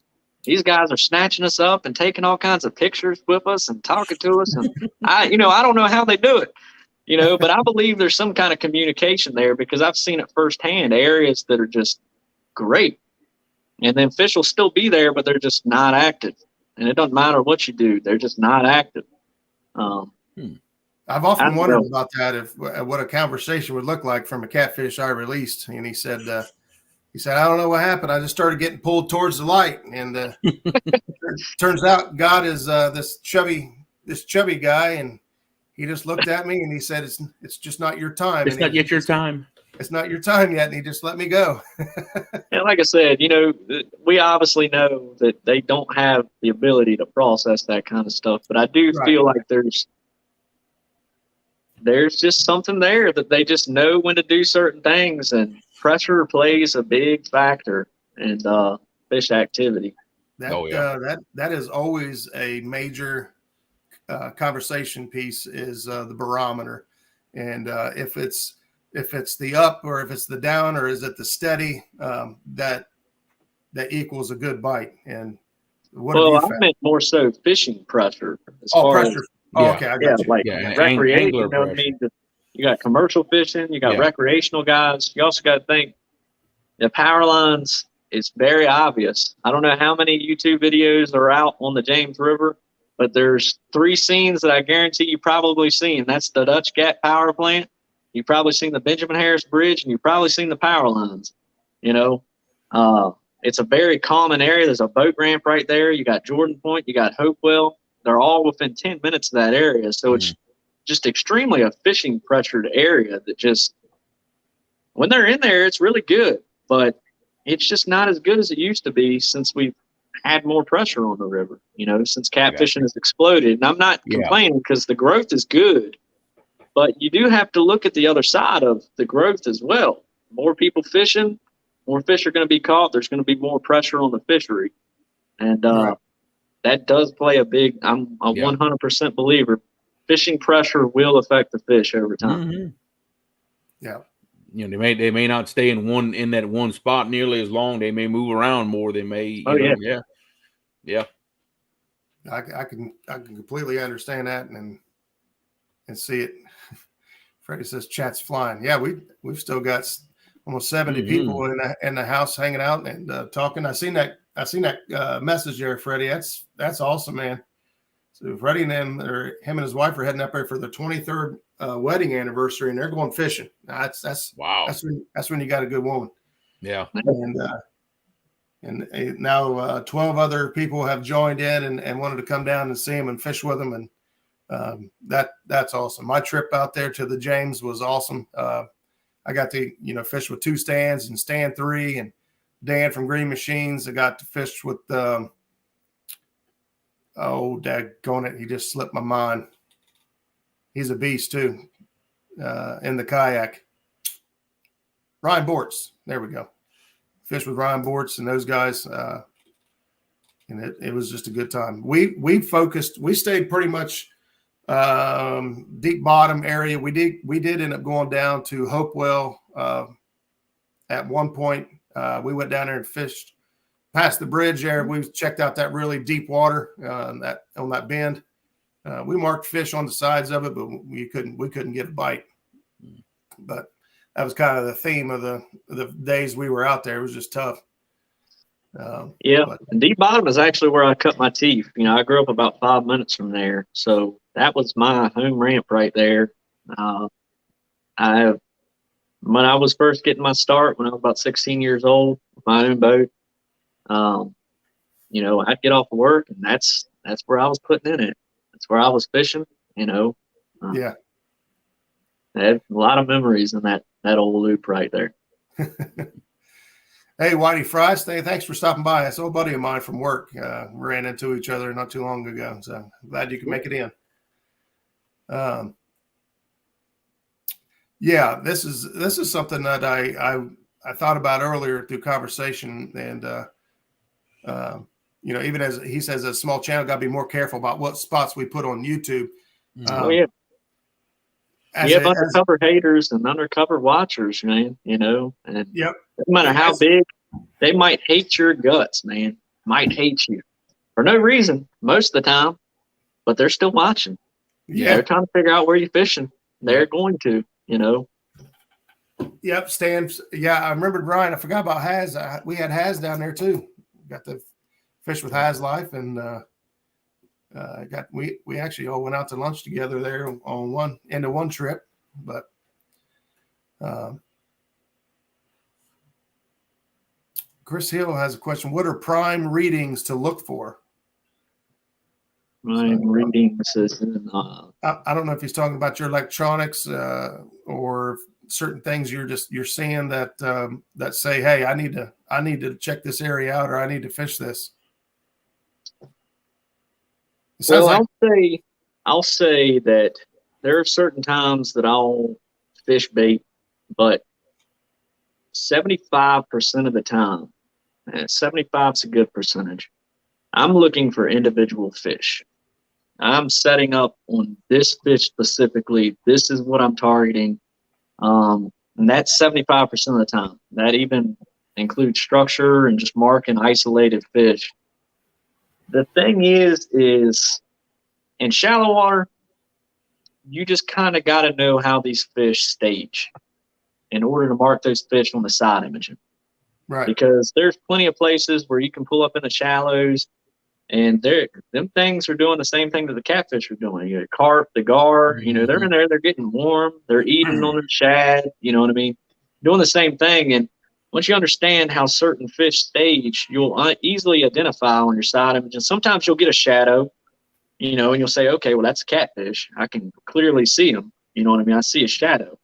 These guys are snatching us up and taking all kinds of pictures with us and talking to us. And I don't know how they do it, but I believe there's some kind of communication there because I've seen it firsthand, areas that are just great. And then fish will still be there, but they're just not active. And it doesn't matter what you do; they're just not active. I've often wondered about that, what a conversation would look like from a catfish I released. And he said, I don't know what happened. I just started getting pulled towards the light, and turns out God is this chubby guy, and he just looked at me and he said, "It's just not your time. It's not yet your time. It's not your time yet," and he just let me go. And like I said, we obviously know that they don't have the ability to process that kind of stuff, but I do feel like there's just something there that they just know when to do certain things, and pressure plays a big factor in fish activity. That is always a major conversation piece is the barometer, and if it's the up or if it's the down or is it the steady, that equals a good bite. And What have you Well, I found? meant more so fishing pressure as Oh, far pressure. as Oh, okay, I got you. like recreation. angler You know what I pressure. mean? You got commercial fishing, you got Yeah. recreational guys. You also got to think the power lines. It's very obvious. I don't know how many YouTube videos are out on the James River, but there's 3 scenes that I guarantee you probably seen. That's the Dutch Gap Power Plant. You've probably seen the Benjamin Harris Bridge, and you've probably seen the power lines. You know, it's a very common area. There's a boat ramp right there. You got Jordan Point. You got Hopewell. They're all within 10 minutes of that area. So it's just extremely a fishing pressured area that just, when they're in there, it's really good. But it's just not as good as it used to be since we've had more pressure on the river, since catfishing has exploded. And I'm not complaining because the growth is good. But you do have to look at the other side of the growth as well. More people fishing, more fish are going to be caught. There's going to be more pressure on the fishery. And that does play a big, I'm a 100% believer. Fishing pressure will affect the fish over time. Mm-hmm. Yeah. They may not stay in that one spot nearly as long. They may move around more. They may, you know. Yeah. I can completely understand that and see it. Freddie says chat's flying. Yeah, we've still got almost 70 people in the house hanging out and talking. I seen that message there, Freddie. That's awesome, man. So Freddie and him and his wife are heading up there for their 23rd wedding anniversary, and they're going fishing. That's wow. That's when you got a good woman. Yeah. And now 12 other people have joined in and wanted to come down and see him and fish with them, and that's awesome. My trip out there to the James was awesome. I got to fish with 2 stands and stand 3, and Dan from Green Machines. I got to fish with daggone it, he just slipped my mind. He's a beast too in the kayak. Ryan Bortz, there we go. Fish with Ryan Bortz and those guys, and it was just a good time. We stayed pretty much deep bottom area. We did end up going down to Hopewell at one point. We went down there and fished past the bridge there. We checked out that really deep water on that bend. We marked fish on the sides of it, but we couldn't get a bite. But that was kind of the theme of the days we were out there. It was just tough. And deep bottom is actually where I cut my teeth. I grew up about 5 minutes from there, so that was my home ramp right there. When I was first getting my start, when I was about 16 years old, with my own boat, I'd get off of work, and that's where I was putting in it. That's where I was fishing. I had a lot of memories in that old loop right there. Hey, Whitey Fries, thanks for stopping by. That's an old buddy of mine from work. Ran into each other not too long ago, so I'm glad you can make it in. This is something that I thought about earlier through conversation, and even as he says, a small channel, got to be more careful about what spots we put on YouTube. You have undercover haters and undercover watchers, man, and no matter how big, they might hate your guts, man. Might hate you for no reason most of the time, but they're still watching. They're trying to figure out where you're fishing. They're going to, Yep, stands. Yeah, I remembered Ryan. I forgot about Haz. We had Haz down there too. Got to fish with Haz Life, and we actually all went out to lunch together there on one trip. But Chris Hill has a question. What are prime readings to look for? Prime readings is I don't know if he's talking about your electronics or certain things you're seeing that say, hey, I need to check this area out, or I need to fish this. I'll say that there are certain times that I'll fish bait, but 75% of the time, 75 is a good percentage, I'm looking for individual fish. I'm setting up on this fish specifically. This is what I'm targeting. And that's 75% of the time. That even includes structure and just marking isolated fish. The thing is in shallow water, you just kind of got to know how these fish stage in order to mark those fish on the side imaging. Right. Because there's plenty of places where you can pull up in the shallows, and them things are doing the same thing that the catfish are doing. You know, carp, the gar, you know, they're in there, they're getting warm, they're eating on the shad, you know what I mean? Doing the same thing. And once you understand how certain fish stage, you'll easily identify on your side image. And sometimes you'll get a shadow, you know, and you'll say, okay, well, that's a catfish. I can clearly see him. You know what I mean? I see a shadow.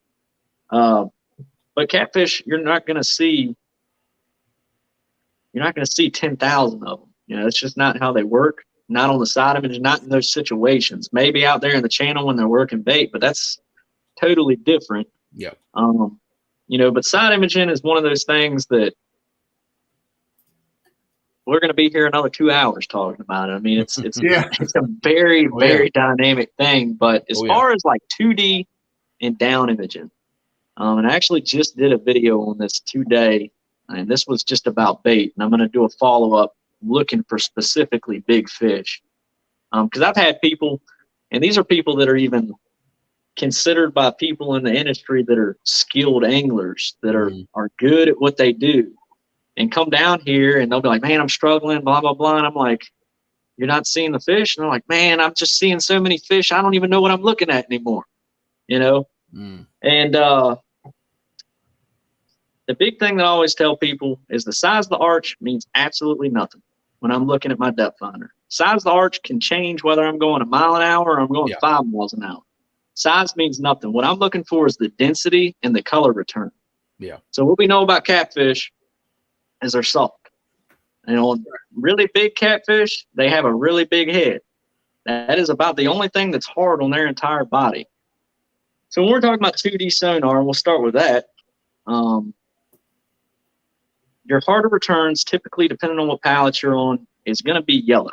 But catfish, you're not going to see 10,000 of them. You know, it's just not how they work. Not on the side image, not in those situations. Maybe out there in the channel when they're working bait, but that's totally different. Yeah. You know, but side imaging is one of those things that we're going to be here another 2 hours talking about it. I mean, it's Yeah. it's a very, very dynamic thing. But as far as like 2D and down imaging, and I actually just did a video on this today, and this was just about bait. And I'm going to do a follow-up looking for specifically big fish. Because I've had people, and these are people that are even considered by people in the industry that are skilled anglers, that are good at what they do, and come down here and they'll be like, man, I'm struggling, blah, blah, blah. And I'm like, you're not seeing the fish? And they're like, man, I'm just seeing so many fish, I don't even know what I'm looking at anymore, you know? And the big thing that I always tell people is the size of the arch means absolutely nothing when I'm looking at my depth finder. Size of the arch can change whether I'm going a mile an hour or I'm going 5 miles an hour. Size means nothing. What I'm looking for is the density and the color return. Yeah. So what we know about catfish is they're soft. And on really big catfish, they have a really big head. That is about the only thing that's hard on their entire body. So when we're talking about 2D sonar, and we'll start with that, your harder returns, typically, depending on what pallet you're on, is going to be yellow.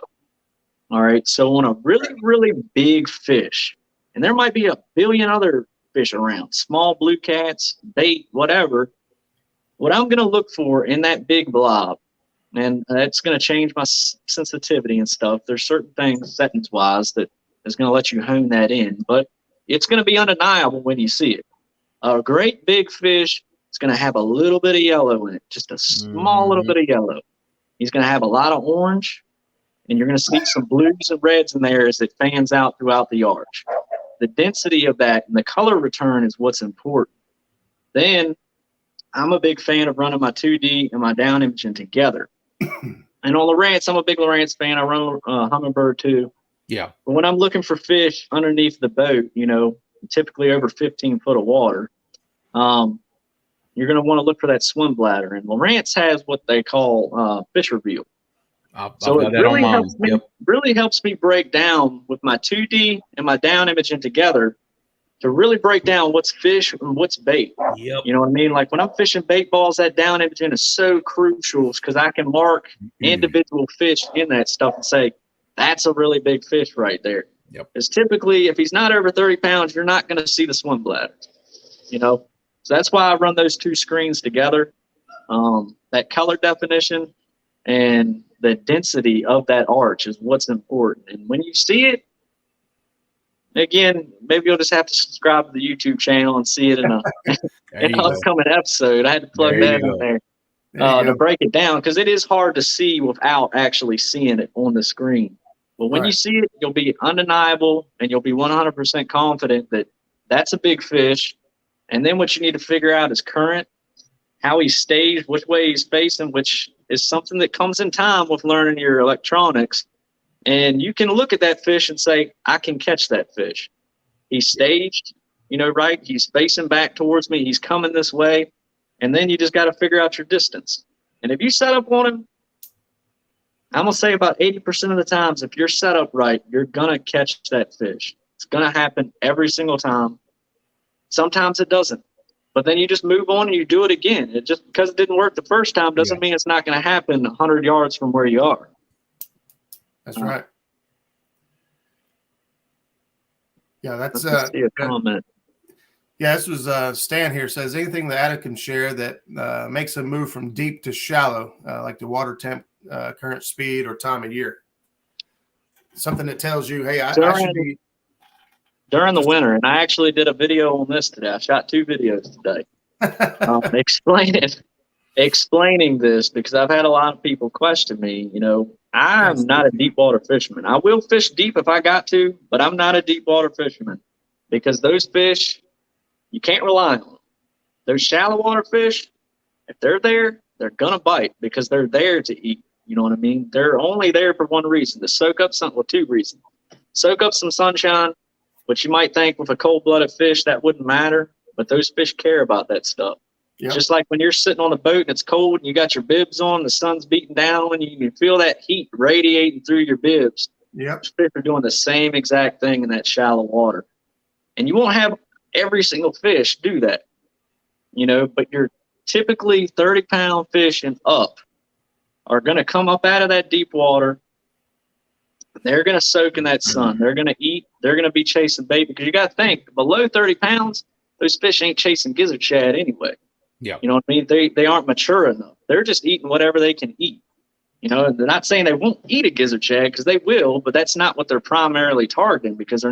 All right. So on a really, really big fish, and there might be a billion other fish around, small blue cats, bait, whatever. What I'm going to look for in that big blob, and that's going to change my sensitivity and stuff. There's certain things settings-wise that is going to let you hone that in, but it's going to be undeniable when you see it. A great big fish is going to have a little bit of yellow in it, just a small little bit of yellow. He's going to have a lot of orange, and you're going to see some blues and reds in there as it fans out throughout the arch. The density of that and the color return is what's important. Then I'm a big fan of running my 2D and my down imaging together. And on Lowrance, I'm a big Lowrance fan. I run Humminbird too. Yeah. But when I'm looking for fish underneath the boat, you know, typically over 15 foot of water, you're going to want to look for that swim bladder. And Lowrance has what they call fish reveal. So it really helps me break down with my 2D and my down imaging together to really break down what's fish and what's bait. Yep. You know what I mean? Like when I'm fishing bait balls, that down imaging is so crucial because I can mark individual fish in that stuff and say, that's a really big fish right there. Yep. Because typically, if he's not over 30 pounds, you're not going to see the swim bladder, you know? So that's why I run those two screens together. That color definition and the density of that arch is what's important. And when you see it, again, maybe you'll just have to subscribe to the YouTube channel and see it in an upcoming episode. I had to plug that in there to break it down because it is hard to see without actually seeing it on the screen. But when you see it, you'll be undeniable and you'll be 100% confident that that's a big fish. And then what you need to figure out is current, how he stays, which way he's facing, which is something that comes in time with learning your electronics. And you can look at that fish and say, I can catch that fish. He's staged, you know, right? He's facing back towards me. He's coming this way. And then you just got to figure out your distance. And if you set up on him, I'm going to say about 80% of the times, if you're set up right, you're going to catch that fish. It's going to happen every single time. Sometimes it doesn't. But then you just move on and you do it again. It just because it didn't work the first time doesn't mean it's not going to happen 100 yards from where you are. That's right. Yeah, that's a comment. Yeah, this was Stan here says anything that Adam can share that makes a move from deep to shallow, like the water temp, current speed, or time of year. something that tells you, hey, I should be during the winter. And I actually did a video on this today. I shot 2 videos today explaining this, because I've had a lot of people question me. You know, I'm not a deep water fisherman. I will fish deep if I got to, but I'm not a deep water fisherman, because those fish, you can't rely on them. Those shallow water fish, if they're there, they're going to bite, because they're there to eat. You know what I mean? They're only there for one reason, to soak up something. Well, 2 reasons. Soak up some sunshine, which you might think with a cold-blooded fish that wouldn't matter, but those fish care about that stuff. Yep. Just like when you're sitting on a boat and it's cold and you got your bibs on, the sun's beating down, and you can feel that heat radiating through your bibs. Yep. Fish are doing the same exact thing in that shallow water. And you won't have every single fish do that, you know, but you're typically 30-pound fish and up are going to come up out of that deep water. They're going to soak in that sun. They're going to eat. They're going to be chasing bait, because you got to think, below 30 pounds, those fish ain't chasing gizzard shad anyway. Yeah. You know what I mean? They aren't mature enough. They're just eating whatever they can eat. You know, they're not saying they won't eat a gizzard shad, because they will, but that's not what they're primarily targeting, because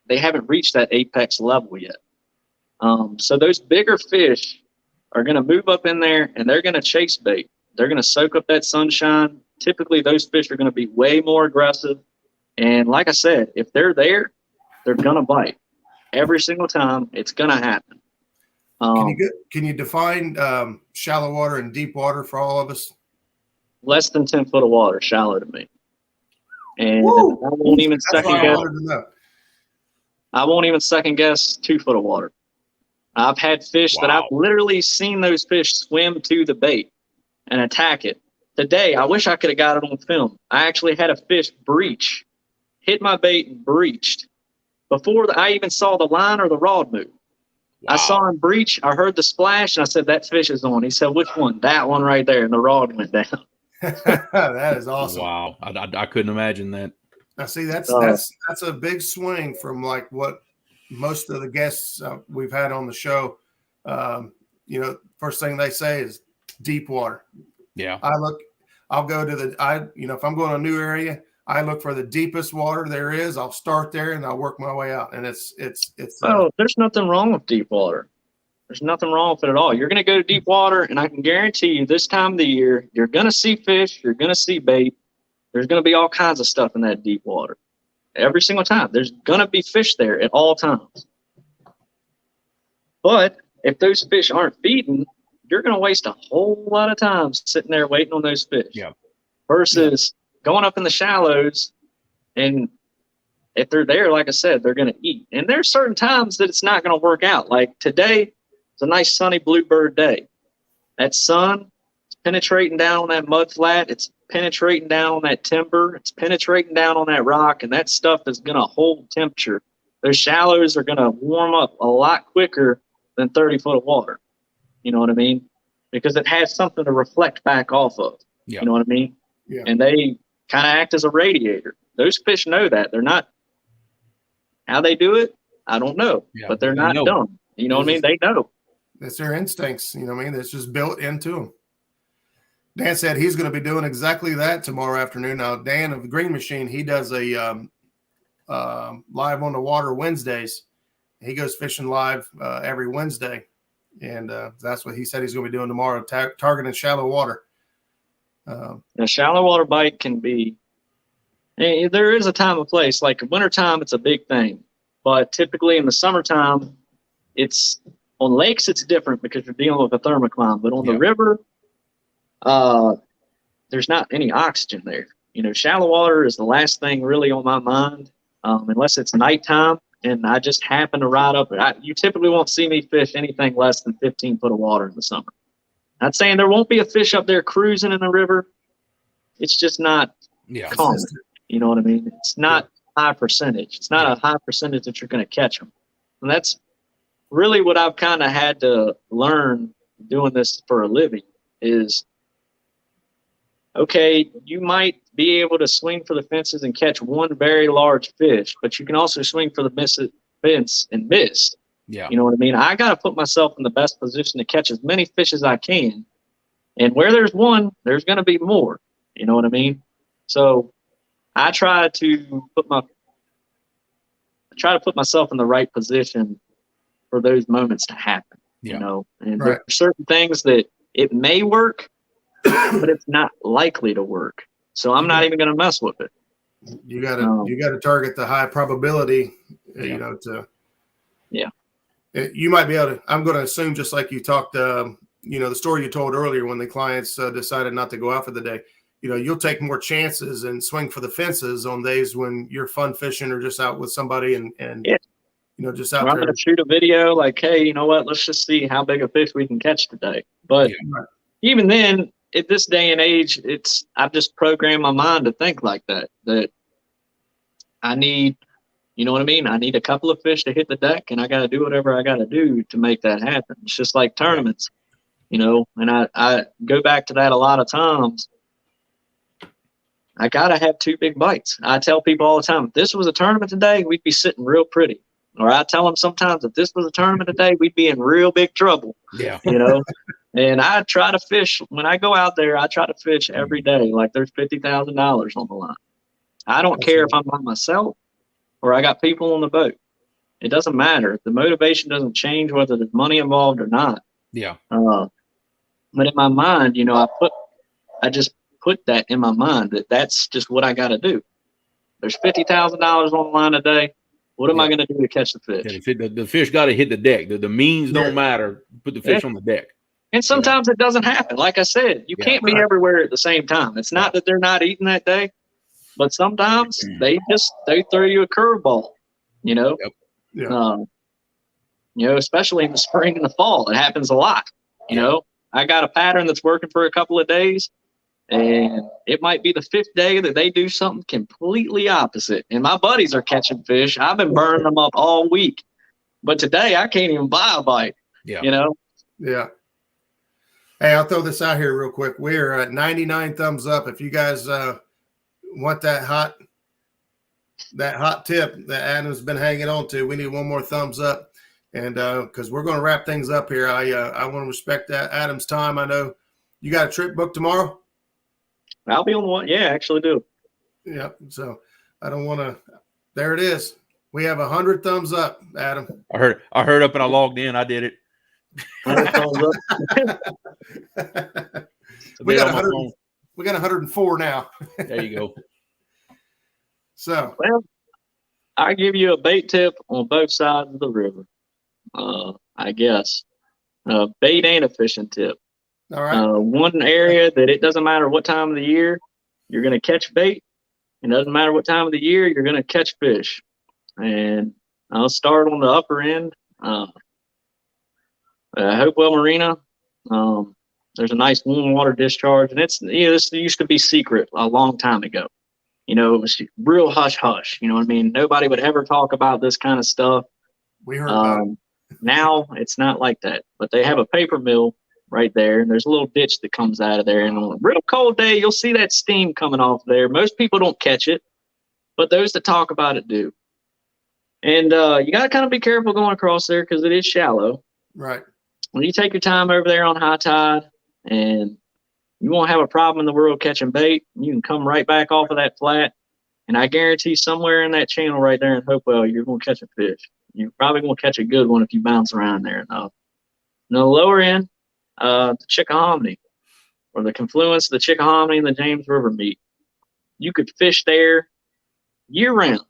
they haven't reached that apex level yet. So those bigger fish are going to move up in there, and they're going to chase bait. They're going to soak up that sunshine. Typically, those fish are going to be way more aggressive. And like I said, if they're there, they're going to bite. Every single time, it's going to happen. Can you define shallow water and deep water for all of us? Less than 10 foot of water, shallow to me. And I won't even second guess 2 foot of water. I've had fish that I've literally seen those fish swim to the bait and attack it. Today, I wish I could have got it on film. I actually had a fish breach, hit my bait and breached before I even saw the line or the rod move. Wow. I saw him breach. I heard the splash, and I said, that fish is on. He said, which one? That one right there. And the rod went down. That is awesome. Wow. I couldn't imagine that. Now, see, that's a big swing from like what most of the guests we've had on the show, you know, first thing they say is deep water. Yeah. I'll go to if I'm going to a new area, I look for the deepest water there is. I'll start there and I'll work my way out. And it's there's nothing wrong with deep water. There's nothing wrong with it at all. You're going to go to deep water, and I can guarantee you this time of the year, you're going to see fish. You're going to see bait. There's going to be all kinds of stuff in that deep water. Every single time. There's going to be fish there at all times. But if those fish aren't feeding, you're going to waste a whole lot of time sitting there waiting on those fish. Yeah. Versus going up in the shallows, and if they're there, like I said, they're going to eat. And there's certain times that it's not going to work out. Like today, it's a nice sunny bluebird day. That sun is penetrating down on that mud flat. It's penetrating down on that timber. It's penetrating down on that rock, and that stuff is going to hold temperature. Those shallows are going to warm up a lot quicker than 30 foot of water. You know what I mean? Because it has something to reflect back off of. Yeah. You know what I mean? Yeah. And they kind of act as a radiator. Those fish know that. They're not, how they do it, I don't know. Yeah, but they're not dumb. You know what I mean? They know. That's their instincts. You know what I mean? It's just built into them. Dan said he's going to be doing exactly that tomorrow afternoon. Now, Dan of the Green Machine, he does a live on the water Wednesdays. He goes fishing live every Wednesday. And that's what he said he's going to be doing tomorrow, targeting shallow water. A shallow water bite can be, there is a time and place. Like wintertime, it's a big thing. But typically in the summertime, it's on lakes, it's different because you're dealing with a thermocline. But on the river, there's not any oxygen there. You know, shallow water is the last thing really on my mind, unless it's nighttime. And I just happen to ride up. You typically won't see me fish anything less than 15 foot of water in the summer. Not saying there won't be a fish up there cruising in the river. It's just not common. You know what I mean? It's not high percentage. It's not a high percentage that you're going to catch them. And that's really what I've kind of had to learn doing this for a living is, okay, you might be able to swing for the fences and catch one very large fish, but you can also swing for the fence and miss. Yeah. You know what I mean? I got to put myself in the best position to catch as many fish as I can. And where there's one, there's going to be more. You know what I mean? So I try to put myself in the right position for those moments to happen. Yeah. You know, and Right. there are certain things that it may work, but it's not likely to work. So I'm not even going to mess with it. You got to target the high probability, Yeah. You might be able to, I'm going to assume, just like you talked, the story you told earlier when the clients decided not to go out for the day, you'll take more chances and swing for the fences on days when you're fun fishing or just out with somebody and just out I'm there. going to shoot a video like, hey, you know what? Let's just see how big a fish we can catch today. But even then, at this day and age, I've just programmed my mind to think like that I need, you know what I mean? I need a couple of fish to hit the deck, and I got to do whatever I got to do to make that happen. It's just like tournaments, and I go back to that a lot of times. I got to have 2 big bites. I tell people all the time, if this was a tournament today, we'd be sitting real pretty. Or I tell them sometimes, if this was a tournament today, we'd be in real big trouble. Yeah. And I try to fish. When I go out there, I try to fish every day like there's $50,000 on the line. I don't care if I'm by myself or I got people on the boat. It doesn't matter. The motivation doesn't change whether there's money involved or not. Yeah. But in my mind, I just put that in my mind that's just what I got to do. There's $50,000 on the line today. What am I going to do to catch the fish? Yeah, the fish got to hit the deck. The means don't matter. Put the fish on the deck. And sometimes it doesn't happen. Like I said, you can't be everywhere at the same time. It's not that they're not eating that day, but sometimes they throw you a curveball, Yep. Especially in the spring and the fall. It happens a lot. I got a pattern that's working for a couple of days, and it might be the 5th day that they do something completely opposite. And my buddies are catching fish. I've been burning them up all week, but today I can't even buy a bite. Yeah. Yeah. Hey, I'll throw this out here real quick. We're at 99 thumbs up. If you guys want that hot tip that Adam's been hanging on to, we need one more thumbs up. And because we're going to wrap things up here, I want to respect that Adam's time. I know you got a trip booked tomorrow. I'll be on the one. Yeah, I actually do. Yeah. So I don't want to. There it is. We have 100 thumbs up, Adam. I heard up and I logged in. I did it. 100 thumbs up. we got 104 now. There you go. So, well, I give you a bait tip on both sides of the river. I guess bait and a fishing tip. All right. One area that it doesn't matter what time of the year you're going to catch bait. It doesn't matter what time of the year you're going to catch fish. And I'll start on the upper end. Hopewell Marina. There's a nice warm water discharge, and this used to be secret a long time ago. It was real hush hush. You know what I mean? Nobody would ever talk about this kind of stuff. We heard about it. Now it's not like that, but they have a paper mill right there, and there's a little ditch that comes out of there. And on a real cold day, you'll see that steam coming off there. Most people don't catch it, but those that talk about it do. And you got to kind of be careful going across there because it is shallow. Right. When you take your time over there on high tide, and you won't have a problem in the world catching bait, you can come right back off of that flat, and I guarantee somewhere in that channel right there in Hopewell, you're going to catch a fish. You're probably going to catch a good one if you bounce around there enough. In the lower end, the Chickahominy, or the confluence of the Chickahominy and the James River meet. You could fish there year-round.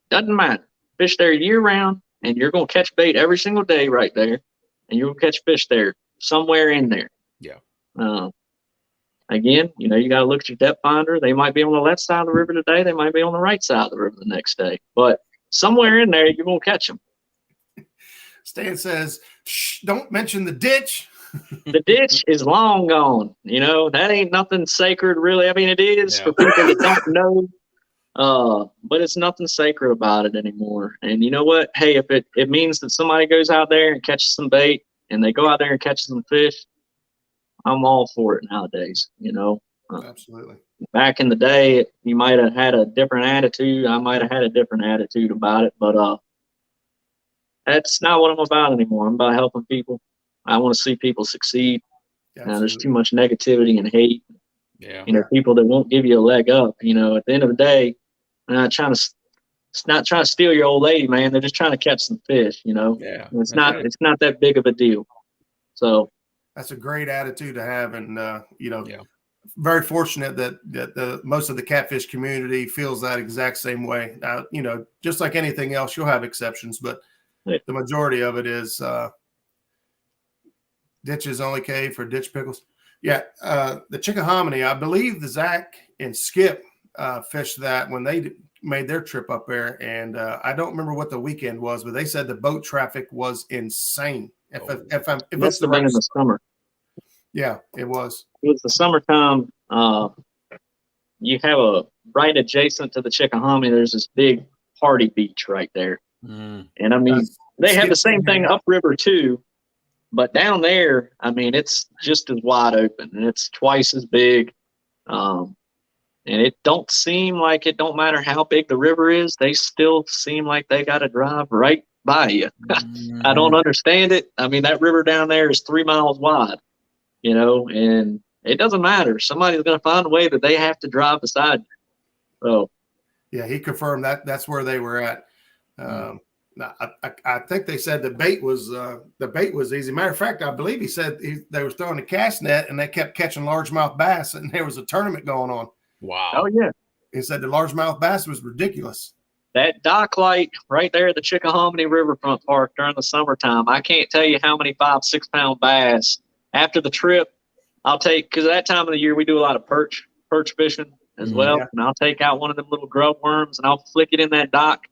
Doesn't matter. Fish there year-round, and you're going to catch bait every single day right there, and you'll catch fish there somewhere in there. Yeah. Again, you got to look at your depth finder. They might be on the left side of the river today. They might be on the right side of the river the next day. But somewhere in there, you're going to catch them. Stan says, shh, don't mention the ditch. The ditch is long gone. That ain't nothing sacred, really. I mean, it is for people that don't know. But it's nothing sacred about it anymore. And you know what? Hey, if it means that somebody goes out there and catches some bait and they go out there and catch some fish, I'm all for it nowadays. Absolutely. Back in the day, you might have had a different attitude. I might have had a different attitude about it, but that's not what I'm about anymore. I'm about helping people. I want to see people succeed. There's too much negativity and hate. Yeah. You know, people that won't give you a leg up. You know, at the end of the day, they're not trying to steal your old lady, man. They're just trying to catch some fish. You know, Yeah. and it's not that big of a deal. So that's a great attitude to have, and you know, Yeah. very fortunate that the most of the catfish community feels that exact same way. Now, you know, just like anything else, you'll have exceptions, but Yeah. the majority of it is ditches only cave for ditch pickles. Yeah, the Chickahominy, I believe the Zach and Skip fished that when they made their trip up there, and I don't remember what the weekend was, but they said the boat traffic was insane. If it it's must the have been right, in the summer. yeah, it was. It was the summertime. You have right adjacent to the Chickahominy, there's this big party beach right there. Mm. And I mean, they have the same thing upriver too, but down there, I mean, it's just as wide open and it's twice as big. And it don't seem like it don't matter how big the river is, they still seem like they got to drive right by you. Mm-hmm. I don't understand it. I mean, that river down there is 3 miles wide, you know, and it doesn't matter. Somebody's going to find a way that they have to drive beside you. So, yeah, he confirmed that that's where they were at. I think they said the bait was easy. Matter of fact, I believe he said they were throwing a cast net and they kept catching largemouth bass, and there was a tournament going on. Wow. oh yeah, He said the largemouth bass was ridiculous. that dock light right there at the Chickahominy Riverfront Park during the summertime. I can't tell you how many 5-6 pound bass after the trip I'll take, because at that time of the year we do a lot of perch fishing as well. Yeah. And I'll take out one of them little grub worms and I'll flick it in that dock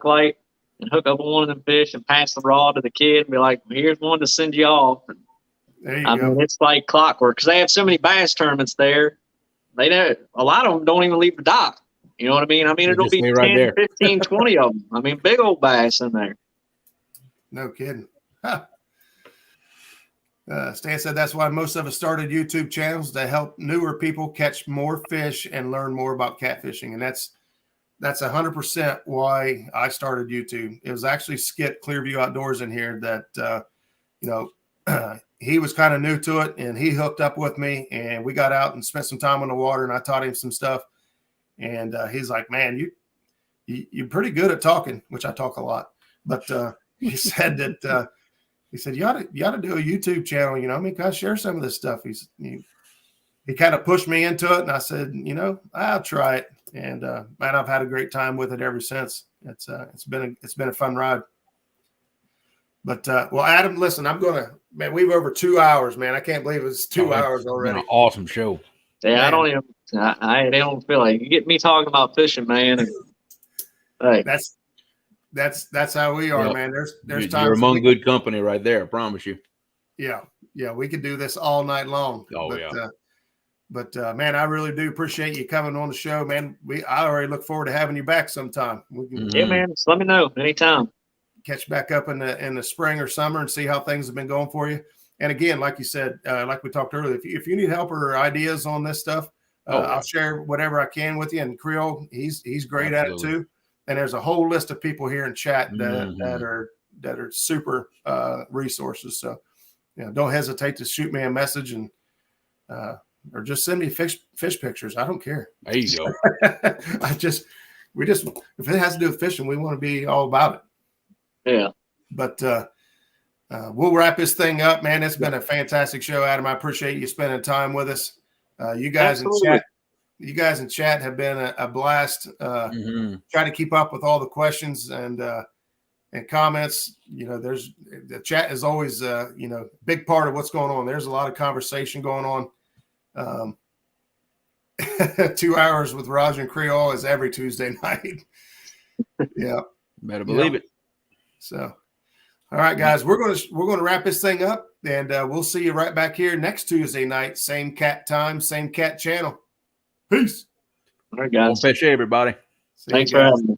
light and hook up on one of them fish and pass the rod to the kid and be like, here's one to send you off. And There you I go. mean, it's like clockwork because they have so many bass tournaments there. They know a lot of them don't even leave the dock. You know what I mean? I mean, They it'll just be stay 10, right there. 15, 20 of them. I mean, big old bass in there. No kidding. Huh. Stan said that's why most of us started YouTube channels, to help newer people catch more fish and learn more about catfishing. And that's 100% why I started YouTube. It was actually Skip Clearview Outdoors in here that, you know, he was kind of new to it, and he hooked up with me, and we got out and spent some time on the water, and I taught him some stuff. And he's like, man, you're pretty good at talking, which I talk a lot. But he said that he said you ought to do a YouTube channel. You know, I mean, can I share some of this stuff? He kind of pushed me into it, and I said, you know, I'll try it. And man, I've had a great time with it ever since. It's been a fun ride. But well, Adam, listen, man, we've over 2 hours, man. I can't believe it's 2 hours already. An awesome show. Yeah, man. I don't feel like you get me talking about fishing, man. And, hey, that's how we are, man. There's times you're among good company right there. I promise you. Yeah, we could do this all night long. But man, I really do appreciate you coming on the show, man. I already look forward to having you back sometime. We can, yeah, man. Just let me know anytime. Catch back up in the spring or summer and see how things have been going for you. And again, like you said, like we talked earlier, if you need help or ideas on this stuff, I'll share whatever I can with you. And Creole, he's great at it too. And there's a whole list of people here in chat that are super resources. So, you know, don't hesitate to shoot me a message and or just send me fish pictures. I don't care. There you go. We just if it has to do with fishing, we want to be all about it. Yeah. But we'll wrap this thing up, man. It's been a fantastic show, Adam. I appreciate you spending time with us. You guys in chat have been a blast. Try to keep up with all the questions and comments. You know, the chat is always you know, big part of what's going on. There's a lot of conversation going on. 2 hours with Roger and Creole is every Tuesday night. Yeah, better believe it. So, all right, guys, we're gonna wrap this thing up, and we'll see you right back here next Tuesday night, same cat time, same cat channel. Peace. All right, guys. Well, fish, everybody. Thanks for having me.